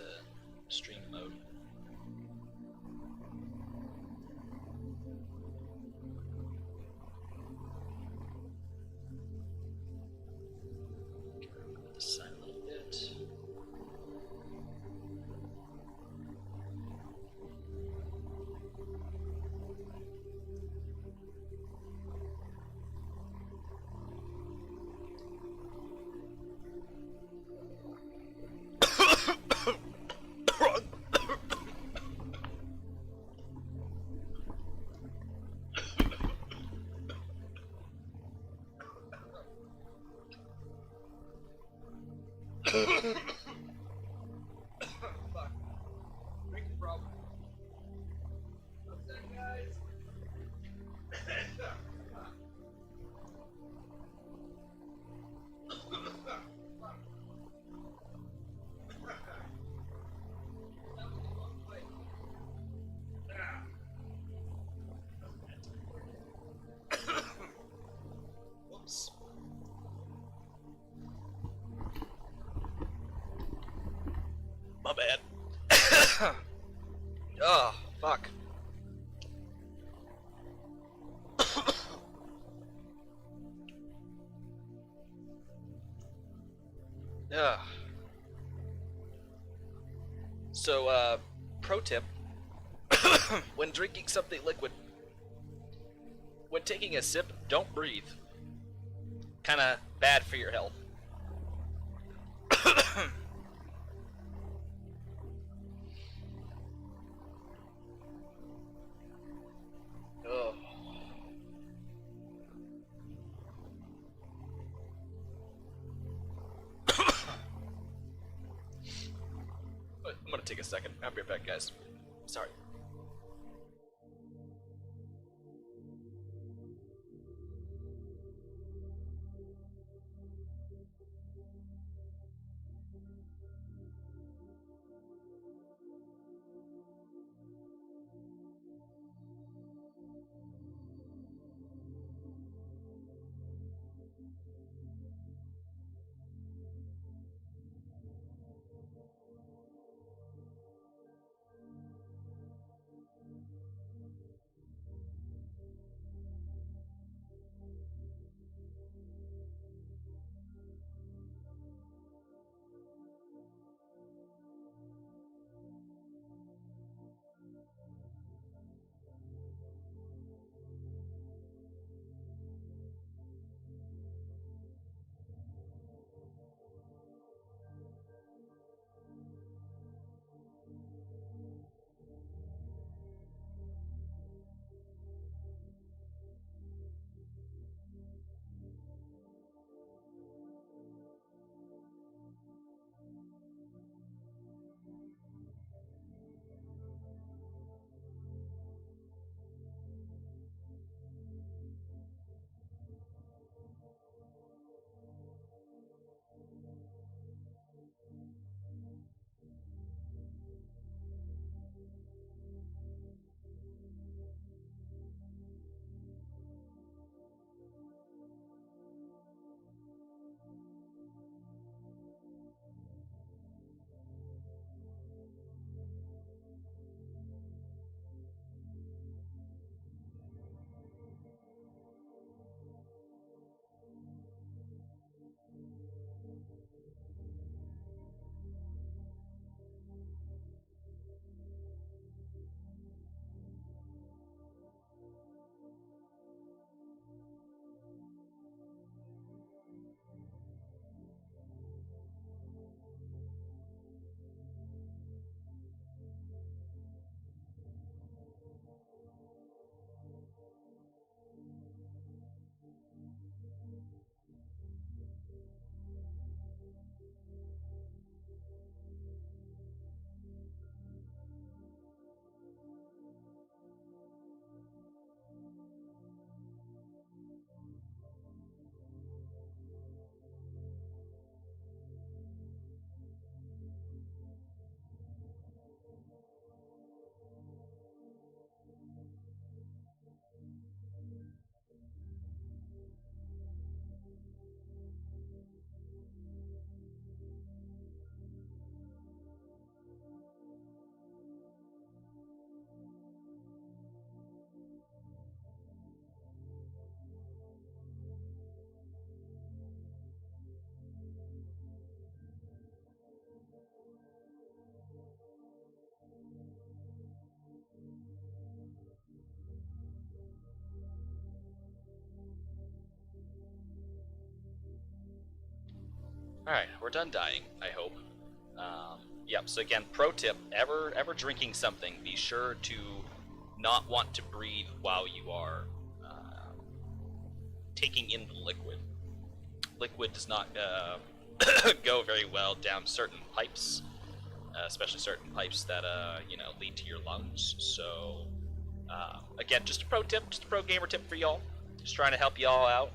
stream mode. My bad. Oh, fuck. Ugh. So, pro tip, when drinking something liquid, when taking a sip, don't breathe. Kinda bad for your health. Oh. I'm gonna take a second. I'll be right back, guys. Sorry. Alright, we're done dying, I hope. Yep, so again, pro tip, ever drinking something, be sure to not want to breathe while you are taking in the liquid. Liquid does not go very well down certain pipes, especially certain pipes that lead to your lungs. So again, just a pro tip, just a pro gamer tip for y'all. Just trying to help y'all out.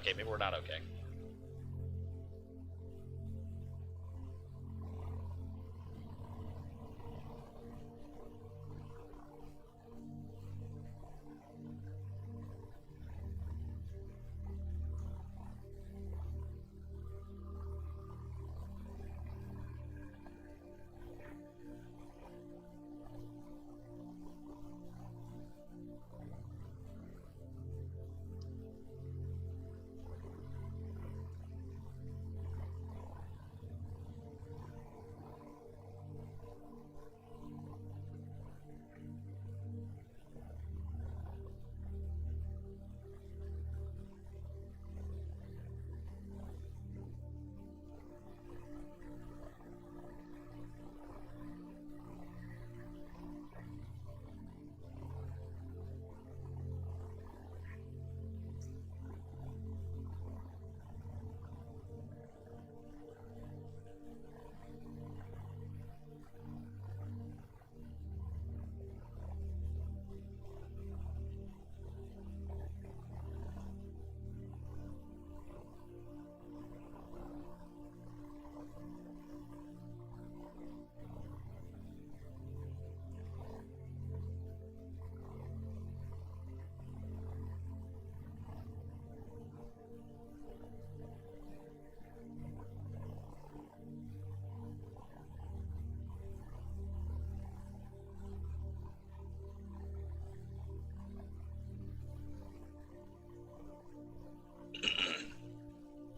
Okay, maybe we're not okay.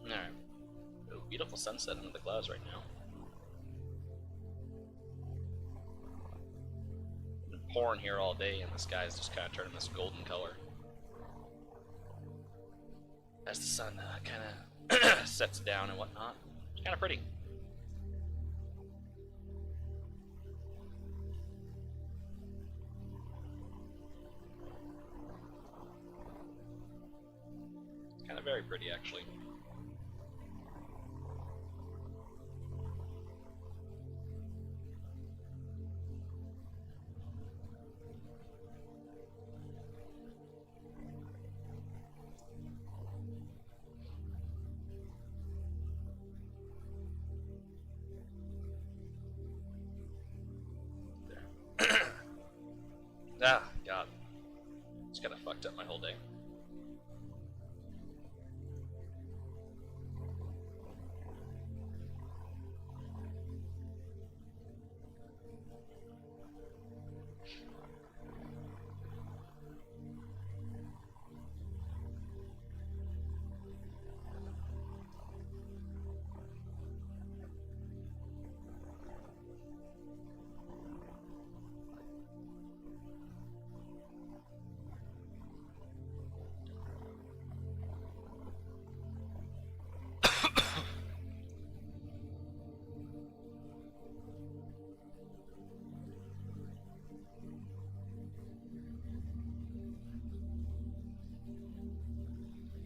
Alright. Ooh, beautiful sunset under the clouds right now. Been pouring here all day, and the sky's just kind of turning this golden color. As the sun kind of sets down and whatnot. It's kind of pretty. It's kind of very pretty, actually. Ah, God. It's kind of fucked up my whole day.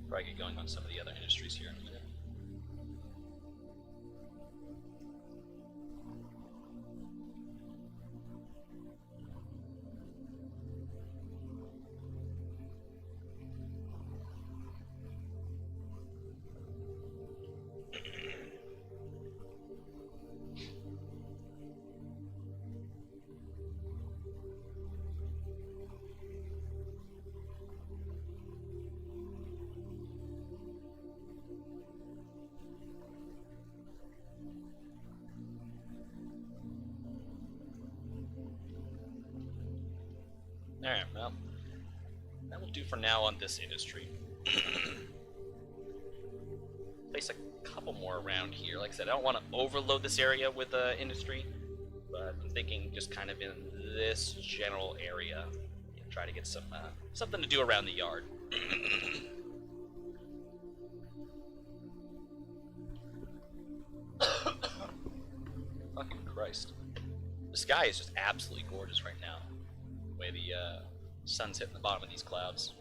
Probably get going on some of the other industries here in a minute. Alright, well, that will do for now on this industry. Place a couple more around here. Like I said, I don't want to overload this area with industry, but I'm thinking just kind of in this general area, try to get some something to do around the yard. Fucking Christ. The sky is just absolutely gorgeous right now. The way the sun's hitting the bottom of these clouds.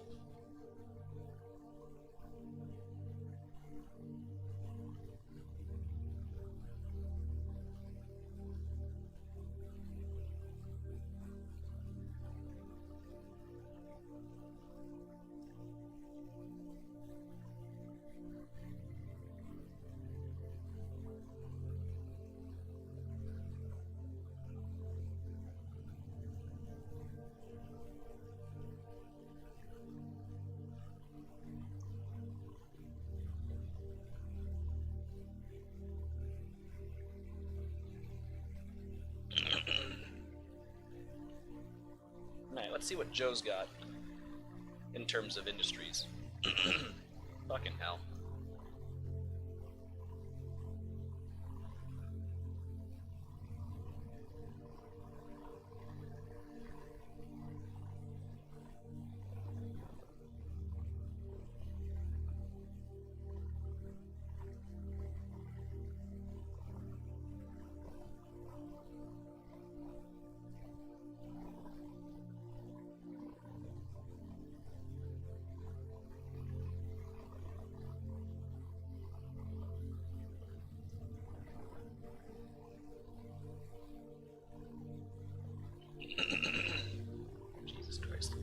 let's see what Joe's got in terms of industries. Fucking hell. Jesus Christ.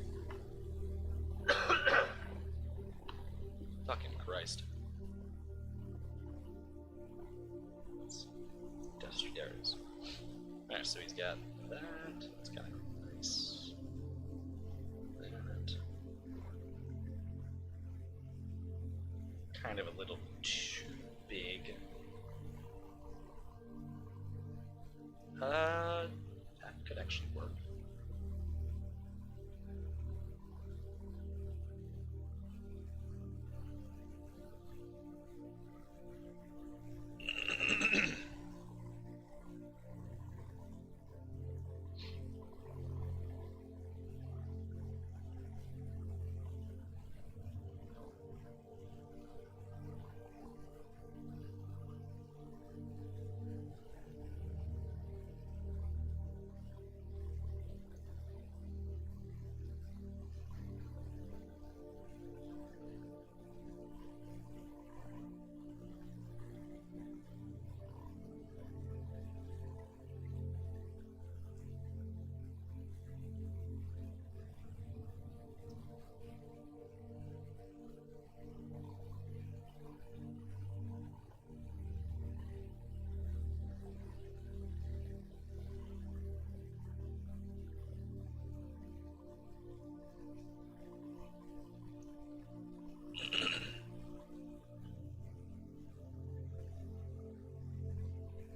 Fucking Christ. There it is. Alright, so he's got that. That's kind of nice. That. Kind of a little too big. That could actually work.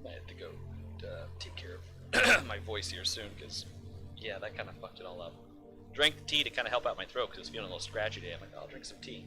I have to go take care of my voice here soon, because, yeah, that kind of fucked it all up. Drank the tea to kind of help out my throat, because it's feeling a little scratchy today. I'm like, I'll drink some tea.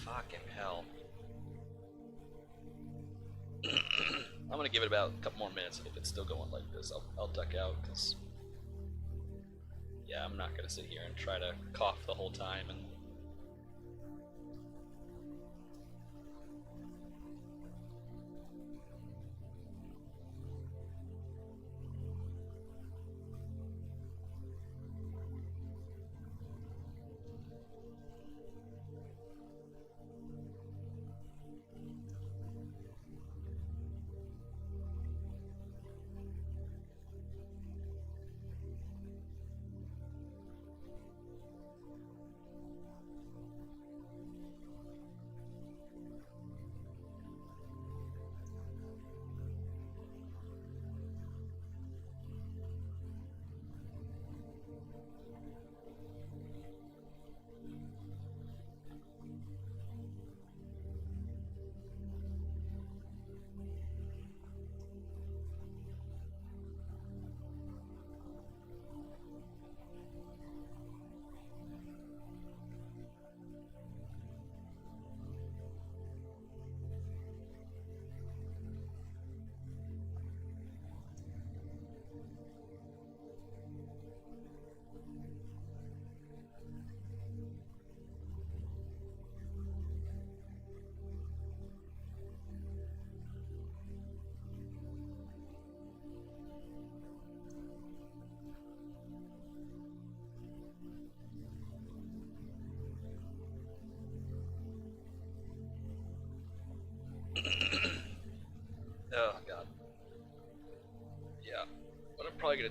Fucking hell. I'm gonna give it about a couple more minutes, and if it's still going like this, I'll duck out, because, yeah, I'm not gonna sit here and try to cough the whole time and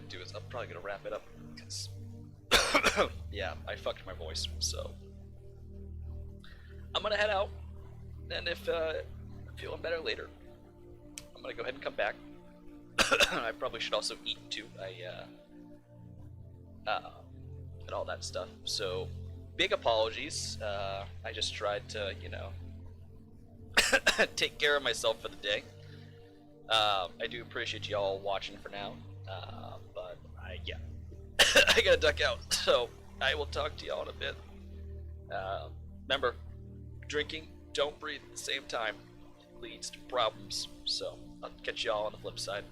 do is I'm probably gonna wrap it up because yeah, I fucked my voice, so I'm gonna head out, and if I'm feeling better later, I'm gonna go ahead and come back. I probably should also eat too. And all that stuff. So, big apologies. I just tried to, take care of myself for the day. I do appreciate y'all watching for now. But yeah, I gotta duck out. So I will talk to y'all in a bit. Remember, drinking, don't breathe at the same time. It leads to problems. So I'll catch y'all on the flip side.